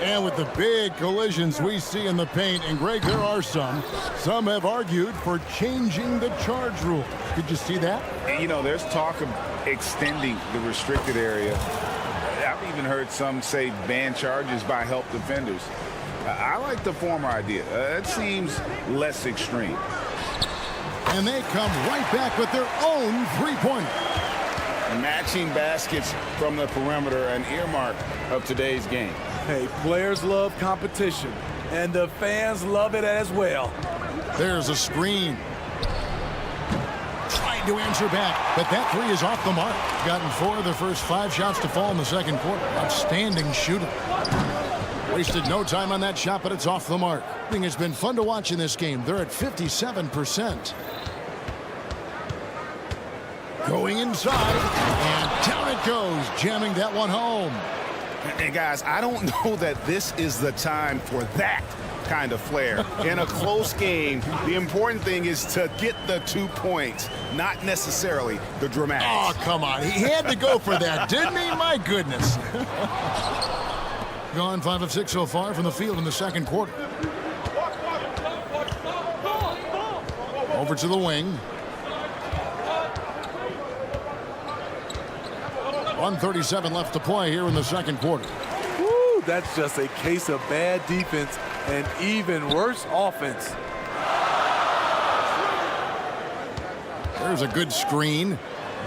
And with the big collisions we see in the paint, and Greg, there are some have argued for changing the charge rule. Did you see that? You know, there's talk of extending the restricted area. I've even heard some say ban charges by help defenders. I like the former idea. It seems less extreme. And they come right back with their own three-pointer. Matching baskets from the perimeter, an earmark of today's game. Hey, players love competition, and the fans love it as well. There's a screen. Trying to answer back, but that three is off the mark. Gotten 4 of the first 5 shots to fall in the second quarter. Outstanding shooting. Wasted no time on that shot, but it's off the mark. I think it's been fun to watch in this game. They're at 57%. Going inside, and down it goes, jamming that one home. And guys, I don't know that this is the time for that kind of flair. In a close game, the important thing is to get the 2 points, not necessarily the dramatics. Oh, come on. He had to go for that, didn't he? My goodness. Gone 5 of 6 so far from the field in the second quarter. Over to the wing. 1:37 left to play here in the second quarter. Woo, that's just a case of bad defense and even worse offense. There's a good screen.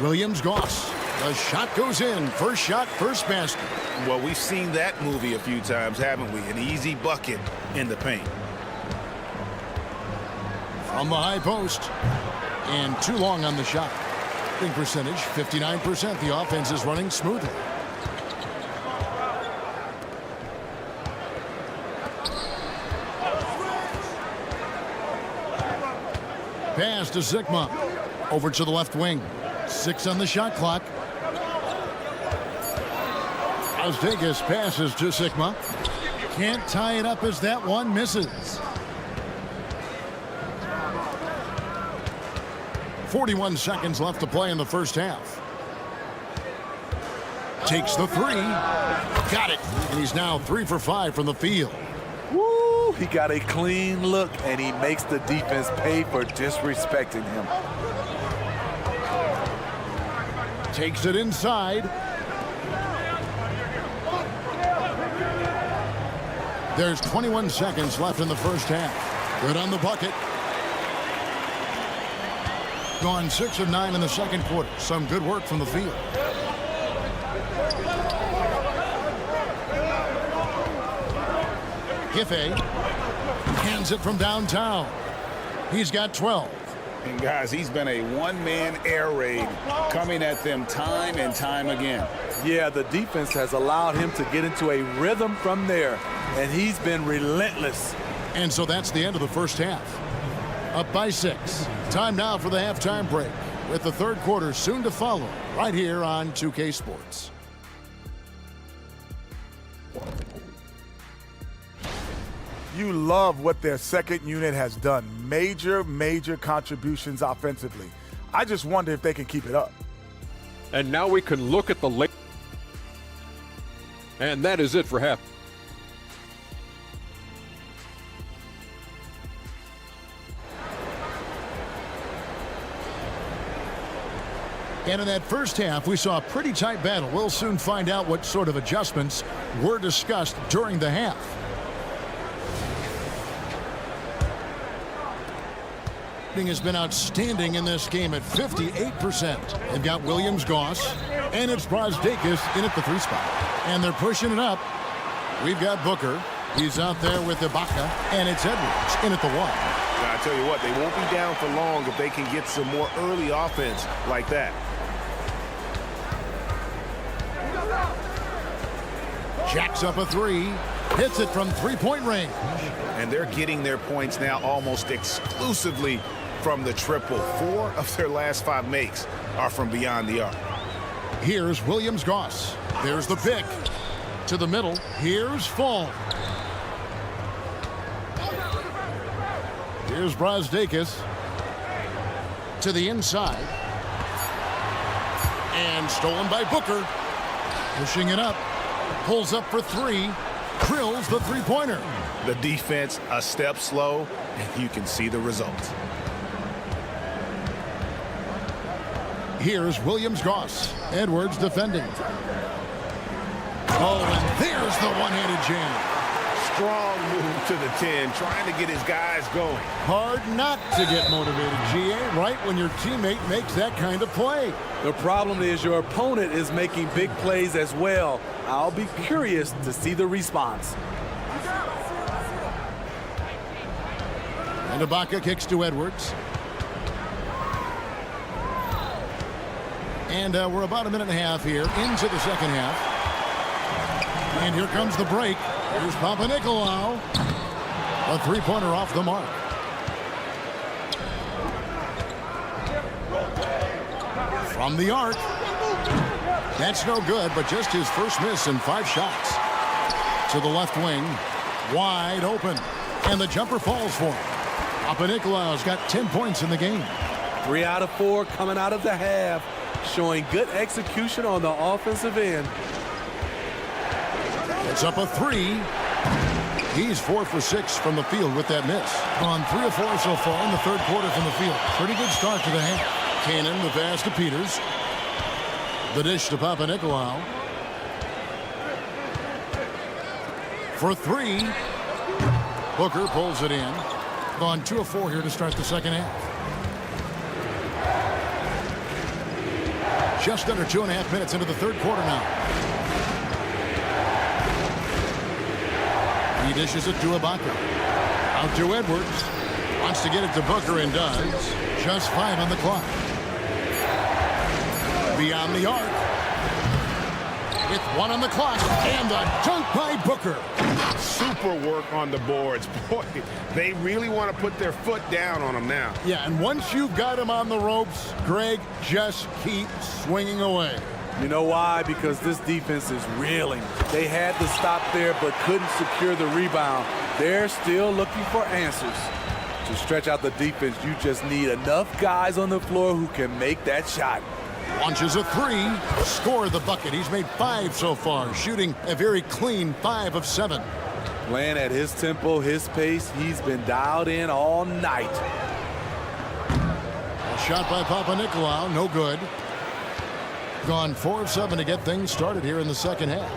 Williams-Goss. The shot goes in. First shot, first basket. Well, we've seen that movie a few times, haven't we? An easy bucket in the paint. From the high post. And too long on the shot. Shooting percentage, 59%. The offense is running smoothly. Pass to Zikma. Over to the left wing. 6 on the shot clock. Vegas passes to Zikma. Can't tie it up as that one misses. 41 seconds left to play in the first half. Takes the three. Got it. And he's now 3 for 5 from the field. Woo! He got a clean look, and he makes the defense pay for disrespecting him. Takes it inside. There's 21 seconds left in the first half. Good on the bucket. Gone 6 of 9 in the second quarter. Some good work from the field. Giffey hands it from downtown. He's got 12. And guys, he's been a one-man air raid coming at them time and time again. Yeah, the defense has allowed him to get into a rhythm from there, and he's been relentless. And so that's the end of the first half. Up by 6. Time now for the halftime break, with the third quarter soon to follow right here on 2K Sports. You love what their second unit has done. Major contributions offensively. I just wonder if they can keep it up. And now we can look at the late. And that is it for half. And in that first half, we saw a pretty tight battle. We'll soon find out what sort of adjustments were discussed during the half. Has been outstanding in this game at 58%. They've got Williams-Goss, and it's Brasdeikis in at the 3 spot. And they're pushing it up. We've got Booker. He's out there with Ibaka, and it's Edwards in at the 1. I tell you what, they won't be down for long if they can get some more early offense like that. Jacks up a three. Hits it from three-point range. And they're getting their points now almost exclusively from the triple. 4 of their last 5 makes are from beyond the arc. Here's Williams-Goss. There's the pick. To the middle. Here's Fall. Here's Brazdakis. To the inside. And stolen by Booker. Pushing it up. Pulls up for 3. Drills the three-pointer. The defense a step slow, and you can see the results. Here's Williams-Goss. Edwards defending. Oh, and there's the one-handed jam. Strong move to the 10, trying to get his guys going. Hard not to get motivated, GA, right when your teammate makes that kind of play. The problem is your opponent is making big plays as well. I'll be curious to see the response. And Ibaka kicks to Edwards. And we're about a minute and a half here into the second half. And here comes the break. Here's Papanikolaou. A three-pointer off the mark. From the arc. That's no good, but just his first miss in 5 shots. To the left wing. Wide open. And the jumper falls for him. Papanikolaou's got 10 points in the game. 3 out of 4 coming out of the half. Showing good execution on the offensive end. It's up a 3. He's 4 for 6 from the field with that miss. On 3 of 4 so far in the third quarter from the field. Pretty good start to the half. Cannon, the pass to Peters. The dish to Papanikolaou. For 3. Booker pulls it in. Gone 2 of 4 here to start the second half. Just under 2.5 minutes into the third quarter now. He dishes it to Ibaka. Out to Edwards. Wants to get it to Booker and does. Just 5 on the clock. Beyond the arc. With 1 on the clock. And a dunk by Booker. Super work on the boards. Boy, they really want to put their foot down on him now. Yeah, and once you've got him on the ropes, Greg, just keep swinging away. You know why? Because this defense is reeling. They had to stop there but couldn't secure the rebound. They're still looking for answers. To stretch out the defense, you just need enough guys on the floor who can make that shot. Launches a 3. Score the bucket. He's made 5 so far, shooting a very clean 5 of 7. Playing at his tempo, his pace. He's been dialed in all night. A shot by Papanikolaou, no good. Gone 4 of 7 to get things started here in the second half.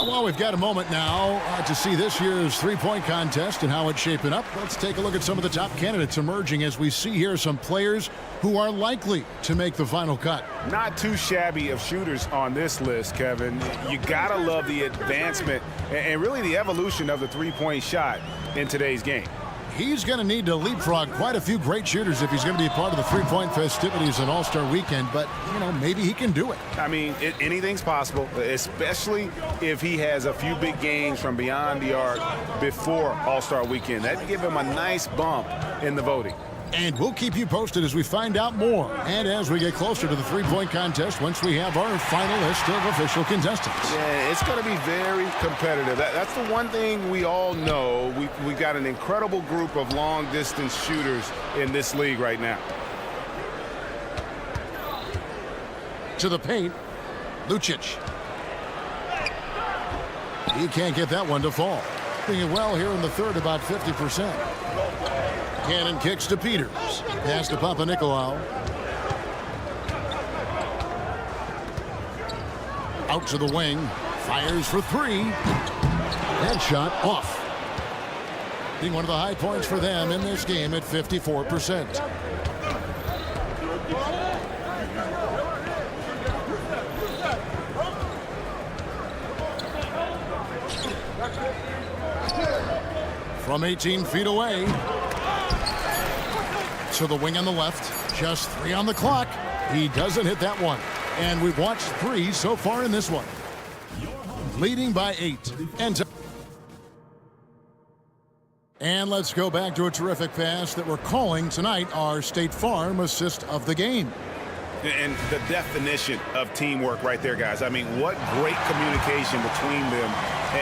Well, we've got a moment now to see this year's three-point contest and how it's shaping up. Let's take a look at some of the top candidates emerging as we see here some players who are likely to make the final cut. Not too shabby of shooters on this list, Kevin. You gotta love the advancement and really the evolution of the three-point shot in today's game. He's going to need to leapfrog quite a few great shooters if he's going to be a part of the three-point festivities on All-Star Weekend, but, you know, maybe he can do it. I mean, anything's possible, especially if he has a few big games from beyond the arc before All-Star Weekend. That'd give him a nice bump in the voting. And we'll keep you posted as we find out more and as we get closer to the three-point contest once we have our final list of official contestants. Yeah, it's going to be very competitive. That's the one thing we all know. We've got an incredible group of long-distance shooters in this league right now. To the paint, Lucic. He can't get that one to fall. Doing it well here in the third, about 50%. Cannon kicks to Peters. Pass to Papanikolaou. Out to the wing. Fires for 3. Headshot off. Being one of the high points for them in this game at 54%. From 18 feet away. To the wing on the left. Just 3 on the clock. He doesn't hit that one. And we've watched 3 so far in this one. Leading by 8. And let's go back to a terrific pass that we're calling tonight our State Farm assist of the game. And the definition of teamwork right there, guys. I mean, what great communication between them,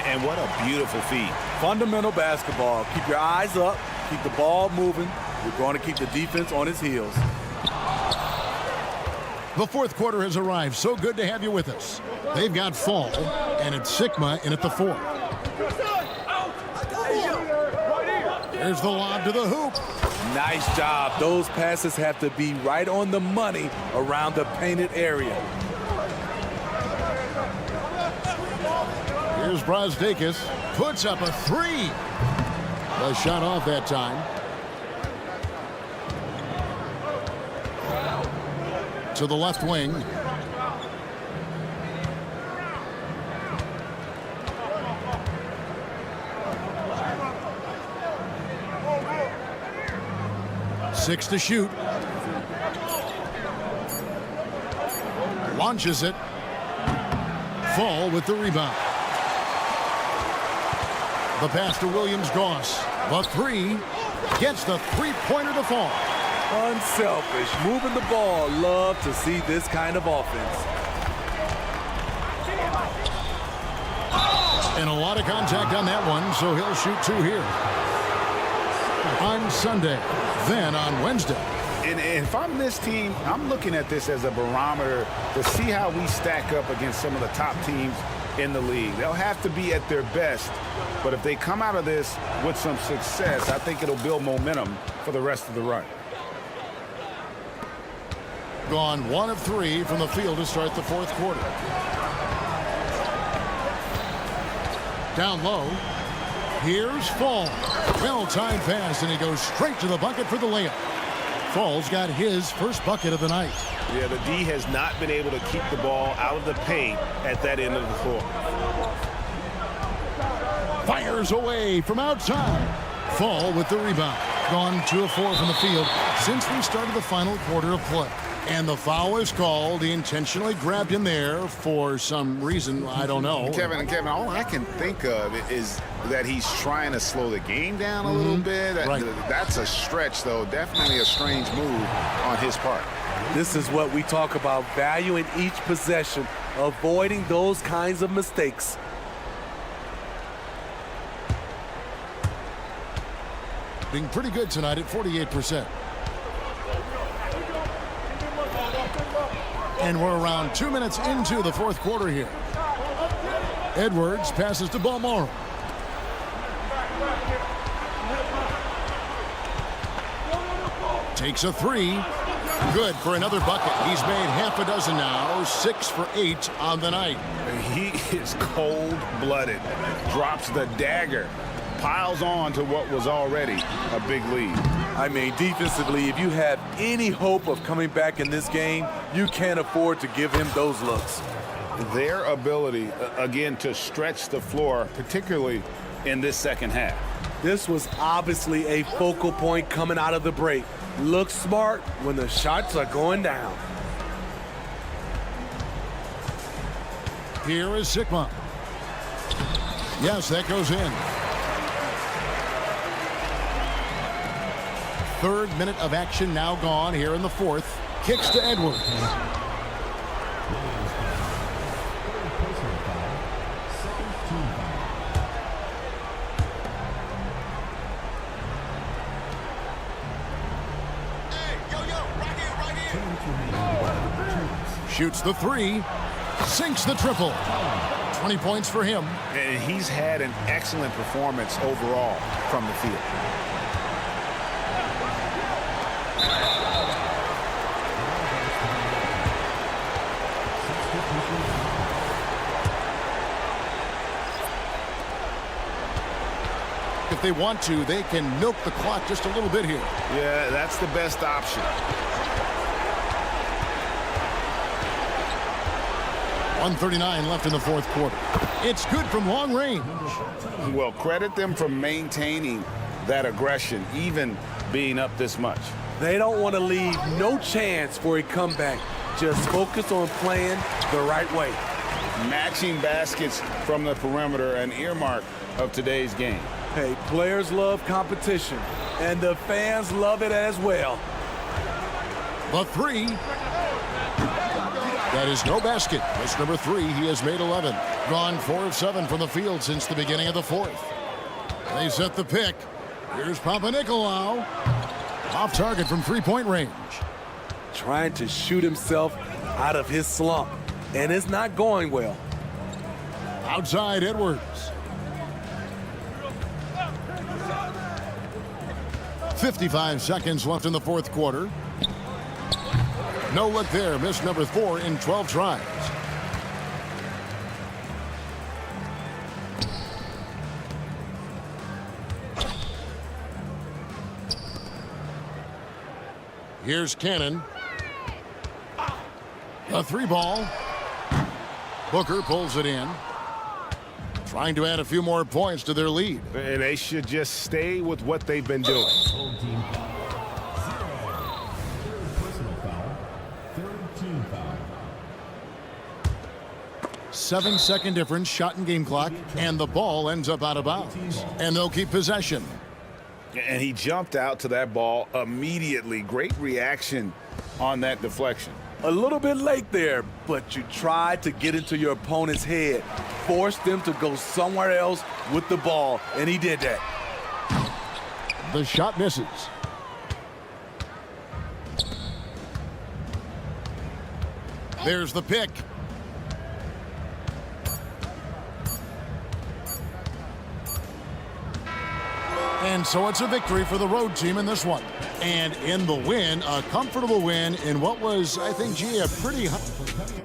and what a beautiful feed. Fundamental basketball. Keep your eyes up. Keep the ball moving. We're going to keep the defense on its heels. The fourth quarter has arrived. So good to have you with us. They've got Fall, and it's Sigma in at the 4. There's the lob to the hoop. Nice job. Those passes have to be right on the money around the painted area. Here's Brazdakis. Puts up a 3. The shot off that time. To the left wing. Six to shoot. Launches it. Fall with the rebound. The pass to Williams-Goss. The 3. Gets the three-pointer to Fall. Unselfish. Moving the ball. Love to see this kind of offense. And a lot of contact on that one, so he'll shoot 2 here. On Sunday, then on Wednesday. And if I'm this team, I'm looking at this as a barometer to see how we stack up against some of the top teams in the league. They'll have to be at their best, but if they come out of this with some success, I think it'll build momentum for the rest of the run. Gone 1 of 3 from the field to start the fourth quarter. Down low. Here's Fall. Well-timed pass, and he goes straight to the bucket for the layup. Fall's got his first bucket of the night. Yeah, the D has not been able to keep the ball out of the paint at that end of the floor. Fires away from outside. Fall with the rebound. Gone 2 of 4 from the field since we started the final quarter of play. And the foul is called. He intentionally grabbed him there for some reason. I don't know. Kevin, all I can think of is that he's trying to slow the game down a little bit. Right. That's a stretch, though. Definitely a strange move on his part. This is what we talk about, valuing each possession, avoiding those kinds of mistakes. Being pretty good tonight at 48%. And we're around 2 minutes into the fourth quarter here. Edwards passes to Balmoro. Takes a 3. Good for another bucket. He's made half a dozen now. 6 for 8 on the night. He is cold-blooded. Drops the dagger. Piles on to what was already a big lead. I mean, defensively, if you have any hope of coming back in this game, you can't afford to give him those looks. Their ability, again, to stretch the floor, particularly in this second half. This was obviously a focal point coming out of the break. Look smart when the shots are going down. Here is Sigma. Yes, that goes in. Third minute of action now gone here in the fourth. Kicks to Edwards. Shoots the 3. Sinks the triple. 20 points for him. And he's had an excellent performance overall from the field. If they want to, they can milk the clock just a little bit here. Yeah, that's the best option. 1:39 left in the fourth quarter. It's good from long range. Well, credit them for maintaining that aggression, even being up this much. They don't want to leave no chance for a comeback. Just focus on playing the right way. Matching baskets from the perimeter, an earmark of today's game. Hey, players love competition, and the fans love it as well. The three. That is no basket. Miss number 3, he has made 11. Gone 4 of 7 from the field since the beginning of the fourth. They set the pick. Here's Papanikolaou. Off target from three-point range. Trying to shoot himself out of his slump, and it's not going well. Outside Edwards. 55 seconds left in the fourth quarter. No look there. Miss number 4 in 12 tries. Here's Cannon. A 3-ball. Booker pulls it in. Trying to add a few more points to their lead. And they should just stay with what they've been doing. 7-second difference, shot and game clock, and the ball ends up out of bounds. And they'll keep possession. And he jumped out to that ball immediately. Great reaction on that deflection. A little bit late there, but you tried to get into your opponent's head. Forced them to go somewhere else with the ball, and he did that. The shot misses. There's the pick. And so it's a victory for the road team in this one. And in the win, a comfortable win in what was, I think, gee, a pretty high.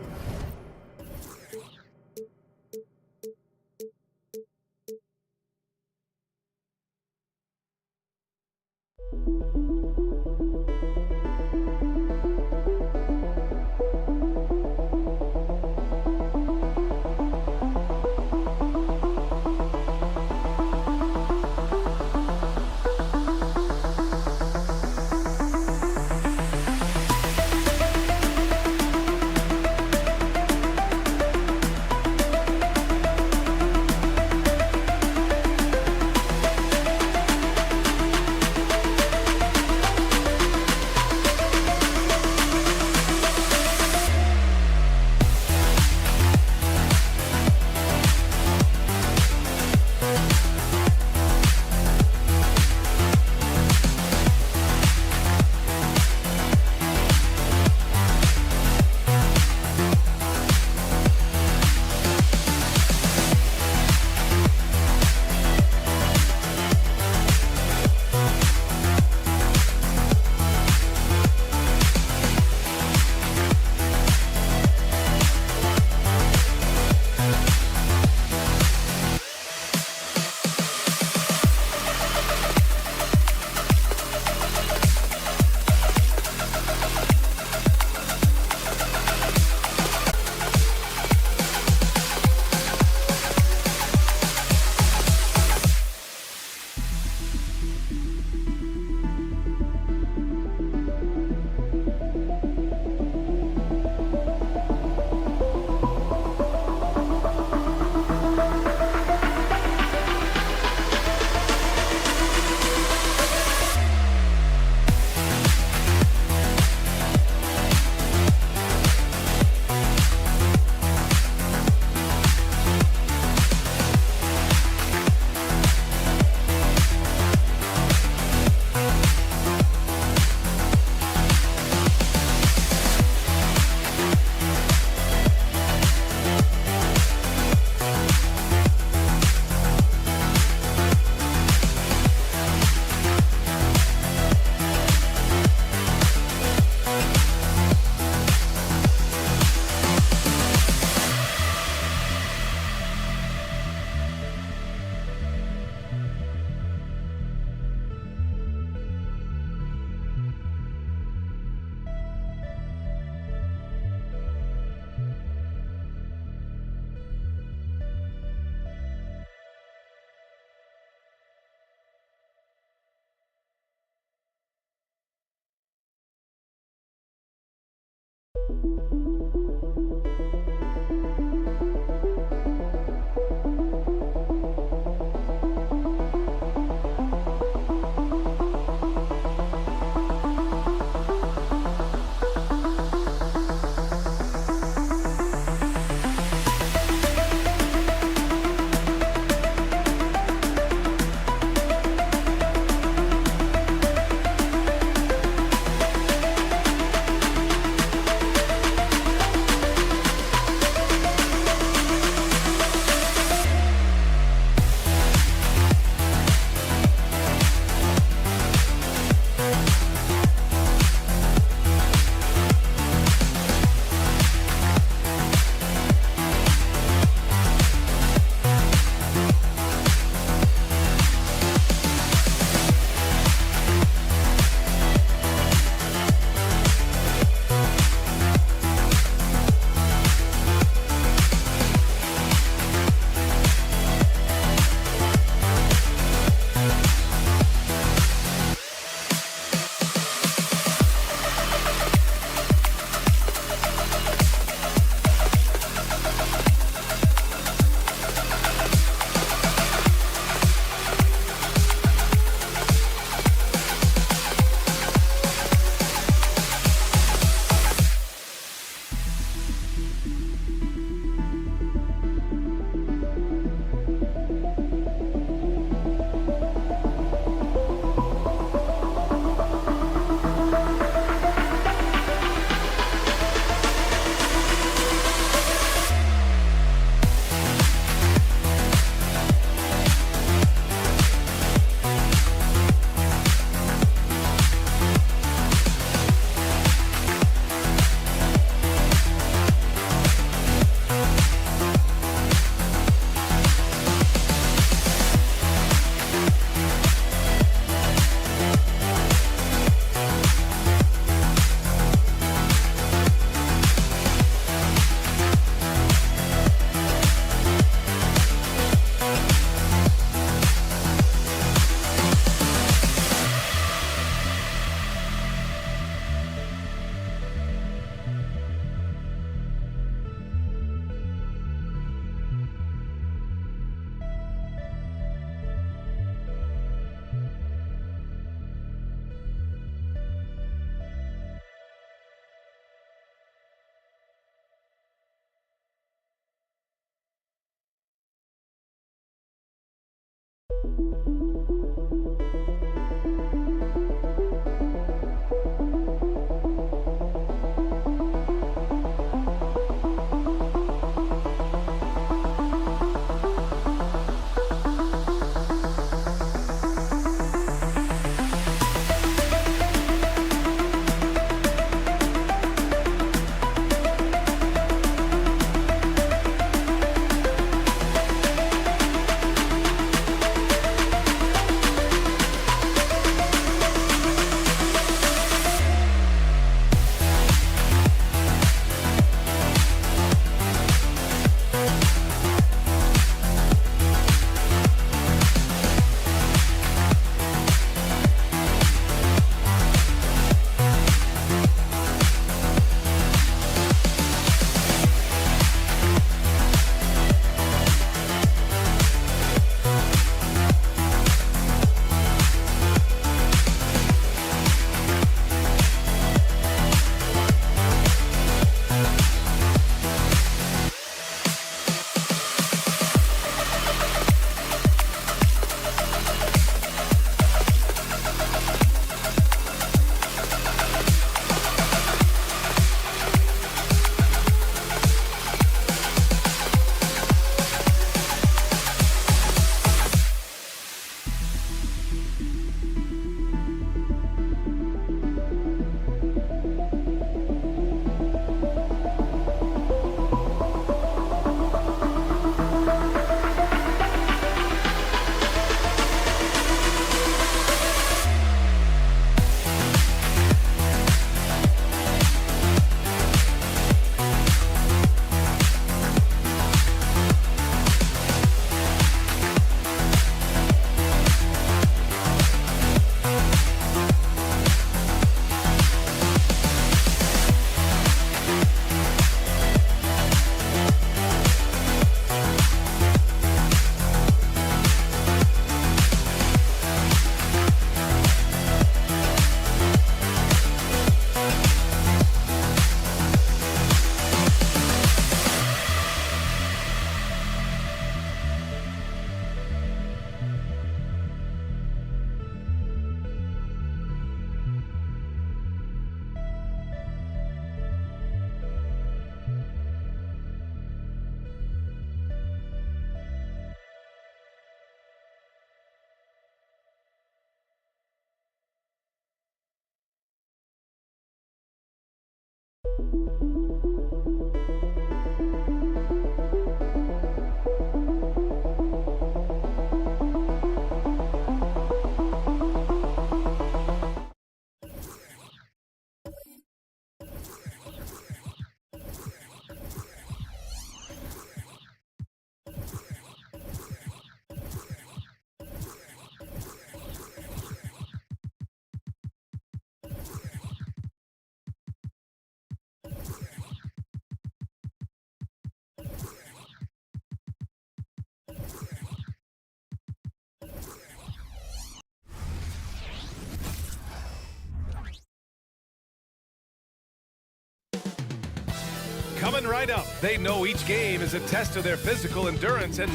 Coming right up, they know each game is a test of their physical endurance and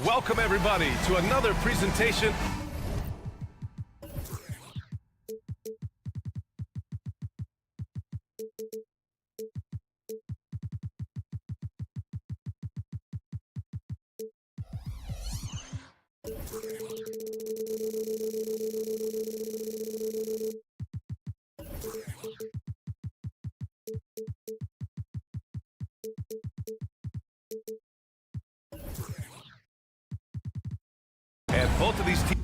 welcome everybody to another presentation. And both of these teams.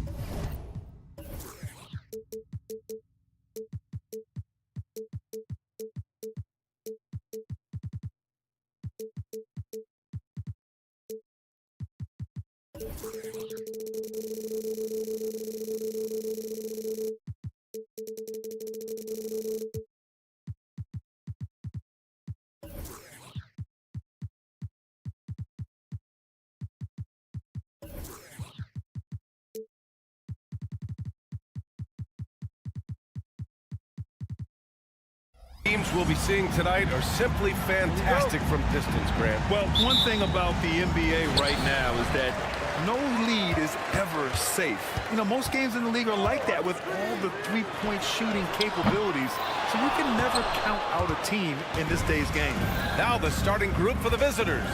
Teams we'll be seeing tonight are simply fantastic from distance, Grant. Well, one thing about the NBA right now is that no lead is ever safe. You know, most games in the league are like that with all the three-point shooting capabilities. So you can never count out a team in this day's game. Now the starting group for the visitors.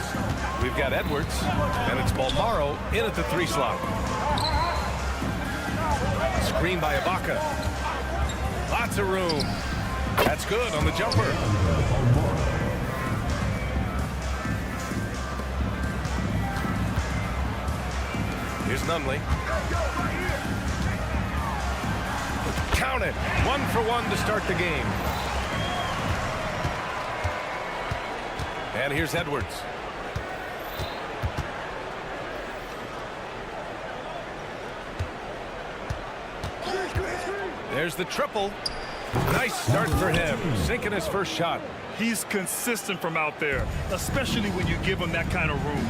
We've got Edwards, and it's Bolmaro in at the 3 slot. Screen by Ibaka. Lots of room. That's good on the jumper. Here's Nunley. Count it. 1 for 1 to start the game. And here's Edwards. There's the triple. Nice start for him, sinking his first shot. He's consistent from out there, especially when you give him that kind of room.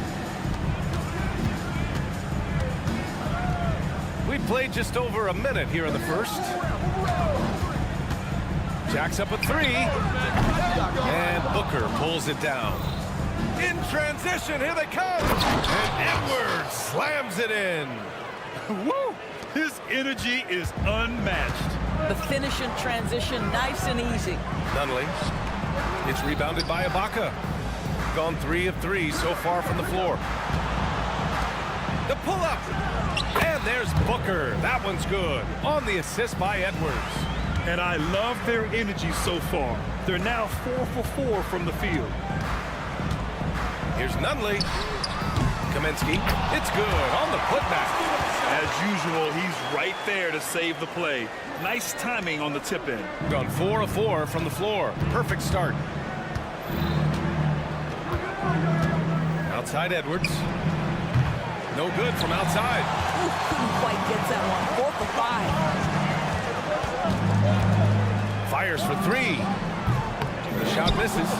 We played just over a minute here in the first. Jacks up a 3. And Booker pulls it down. In transition, here they come. And Edwards slams it in. Woo! His energy is unmatched. The finish in transition, nice and easy. Nunley. It's rebounded by Ibaka. Gone 3 of 3 so far from the floor. The pull-up. And there's Booker. That one's good. On the assist by Edwards. And I love their energy so far. They're now 4 for 4 from the field. Here's Nunley. Kaminsky. It's good on the putback. As usual, he's right there to save the play. Nice timing on the tip in. Gone 4 of 4 from the floor. Perfect start. Outside Edwards. No good from outside. Ooh, couldn't quite get that one. 4 for 5. Fires for 3. The shot misses.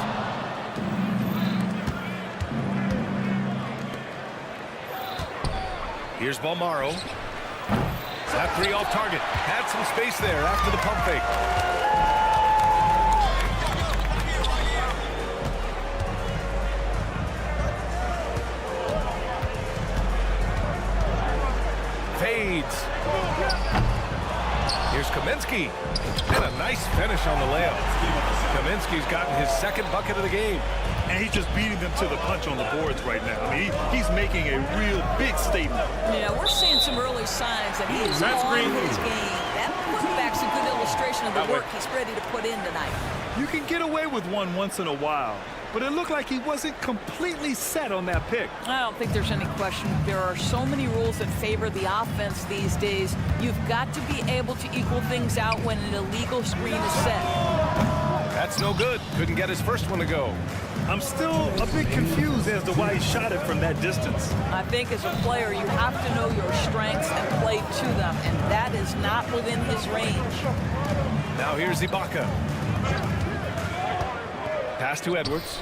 Here's Bolmaro. That 3 off target. Had some space there after the pump fake. Fades. Here's Kaminsky. And a nice finish on the layup. Kaminsky's gotten his 2nd bucket of the game. And he's just beating them to the punch on the boards right now. I mean, he's making a real big statement. Yeah, we're seeing some early signs that he is on his game. That putback's a good illustration of the work he's ready to put in tonight. You can get away with one once in a while, but it looked like he wasn't completely set on that pick. I don't think there's any question. There are so many rules that favor the offense these days. You've got to be able to equal things out when an illegal screen is set. That's no good. Couldn't get his first one to go. I'm still a bit confused as to why he shot it from that distance. I think as a player, you have to know your strengths and play to them, and that is not within his range. Now here's Ibaka. Pass to Edwards.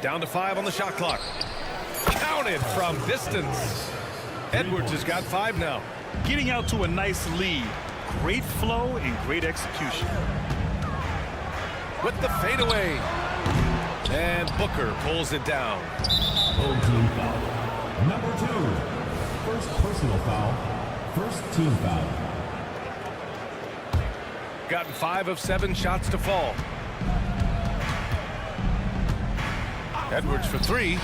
Down to 5 on the shot clock. Counted from distance. Edwards has got 5 now. Getting out to a nice lead. Great flow and great execution. With the fadeaway. And Booker pulls it down. Team foul. Number 2. First personal foul. First team foul. Gotten 5 of 7 shots to fall. Edwards for 3.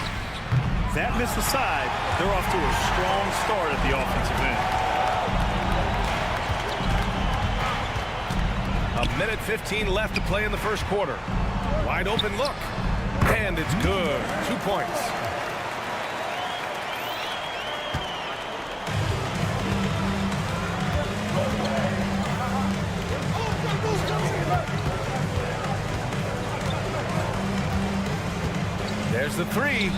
That missed aside, they're off to a strong start at the offensive end. A minute 15 left to play in the first quarter. Wide open look. And it's good. 2 points. There's the 3.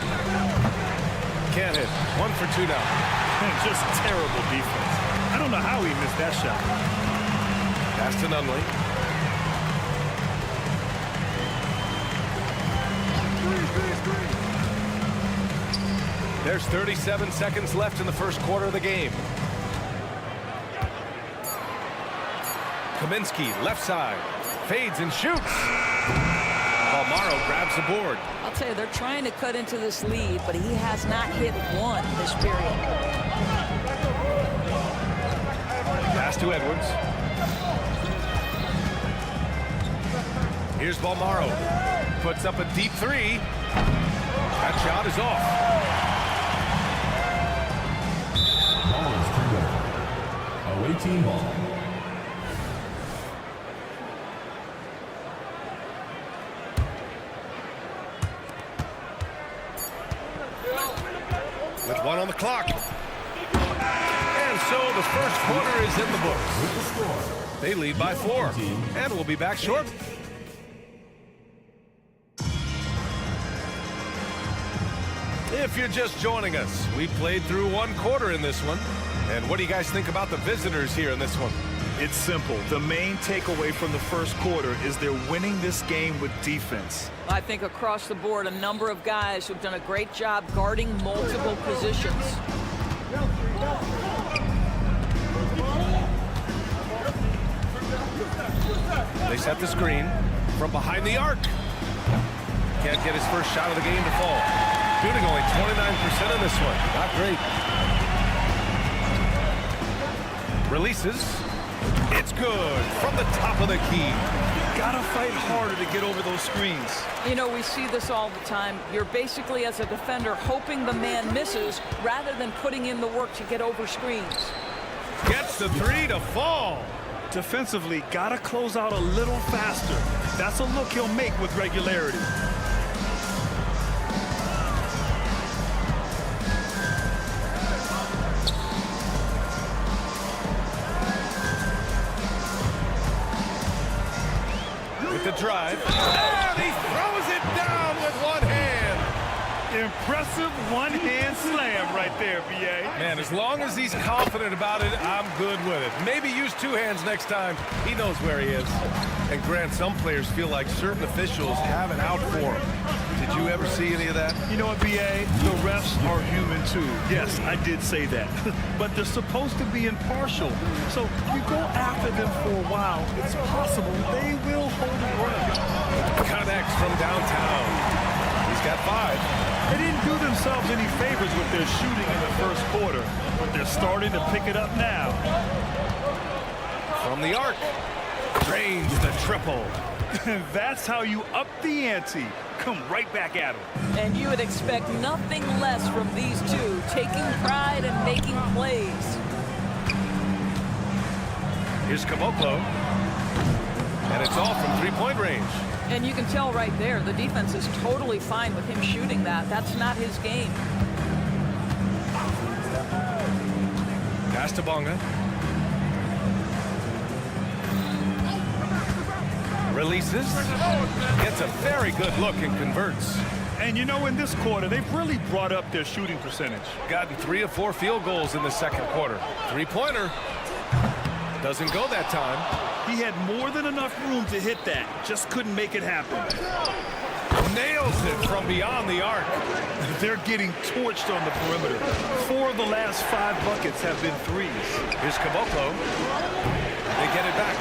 Can't hit. 1 for 2 now. Just terrible defense. I don't know how he missed that shot. Pass to Nunley. There's 37 seconds left in the first quarter of the game. Kaminsky, left side. Fades and shoots. Bolmaro grabs the board. I'll tell you, they're trying to cut into this lead, but he has not hit one this period. Pass to Edwards. Here's Bolmaro. Puts up a deep three. That shot is off. Ball is turned over. Away team ball. With one on the clock. And so the first quarter is in the books. They lead by 4. And we'll be back shortly. If you're just joining us, we played through one quarter in this one. And what do you guys think about the visitors here in this one? It's simple. The main takeaway from the first quarter is they're winning this game with defense. I think across the board, a number of guys who've done a great job guarding multiple positions. They set the screen from behind the arc. Can't get his first shot of the game to fall. Shooting only 29% in this one. Not great. Releases. It's good from the top of the key. Gotta fight harder to get over those screens. You know, we see this all the time. You're basically, as a defender, hoping the man misses rather than putting in the work to get over screens. Gets the three to fall. Defensively, gotta close out a little faster. That's a look he'll make with regularity. With the drive. And he throws it down with one hand. Impressive one-hand slam right there, B.A. Man, as long as he's confident about it, I'm good with it. Maybe use two hands next time. He knows where he is. And Grant, some players feel like certain officials have it out for them. Did you ever see any of that? You know what, B.A.? The refs are human, too. Yes, I did say that. But they're supposed to be impartial. So if you go after them for a while, it's possible they will hold a run. Connects from downtown. He's got 5. They didn't do themselves any favors with their shooting in the first quarter, but they're starting to pick it up now. From the arc. Drains the triple. That's how you up the ante. Come right back at them. And you would expect nothing less from these two, taking pride and making plays. Here's Caboclo. And it's all from three-point range. And you can tell right there, the defense is totally fine with him shooting that. That's not his game. Pass to Bonga. Releases. Gets a very good look and converts. And you know, in this quarter, they've really brought up their shooting percentage. Gotten 3 of 4 field goals in the second quarter. Three-pointer. Doesn't go that time. He had more than enough room to hit that. Just couldn't make it happen. Nails it from beyond the arc. They're getting torched on the perimeter. 4 of the last 5 buckets have been threes. Here's Caboclo. They get it back.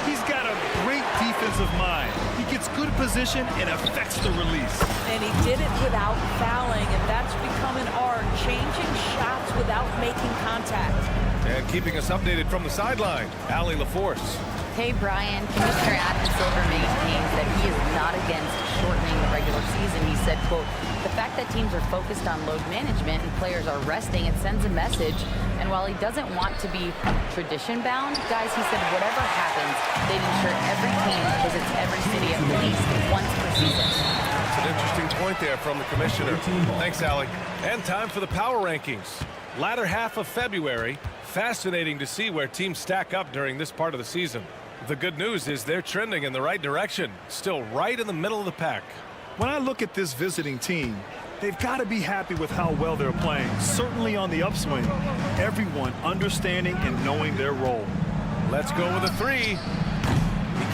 He's got a great defensive mind. He gets good position and affects the release. And he did it without fouling, and that's become an art, changing shots without making contact. And keeping us updated from the sideline, Allie LaForce. Hey, Brian, Commissioner Adam Silver maintains that he is not against shortening the regular season. He said, quote, the fact that teams are focused on load management and players are resting, it sends a message. And while he doesn't want to be tradition-bound, guys, he said whatever happens, they'd ensure every team visits every city at least once per season. That's an interesting point there from the commissioner. Thanks, Allie. And time for the power rankings. Latter half of February. Fascinating to see where teams stack up during this part of the season. The good news is they're trending in the right direction, still right in the middle of the pack. When I look at this visiting team, they've got to be happy with how well they're playing. Certainly on the upswing. Everyone understanding and knowing their role. Let's go with a 3. He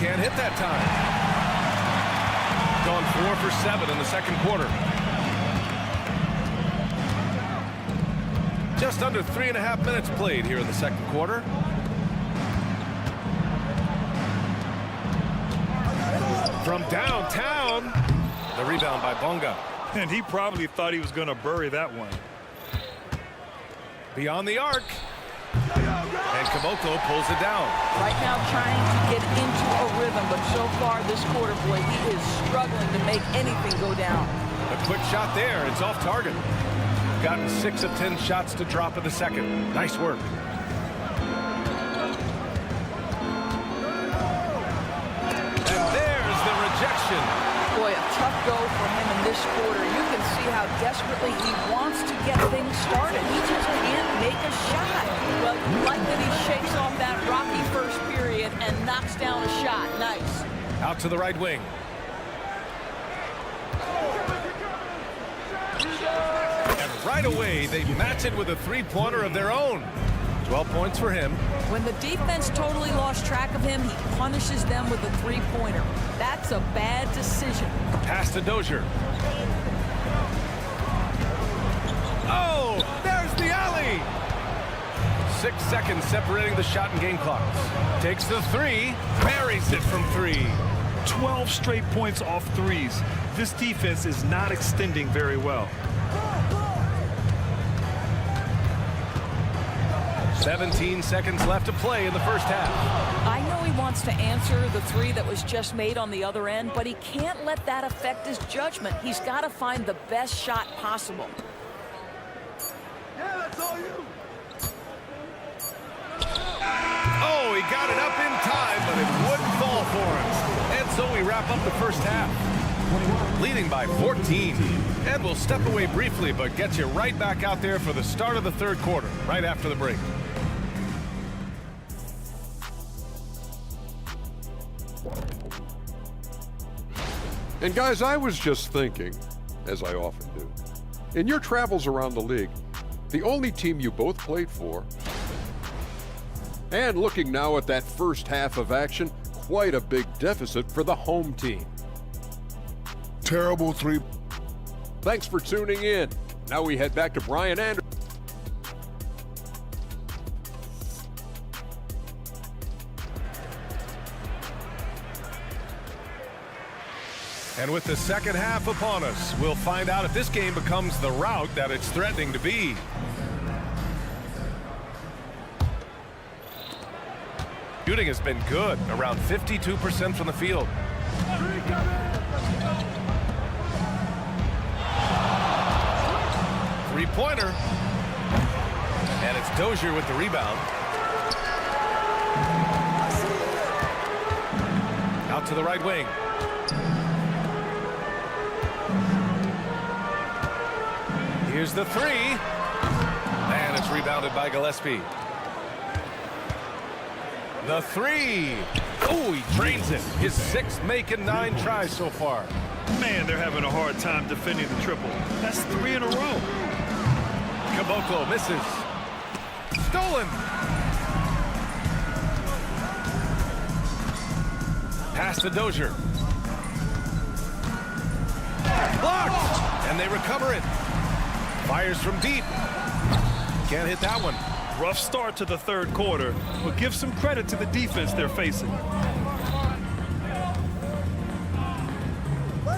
can't hit that time. Gone 4 for 7 in the second quarter. Just under 3.5 minutes played here in the second quarter. From downtown, The rebound by Bonga. And he probably thought he was going to bury that one. Beyond the arc. And Caboclo pulls it down. Right now trying to get into a rhythm, but so far this quarter, boy, he is struggling to make anything go down. A quick shot there. It's off target. Gotten 6 of 10 shots to drop in the second. Nice work. And there's the rejection. Boy, a tough go for him in this quarter. You can see how desperately he wants to get things started. He just can't make a shot. Well, you like that he shakes off that rocky first period and knocks down a shot. Nice. Out to the right wing. And right away, they match it with a three-pointer of their own. 12 points for him. When the defense totally lost track of him, he punishes them with a three-pointer. That's a bad decision. Pass to Dozier. Oh, there's the alley. 6 seconds separating the shot and game clocks. Takes the three, buries it from 3. 12 straight points off threes. This defense is not extending very well. 17 seconds left to play in the first half. I know he wants to answer the three that was just made on the other end, but he can't let that affect his judgment. He's got to find the best shot possible. Yeah, that's all you. Oh, he got it up in time, but it wouldn't fall for him. And so we wrap up the first half. Leading by 14. And we'll step away briefly, but get you right back out there for the start of the third quarter, right after the break. And guys, I was just thinking, as I often do, in your travels around the league, the only team you both played for, and looking now at that first half of action, quite a big deficit for the home team. Terrible three. Thanks for tuning in. Now we head back to Brian Anderson. And with the second half upon us, we'll find out if this game becomes the rout that it's threatening to be. Shooting has been good, around 52% from the field. Three-pointer. And it's Dozier with the rebound. Out to the right wing. Here's the three. And it's rebounded by Gillespie. The three. Oh, he drains it. His 6th make and 9 tries so far. Man, they're having a hard time defending the triple. That's 3 in a row. Caboclo misses. Stolen. Pass to Dozier. Blocked. And they recover it. Fires from deep. Can't hit that one. Rough start to the third quarter, but give some credit to the defense they're facing.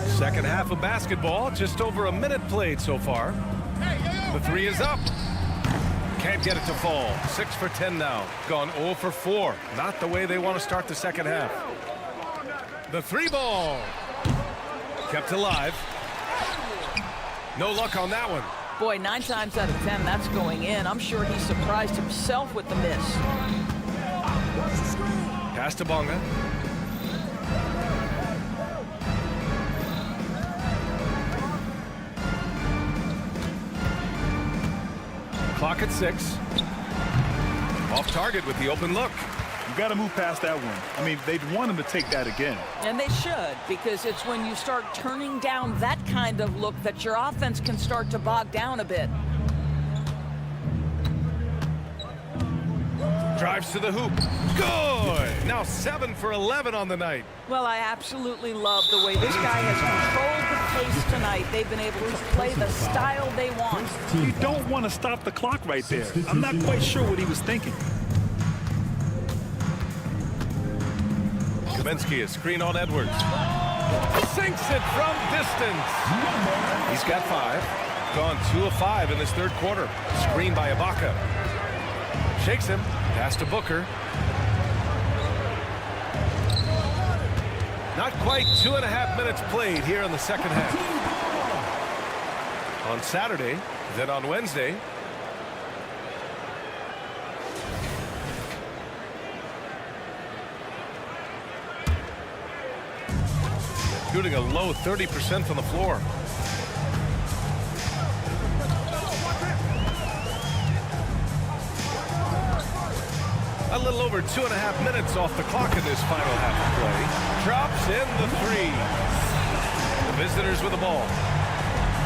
Second half of basketball, just over a minute played so far. The three is up. Can't get it to fall. 6 for 10 now. Gone 0 for 4. Not the way they want to start the second half. The three ball. Kept alive. No luck on that one. Boy, 9 times out of 10, that's going in. I'm sure he surprised himself with the miss. Pass to Bonga. Clock at 6. Off target with the open look. You got to move past that one. I mean, they'd want him to take that again. And they should, because it's when you start turning down that kind of look that your offense can start to bog down a bit. Drives to the hoop. Good. Now 7 for 11 on the night. Well, I absolutely love the way this guy has controlled the pace tonight. They've been able to play the style they want. You don't want to stop the clock right there. I'm not quite sure what he was thinking. Kaminsky is screen on Edwards. Sinks it from distance. He's got 5. Gone 2 of 5 in this third quarter. Screen by Ibaka. Shakes him. Pass to Booker. Not quite 2.5 minutes played here in the second half. On Saturday, then on Wednesday. Shooting a low 30% from the floor. A little over 2.5 minutes off the clock in this final half of play. Drops in the 3. The visitors with the ball.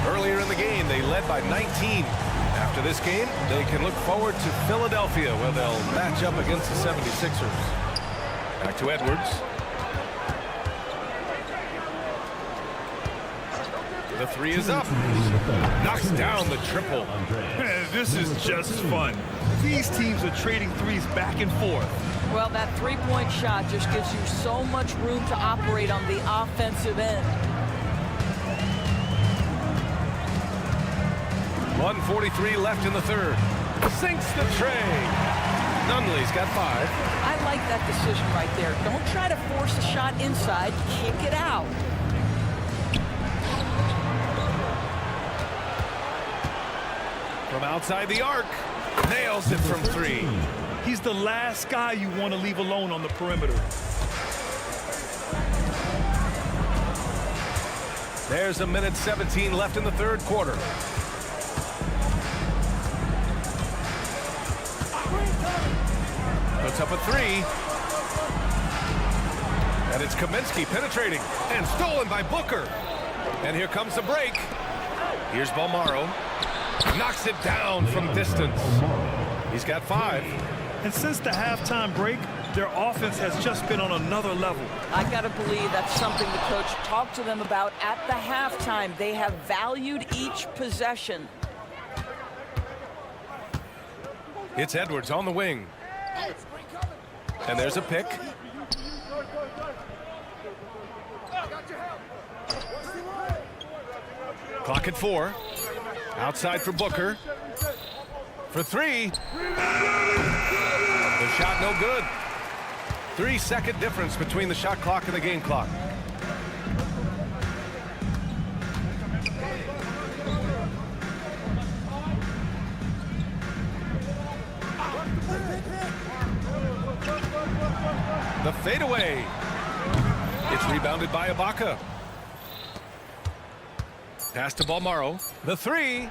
Earlier in the game, they led by 19. After this game, they can look forward to Philadelphia, where they'll match up against the 76ers. Back to Edwards. The 3 is up. Knocks down the triple. This is just fun. These teams are trading threes back and forth. Well, that three-point shot just gives you so much room to operate on the offensive end. 1:43 left in the third. Sinks the tray. Nunley's got 5. I like that decision right there. Don't try to force a shot inside. Kick it out. From outside the arc. Nails it from 3. He's the last guy you want to leave alone on the perimeter. There's 1:17 left in the third quarter. Puts up a 3. And it's Kaminsky penetrating. And stolen by Booker. And here comes the break. Here's Bolmaro. Knocks it down from distance. He's got 5. And since the halftime break, their offense has just been on another level. I got to believe that's something the coach talked to them about at the halftime. They have valued each possession. It's Edwards on the wing. And there's a pick. Clock at 4. Outside for Booker. For 3. The shot no good. 3-second difference between the shot clock and the game clock. The fadeaway. It's rebounded by Ibaka. Pass to Bolmaro. The 3.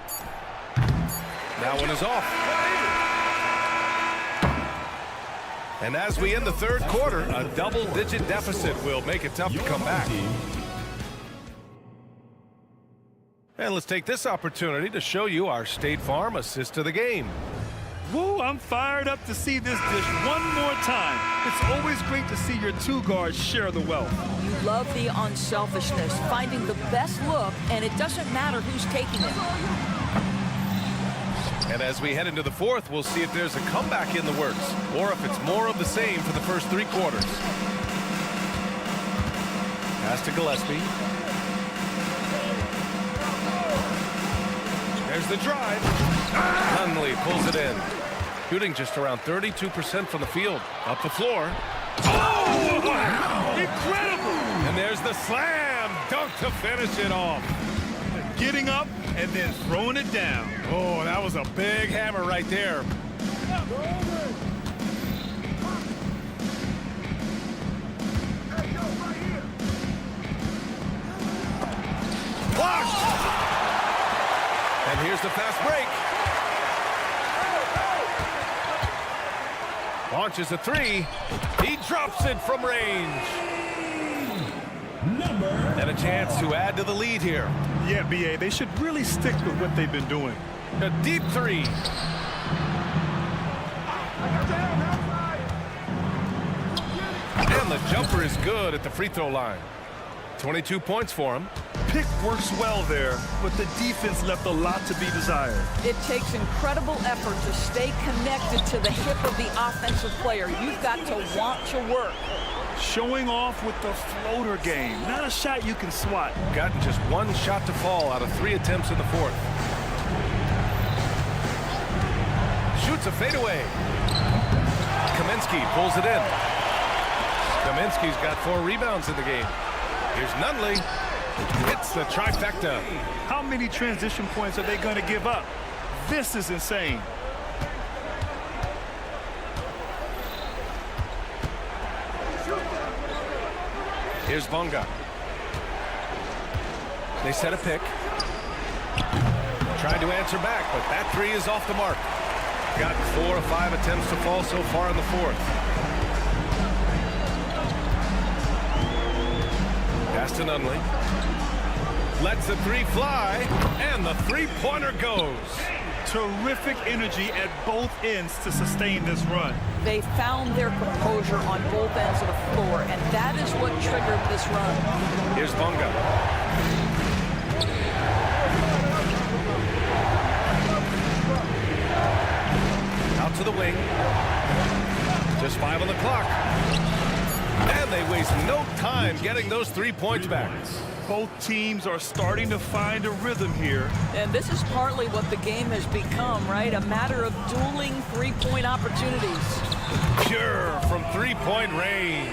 That one is off. And as we end the third quarter, a double-digit deficit will make it tough to come back. And let's take this opportunity to show you our State Farm assist to the game. Woo, I'm fired up to see this dish one more time. It's always great to see your 2 guards share the wealth. You love the unselfishness, finding the best look, and it doesn't matter who's taking it. And as we head into the fourth, we'll see if there's a comeback in the works, or if it's more of the same for the first 3 quarters. Pass to Gillespie. There's the drive. Nunley pulls it in. Shooting just around 32% from the field. Up the floor. Oh, wow! Incredible! And there's the slam dunk to finish it off. Getting up and then throwing it down. Oh, that was a big hammer right there. Blocked! And here's the fast break. Launches a 3. He drops it from range. And a chance to add to the lead here. Yeah, BA, they should really stick with what they've been doing. A deep 3. And the jumper is good at the free throw line. 22 points for him. pick works well there, but the defense left a lot to be desired. It takes incredible effort to stay connected to the hip of the offensive player. You've got to want to work. Showing off with the floater game. Not a shot you can swat. Gotten just one shot to fall out of 3 attempts in the fourth. Shoots a fadeaway. Kaminsky pulls it in. Kaminsky's got 4 rebounds in the game. Here's Nunley. Hits the trifecta. How many transition points are they going to give up? This is insane. Here's Bonga. They set a pick. Trying to answer back, but that 3 is off the mark. Got 4 of 5 attempts to fall so far in the fourth. Pass to Nunley. Lets the 3 fly, and the 3-pointer goes. Terrific energy at both ends to sustain this run. They found their composure on both ends of the floor, and that is what triggered this run. Here's Bonga. Out to the wing. Just 5 on the clock. And they waste no time getting those 3 points back. Both teams are starting to find a rhythm here. And this is partly what the game has become, right? A matter of dueling 3-point opportunities. Pure from 3-point range.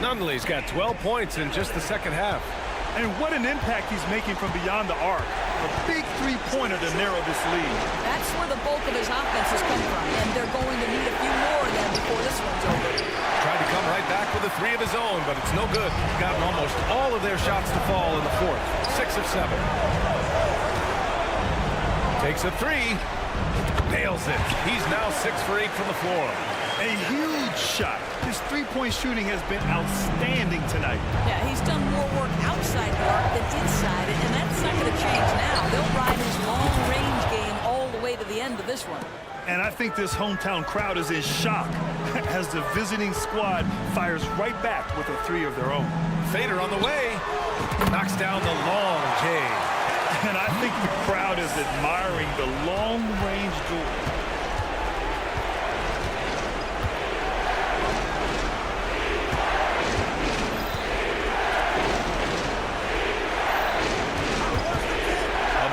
Nunley's got 12 points in just the second half. And what an impact he's making from beyond the arc. A big 3-pointer to narrow this lead. That's where the bulk of his offense has come from, and they're going to need a few more of them before this one's over. Tried to come right back with a 3 of his own, but it's no good. Gotten almost all of their shots to fall in the fourth. 6 of 7. Takes a 3. Nails it. He's now 6 for 8 from the floor. A huge shot. His 3-point shooting has been outstanding tonight. Yeah, he's done more work outside the arc than inside it, and that's not going to change now. They'll ride his long-range game all the way to the end of this one. And I think this hometown crowd is in shock as the visiting squad fires right back with a 3 of their own. Fader on the way. Knocks down the long J. And I think the crowd is admiring the long-range duel.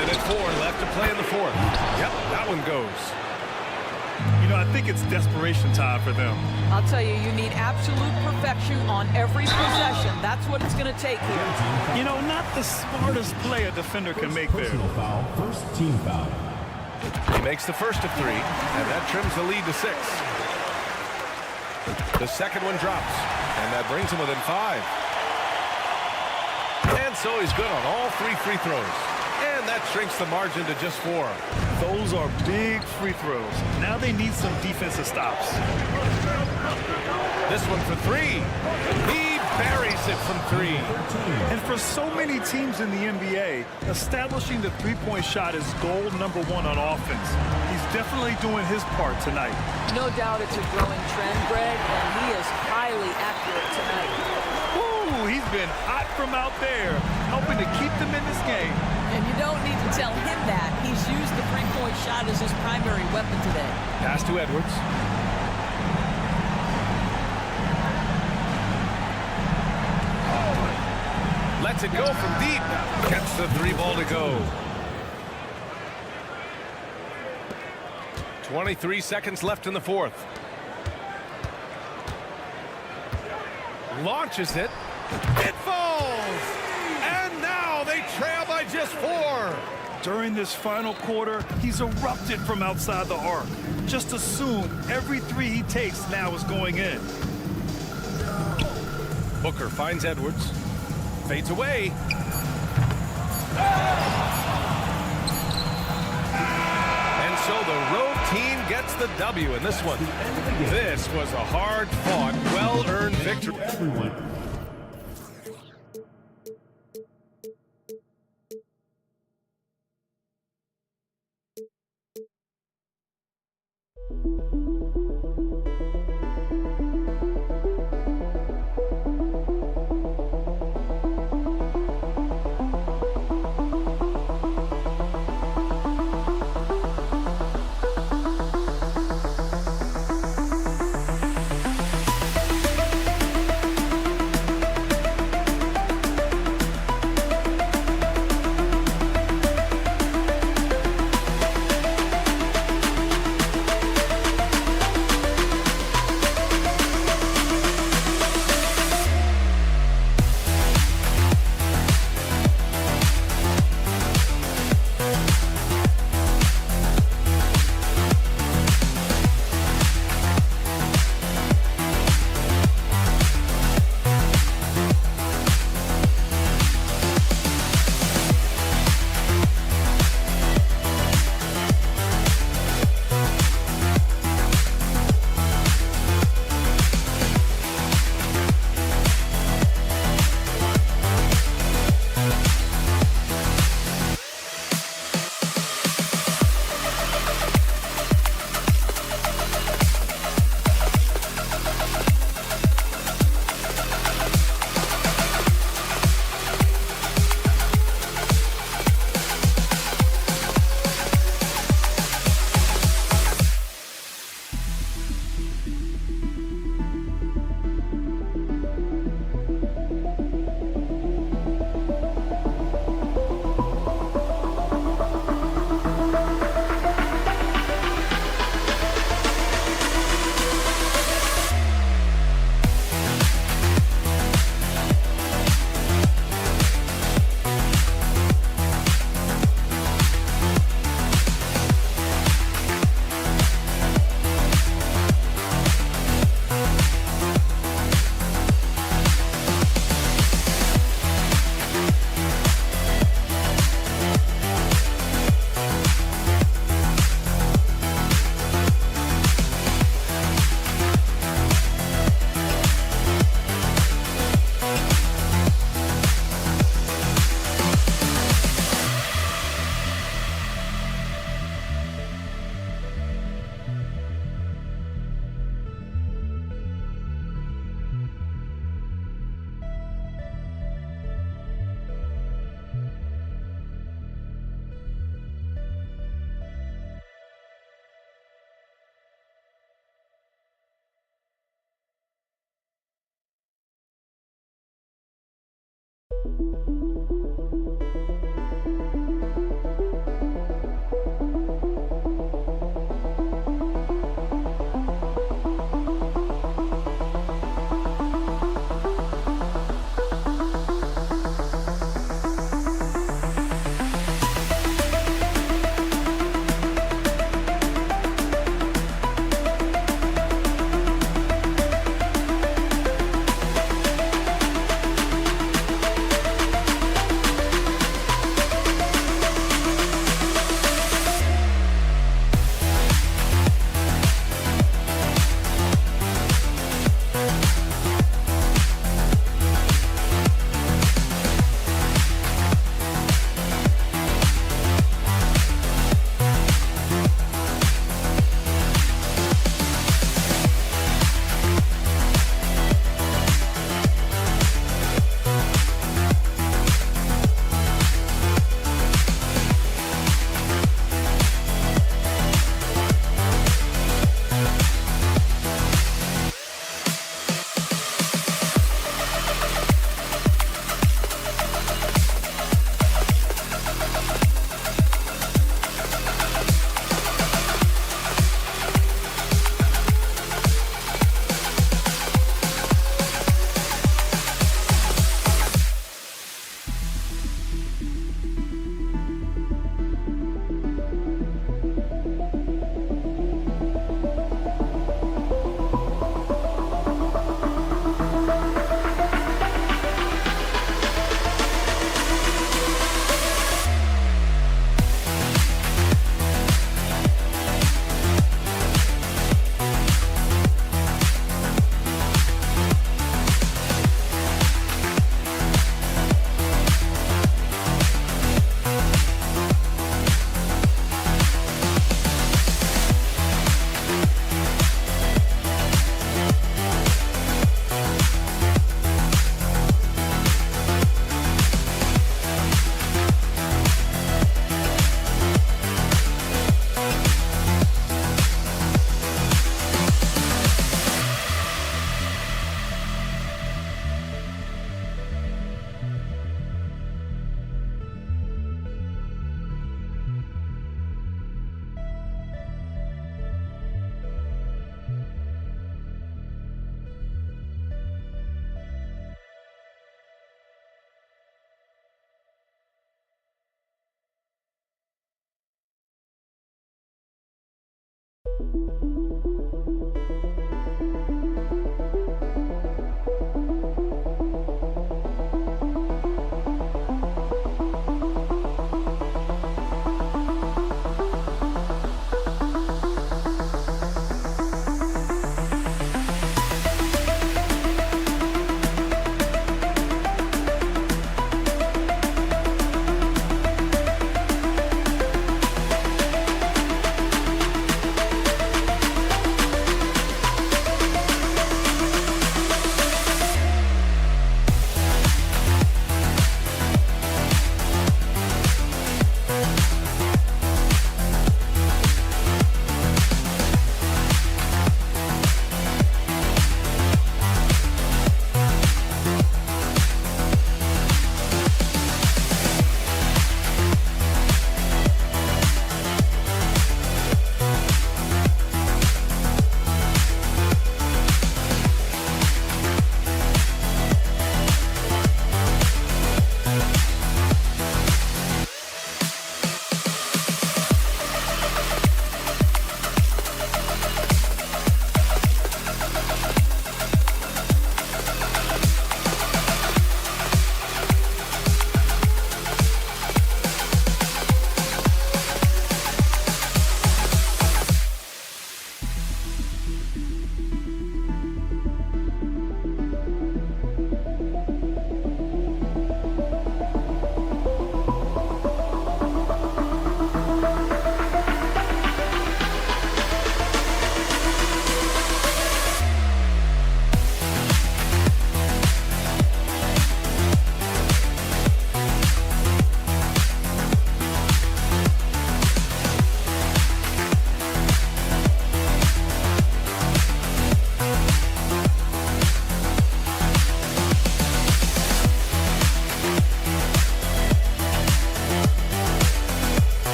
Minute 4 left to play in the fourth. Yep, that one goes. You know, I think it's desperation time for them. I'll tell you, you need absolute perfection on every possession. That's what it's going to take here. You know, not the smartest play a defender can make there. Foul, first team foul. He makes the first of 3, and that trims the lead to 6. The second one drops, and that brings him within 5. And so he's good on all 3 free throws. And that shrinks the margin to just 4. Those are big free throws. Now they need some defensive stops. This one for 3. He buries it from 3. And for so many teams in the NBA, establishing the 3-point shot is goal number 1 on offense. He's definitely doing his part tonight. No doubt it's a growing trend, Greg, and he is highly accurate tonight. Woo, he's been hot from out there, helping to keep them in this game. And you don't need to tell him that. He's used the 3-point shot as his primary weapon today. Pass to Edwards. Lets it go from deep. Gets the 3 ball to go. 23 seconds left in the fourth. Launches it. It falls! And now they trail by just 4. During this final quarter, he's erupted from outside the arc. Just assume every 3 he takes now is going in. Booker finds Edwards. Fades away. And so the road team gets the W in this one. This was a hard-fought, well-earned victory. Everyone.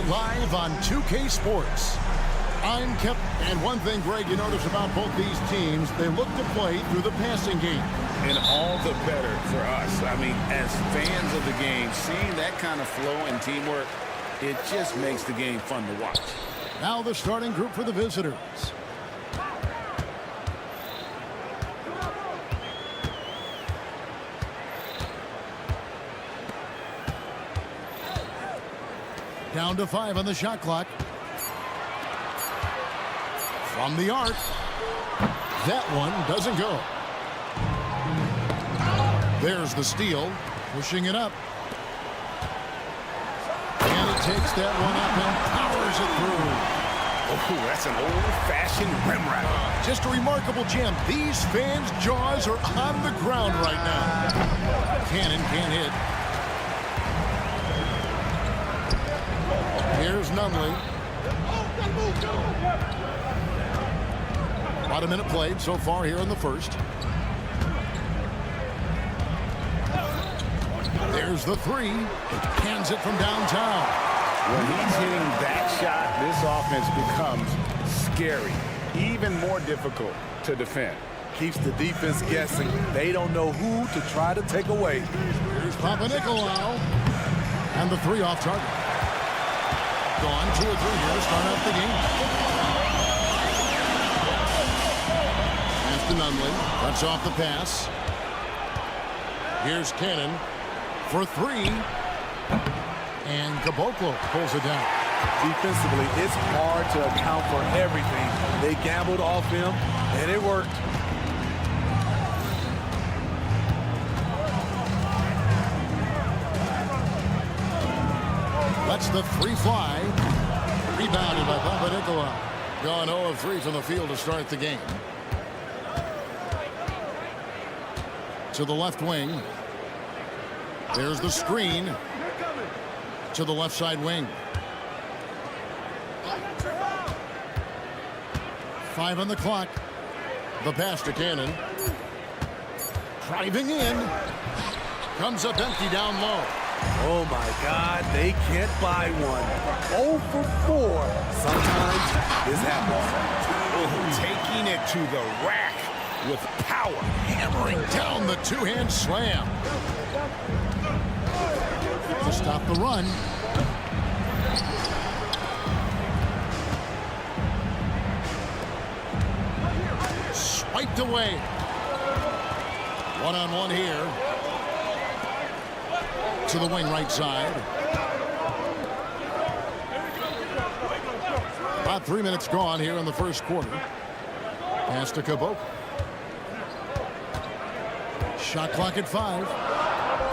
Live on 2K Sports. I'm Kep, and one thing, Greg, you notice about both these teams, they look to play through the passing game. And all the better for us. I mean, as fans of the game, seeing that kind of flow and teamwork, it just makes the game fun to watch. Now the starting group for the visitors. Down to 5 on the shot clock. From the arc. That one doesn't go. There's the steal. Pushing it up. And it takes that one up and powers it through. Oh, that's an old-fashioned rim wrap. Just a remarkable gem. These fans' jaws are on the ground right now. Cannon can't hit. Here's Nunley. About a minute played so far here in the first. There's the three. Hands it from downtown. When he's hitting that shot, this offense becomes scary. Even more difficult to defend. Keeps the defense guessing. They don't know who to try to take away. Here's Papanikolaou. And the three off target. Gone 2 or 3 here to start out the game. Pass to Nunley. Cuts off the pass. Here's Cannon for 3. And Caboclo pulls it down. Defensively, it's hard to account for everything. They gambled off him, and it worked. Lets the 3 fly. Rebounded by Papanikolaou. Gone 0 of 3 from the field to start the game. To the left wing. There's the screen. To the left side wing. 5 on the clock. The pass to Cannon. Driving in. Comes up empty down low. Oh, my God. They can't buy one. 0 for 4. Sometimes this happens. Oh, taking it to the rack with power. Hammering down the two-hand slam. To stop the run. Swiped away. One-on-one here. To the wing right side. About 3 minutes gone here in the first quarter. Pass to Caboclo. Shot clock at 5.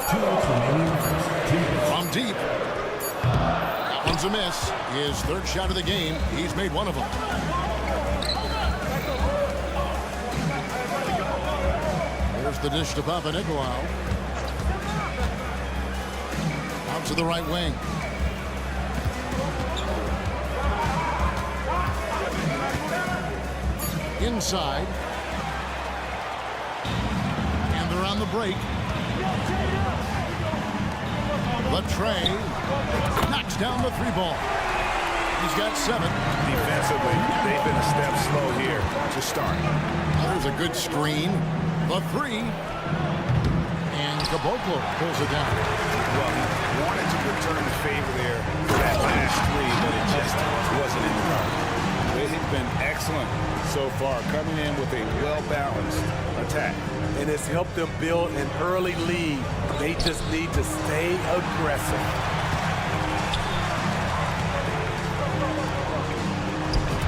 2 minutes remaining. From deep. That one's a miss. His third shot of the game. He's made one of them. There's the dish to Papanikolaou. Out to the right wing. Inside. And they're on the break. Latrey knocks down the 3 ball. He's got 7. Defensively, they've been a step slow here to start. There's a good screen. The 3. And Caboclo pulls it down. Well, he wanted to return the favor there for that last 3, but it just wasn't in the run. With him been excellent so far, coming in with a well-balanced attack. And it's helped them build an early lead. They just need to stay aggressive.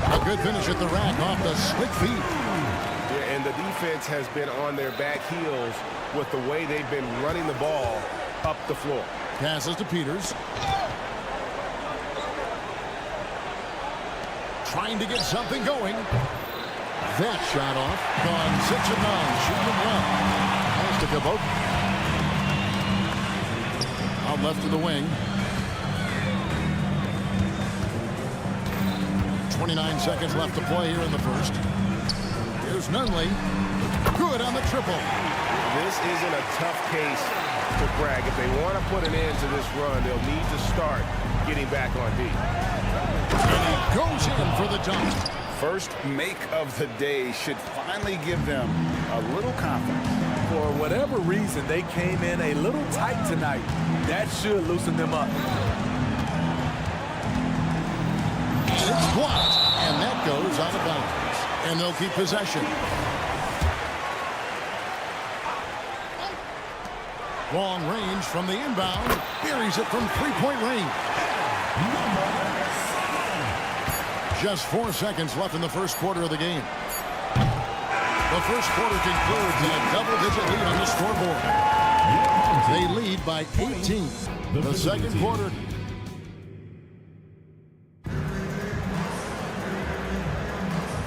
A good finish at the rack off the slick feet. Yeah, and the defense has been on their back heels with the way they've been running the ball up the floor. Passes to Peters. Trying to get something going. That shot off. Gone 6 of 9. Shooting them well. Pass to Cabot. Out left to the wing. 29 seconds left to play here in the first. Here's Nunley. Good on the triple. This isn't a tough case to brag. If they want to put an end to this run, they'll need to start getting back on D. And he goes in for the dunk. First make of the day should finally give them a little confidence. For whatever reason, they came in a little tight tonight. That should loosen them up. And it's blocked. And that goes out of bounds. And they'll keep possession. Long range from the inbound. Buries it from three-point range. Just 4 seconds left in the first quarter of the game. The first quarter concludes in a double-digit lead on the scoreboard. They lead by 18. The second quarter.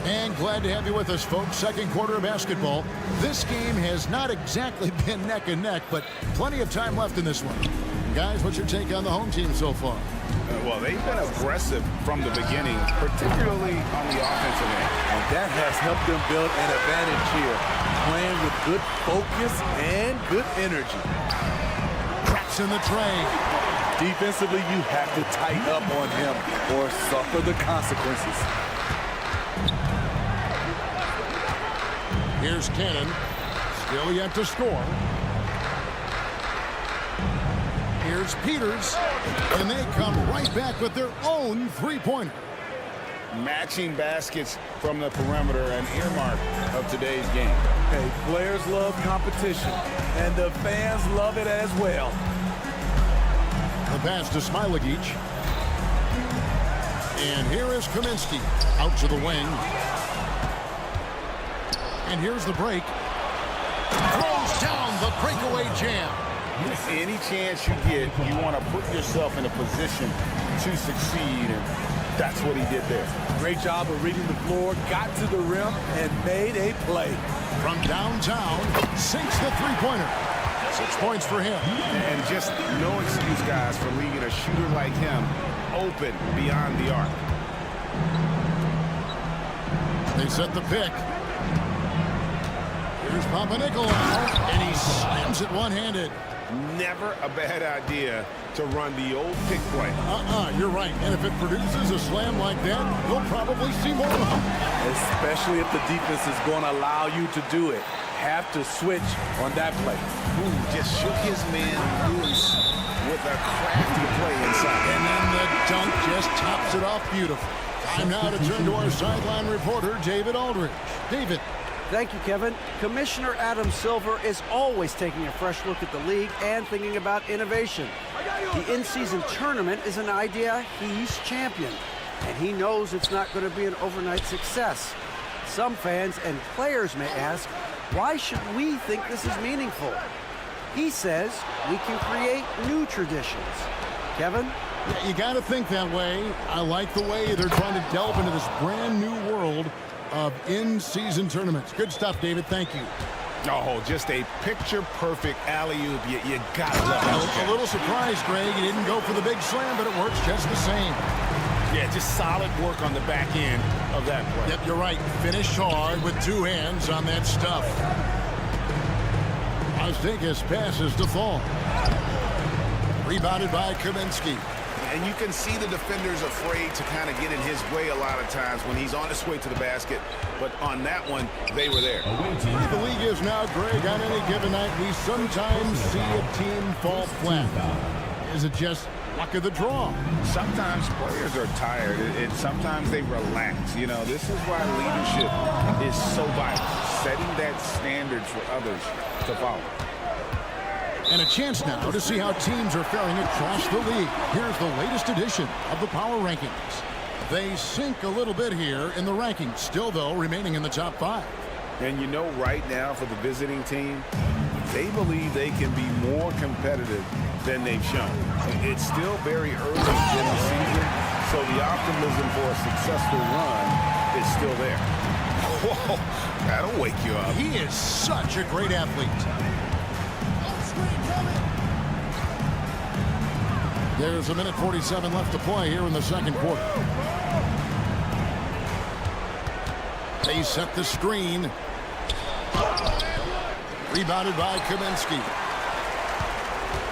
And glad to have you with us, folks. Second quarter of basketball. This game has not exactly been neck and neck, but plenty of time left in this one. Guys, what's your take on the home team so far? Well, they've been aggressive from the beginning, particularly on the offensive end. And that has helped them build an advantage here, playing with good focus and good energy. Traps in the tray. Defensively, you have to tighten up on him or suffer the consequences. Here's Cannon. Still yet to score. Here's Peters. And they come right back with their own three-pointer. Matching baskets from the perimeter, an earmark of today's game. Hey, players love competition, and the fans love it as well. The pass to Smilagic. And here is Kaminsky. Out to the wing. And here's the break. Throws down the breakaway jam. Any chance you get, you want to put yourself in a position to succeed, and that's what he did there. Great job of reading the floor, got to the rim, and made a play. From downtown, sinks the three-pointer. 6 points for him. And just no excuse, guys, for leaving a shooter like him open beyond the arc. They set the pick. Here's Papanikolaou, and he slams it one-handed. Never a bad idea to run the old pick play. You're right. And if it produces a slam like that, you'll probably see more of them. Especially if the defense is going to allow you to do it. Have to switch on that play. Just shook his man loose with a crafty play inside. And then the dunk just tops it off beautiful. Time now to turn to our sideline reporter, David Aldridge. David. Thank you, Kevin. Commissioner Adam Silver is always taking a fresh look at the league and thinking about innovation. The in-season tournament is an idea he's championed, and he knows it's not going to be an overnight success. Some fans and players may ask, why should we think this is meaningful? He says we can create new traditions. Kevin? Yeah, you got to think that way. I like the way they're trying to delve into this brand new world of in-season tournaments. Good stuff, David. Thank you. Oh, just a picture-perfect alley-oop. You got to love it. A little surprised, Greg. He didn't go for the big slam, but it works just the same. Yeah, just solid work on the back end of that play. Yep, you're right. Finished hard with two hands on that stuff. Osdegas passes to fall. Rebounded by Kaminsky. And you can see the defenders afraid to kind of get in his way a lot of times when he's on his way to the basket. But on that one, they were there. The league is now, Greg, on any given night, we sometimes see a team fall flat. Is it just Luck of the draw. Sometimes players are tired, and sometimes they relax. You know, this is why leadership is so vital, setting that standard for others to follow. And a chance now to see how teams are faring across the league. Here's the latest edition of the Power Rankings. They sink a little bit here in the rankings, still, though, remaining in the top 5. And you know, right now for the visiting team, they believe they can be more competitive than they've shown. It's still very early in the season, so the optimism for a successful run is still there. Whoa, that'll wake you up. He is such a great athlete. There's a minute 47 left to play here in the second quarter. They set the screen. Rebounded by Kaminsky.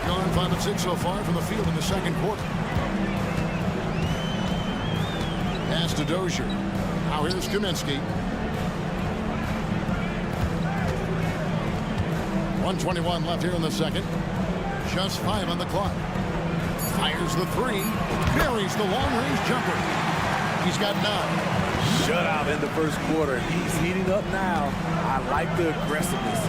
Gone 5 of 6 so far from the field in the second quarter. Pass to Dozier. Now here's Kaminsky. 1:21 left here in the second. Just 5 on the clock. Fires the 3. Buries the long-range jumper. He's got 9. Shutout in the first quarter. He's heating up now. I like the aggressiveness.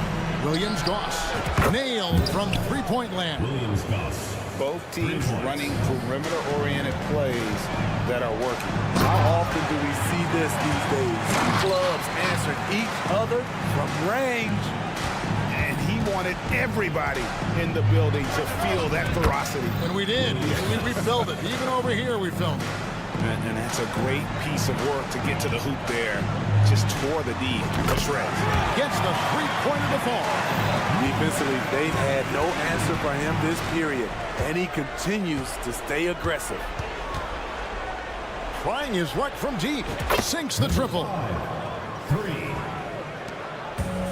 Williams-Goss nailed from three-point land. Williams-Goss. Both teams running perimeter-oriented plays that are working. How often do we see this these days? Clubs answering each other from range. And he wanted everybody in the building to feel that ferocity. And we did. We filmed it. Even over here we filmed it. And that's a great piece of work to get to the hoop there. Just tore the D to shreds. Gets the three-pointer to fall. Defensively, they've had no answer for him this period, and he continues to stay aggressive. Trying his luck from deep. Sinks the triple. 3.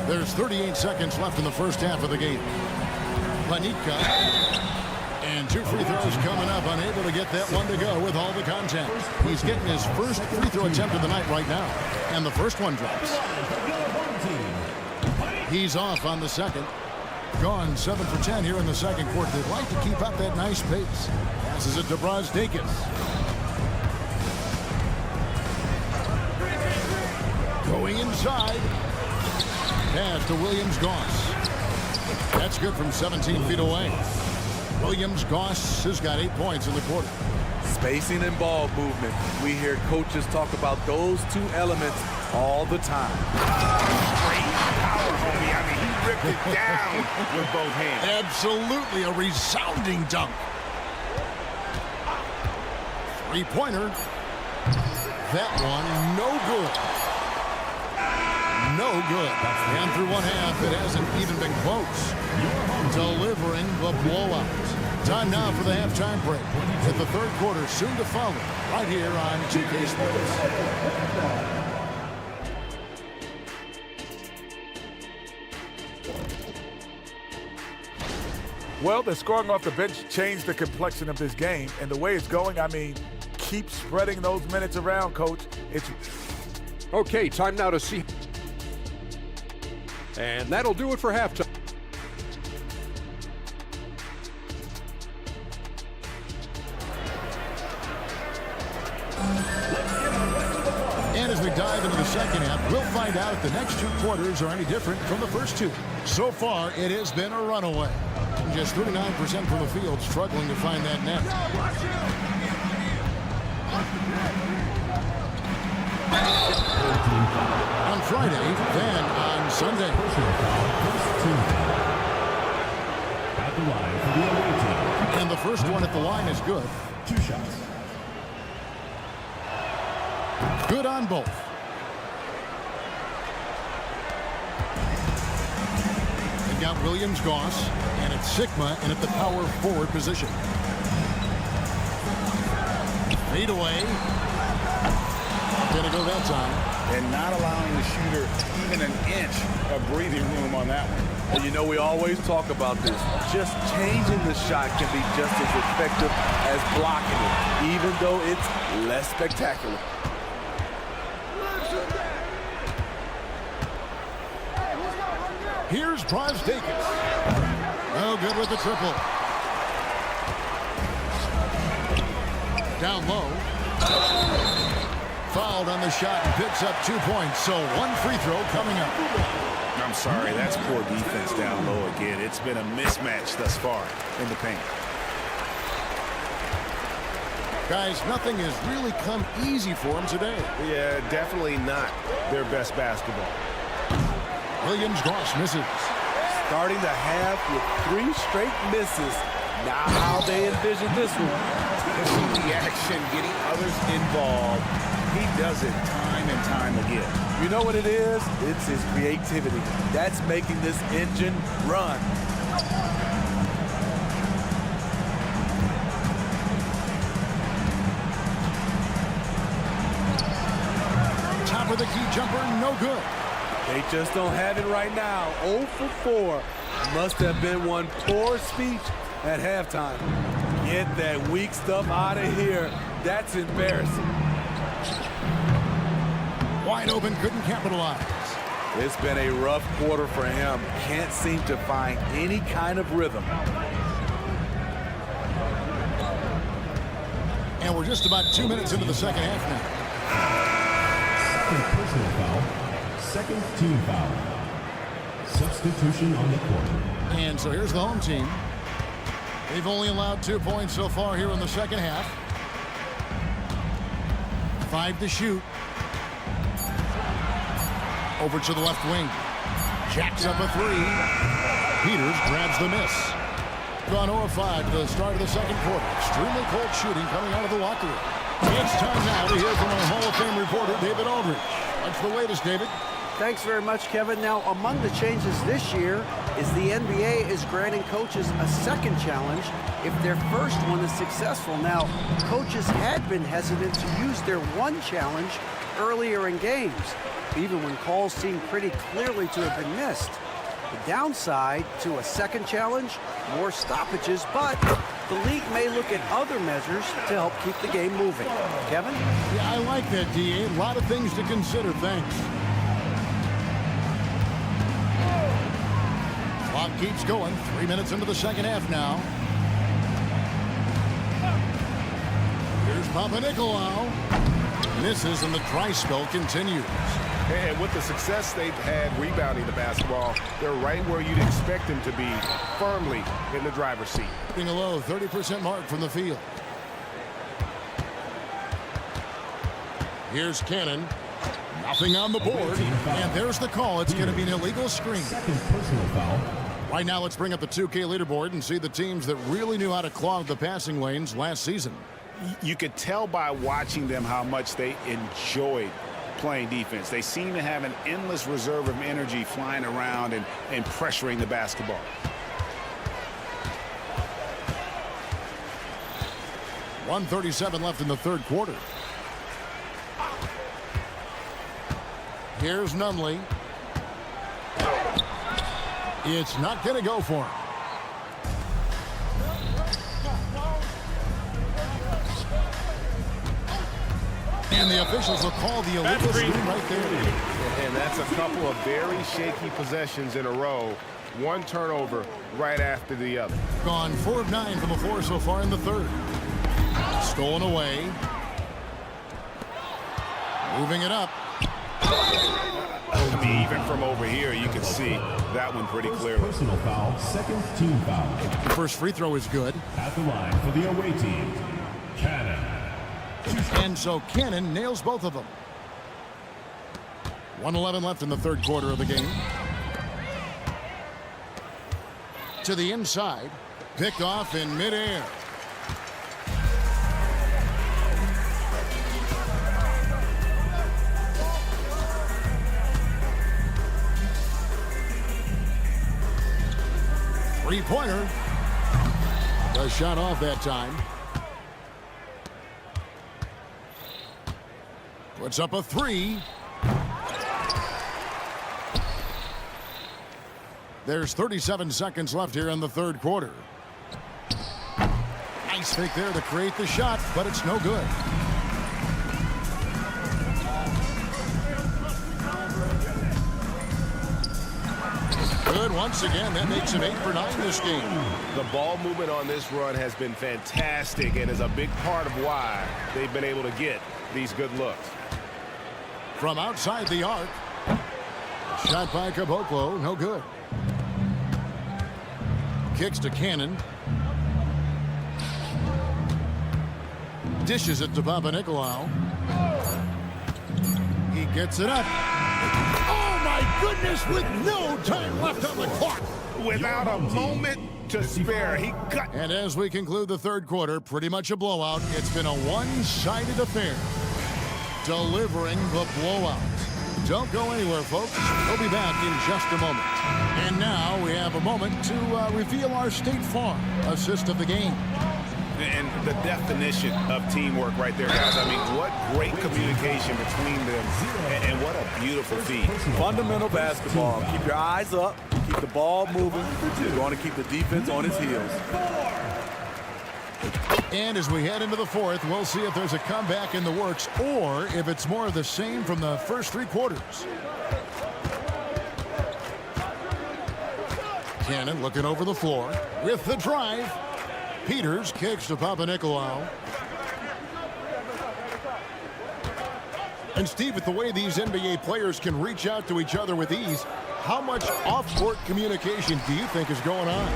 There's 38 seconds left in the first half of the game. Lanica. And 2 free throws coming up. Unable to get that one to go with all the contact. He's getting his first free throw attempt of the night right now. And the first one drops. He's off on the second. Gone 7 for 10 here in the second quarter. They'd like to keep up that nice pace. Passes it to Brasdeikis. Going inside. Pass to Williams-Goss. That's good from 17 feet away. Williams-Goss has got 8 points in the quarter. Spacing and ball movement. We hear coaches talk about those 2 elements all the time. Great power, homie. I mean, he ripped it down with both hands. Absolutely a resounding dunk. 3-pointer. That one, no good. No good. And through one half, it hasn't even been close. Delivering the blowout. Time now for the halftime break. With the third quarter soon to follow, right here on 2K Sports. Well, the scoring off the bench changed the complexion of this game. And the way it's going, I mean, keep spreading those minutes around, Coach. It's Okay, time now to see. And that'll do it for halftime. And as we dive into the second half, we'll find out if the next 2 quarters are any different from the first 2. So far, it has been a runaway. Just 39% from the field, struggling to find that net. On Friday, then on Sunday. At the line for the away team. And the first one at the line is good. 2 shots. Good on both. They got Williams-Goss, and it's Sigma in at the power forward position. Fade away. Gonna go that time. And not allowing the shooter even an inch of breathing room on that one. And you know, we always talk about this. Just changing the shot can be just as effective as blocking it, even though it's less spectacular. Here's Brasdeikis. No good with the triple. Down low. Fouled on the shot and picks up 2 points. So one free throw coming up. I'm sorry, that's poor defense down low again. It's been a mismatch thus far in the paint. Guys, nothing has really come easy for them today. Yeah, definitely not their best basketball. Williams-Goss misses. Starting the half with 3 straight misses. Now how they envision this one. Pushing the action, getting others involved. He does it time and time again. You know what it is? It's his creativity. That's making this engine run. Top of the key jumper, no good. They just don't have it right now. 0 for 4. Must have been one poor speech at halftime. Get that weak stuff out of here. That's embarrassing. Wide open, couldn't capitalize. It's been a rough quarter for him. Can't seem to find any kind of rhythm. And we're just about 2 minutes into the second half now. Second personal foul. Second team foul. Substitution on the court. And so here's the home team. They've only allowed 2 points so far here in the second half. 5 to shoot. Over to the left wing. Jacks up a 3. Peters grabs the miss. Gone 0-5 to the start of the second quarter. Extremely cold shooting coming out of the locker room. It's time now to hear from our Hall of Fame reporter, David Aldridge. What's the latest, David? Thanks very much, Kevin. Now, among the changes this year is the NBA is granting coaches a second challenge if their first one is successful. Now, coaches had been hesitant to use their one challenge earlier in games, even when calls seemed pretty clearly to have been missed. The downside to a second challenge, more stoppages, but the league may look at other measures to help keep the game moving. Kevin? Yeah, I like that, D.A. A lot of things to consider. Thanks. Clock keeps going. 3 minutes into the second half now. Here's Papanikolaou. Misses, and the dry spell continues. And with the success they've had rebounding the basketball, they're right where you'd expect them to be, firmly in the driver's seat. Being a low 30% mark from the field. Here's Cannon. Nothing on the board. And there's the call. It's going to be an illegal screen. Second personal foul. Right now, let's bring up the 2K leaderboard and see the teams that really knew how to clog the passing lanes last season. You could tell by watching them how much they enjoyed playing defense. They seem to have an endless reserve of energy flying around and pressuring the basketball. .137 left in the third quarter. Here's Nunley. It's not going to go for him. And the officials will call the illegal screen right there. And that's a couple of very shaky possessions in a row. One turnover right after the other. Gone 4 of 9 from the floor so far in the third. Stolen away. Moving it up. I mean, even from over here, you can see that one pretty clearly. Personal foul, second team foul. The first free throw is good. At the line for the away team, Cannon. And so Cannon nails both of them. 1:11 left in the third quarter of the game. To the inside. Picked off in midair. Three-pointer. The shot off that time. Puts up a 3. There's 37 seconds left here in the third quarter. Nice fake there to create the shot, but it's no good. Good one. once again, that makes him 8 for 9 this game. The ball movement on this run has been fantastic and is a big part of why they've been able to get these good looks. From outside the arc. Shot by Caboclo, no good. Kicks to Cannon. Dishes it to Papanikolaou. He gets it up. Oh my goodness, with no time left on the clock. Without a moment to spare, he got. And as we conclude the third quarter, pretty much a blowout. It's been a one-sided affair. Delivering the blowout. Don't go anywhere, folks. We'll be back in just a moment. And now we have a moment to reveal our State Farm assist of the game. And the definition of teamwork right there, guys. I mean, what great communication between them, and what a beautiful feed. Fundamental basketball. Keep your eyes up. Keep the ball moving. You're going to keep the defense on its heels. And as we head into the fourth, we'll see if there's a comeback in the works or if it's more of the same from the first three quarters. Cannon looking over the floor with the drive. Peters kicks to Papanikolaou. And Steve, with the way these NBA players can reach out to each other with ease, how much off-court communication do you think is going on?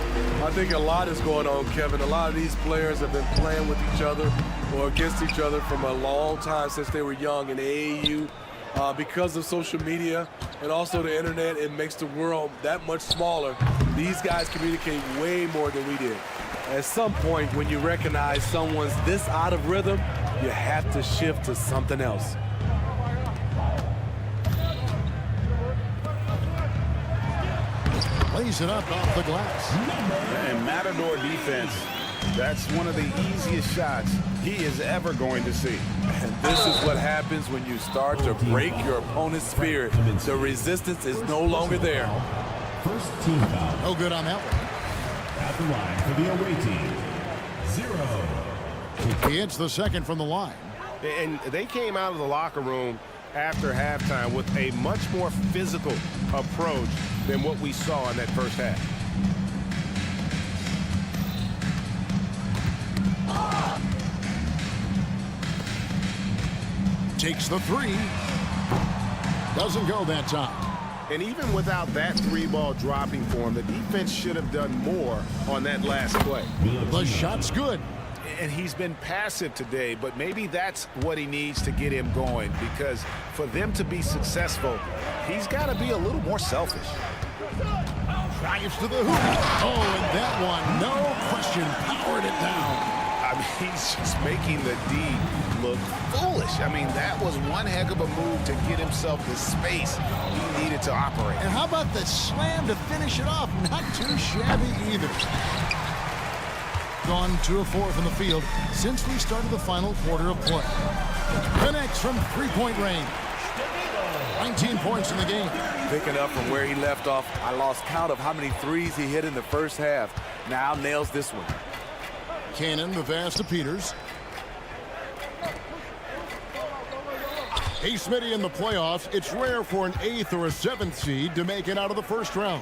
I think a lot is going on, Kevin. A lot of these players have been playing with each other or against each other from a long time since they were young in the AAU. Because of social media and also the internet, it makes the world that much smaller. These guys communicate way more than we did. At some point, when you recognize someone's this out of rhythm, you have to shift to something else. Lays it up off the glass. And Matador defense, that's one of the easiest shots he is ever going to see. And this is what happens when you start to break your opponent's spirit. The resistance is no longer there. First team foul. No good on that one. At the line for the away team, 0. He hits the second from the line. And they came out of the locker room after halftime with a much more physical approach than what we saw in that first half. Takes the three. Doesn't go that time. And even without that three ball dropping for him, the defense should have done more on that last play. The shot's good. And he's been passive today, but maybe that's what he needs to get him going, because for them to be successful, he's got to be a little more selfish. Drives to the hoop. Oh, and that one, no question, powered it down. I mean, he's just making the D look foolish. I mean, that was one heck of a move to get himself the space he needed to operate. And how about the slam to finish it off? Not too shabby either. Gone 2 of 4 from the field since we started the final quarter of play. Connects from three-point range. 19 points in the game. Picking up from where he left off, I lost count of how many threes he hit in the first half. Now nails this one. Cannon, the pass to Peters. Hey, Smitty, in the playoffs, it's rare for an 8th or a 7th seed to make it out of the first round.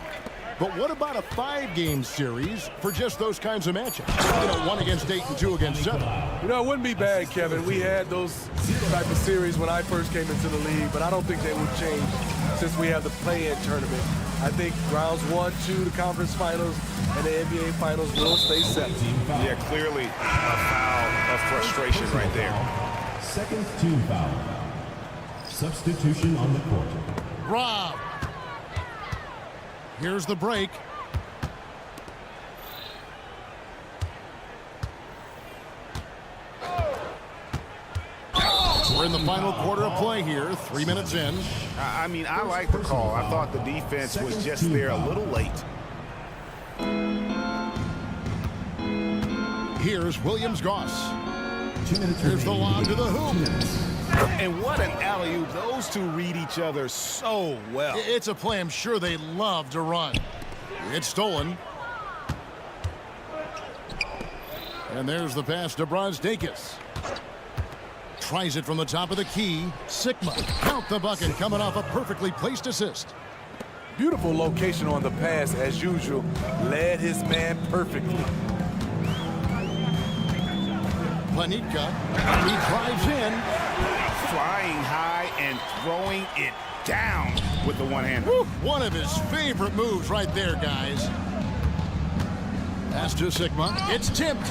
But what about a 5-game series for just those kinds of matchups? You know, 1 against 8 and 2 against 7. You know, it wouldn't be bad, Kevin. We had those type of series when I first came into the league, but I don't think they would change since we have the play-in tournament. I think rounds 1, 2, the conference finals, and the NBA finals will stay set. Yeah, clearly a foul of frustration right there. Second team foul. Substitution on the court. Rob. Here's the break. We're in the final quarter of play here, 3 minutes in. I mean, I like the call. I thought the defense was just there a little late. Here's Williams-Goss. Here's the lob to the hoop. And what an alley-oop. Those two read each other so well. It's a play I'm sure they love to run. It's stolen. And there's the pass to Brosdakis. Tries it from the top of the key. Sigma. Count the bucket coming off a perfectly placed assist. Beautiful location on the pass, as usual. Led his man perfectly. Planitka, he drives in. Flying high and throwing it down with the one-hander. One of his favorite moves right there, guys. Pass to Sigma. It's tipped.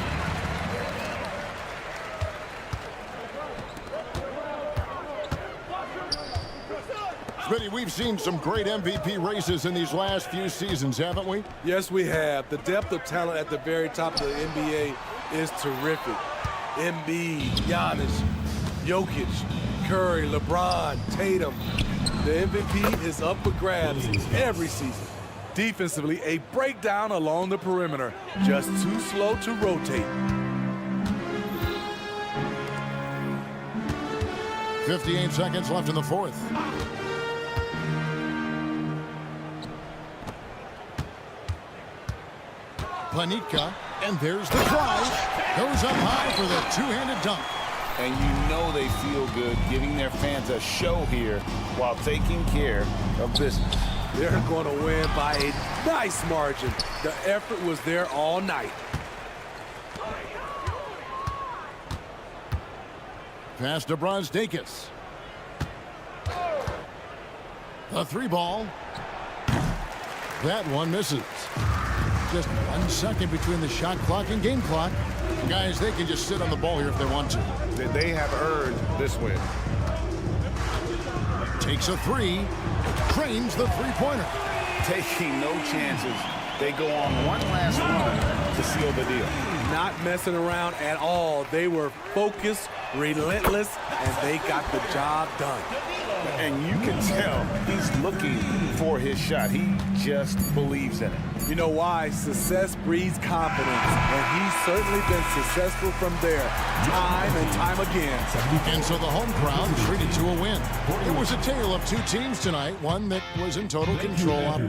Smitty, we've seen some great MVP races in these last few seasons, haven't we? Yes, we have. The depth of talent at the very top of the NBA is terrific. Embiid, Giannis, Jokic, Curry, LeBron, Tatum. The MVP is up for grabs every season. Defensively, a breakdown along the perimeter. Just too slow to rotate. 58 seconds left in the fourth. Planitka, and there's the drive. Goes up high for the two-handed dunk. And you know they feel good giving their fans a show here while taking care of business. They're going to win by a nice margin. The effort was there all night. Pass to Brosdakis. The three ball. That one misses. Just 1 second between the shot clock and game clock. Guys, they can just sit on the ball here if they want to. They have earned this win. Takes a three. Frames the three-pointer. Taking no chances. They go on one last run to seal the deal. Not messing around at all. They were focused, relentless, and they got the job done. And you can tell he's looking for his shot. He just believes in it. You know why? Success breeds confidence, and he's certainly been successful from there, time and time again. And so the home crowd treated to a win. It was a tale of two teams tonight, one that was in total control.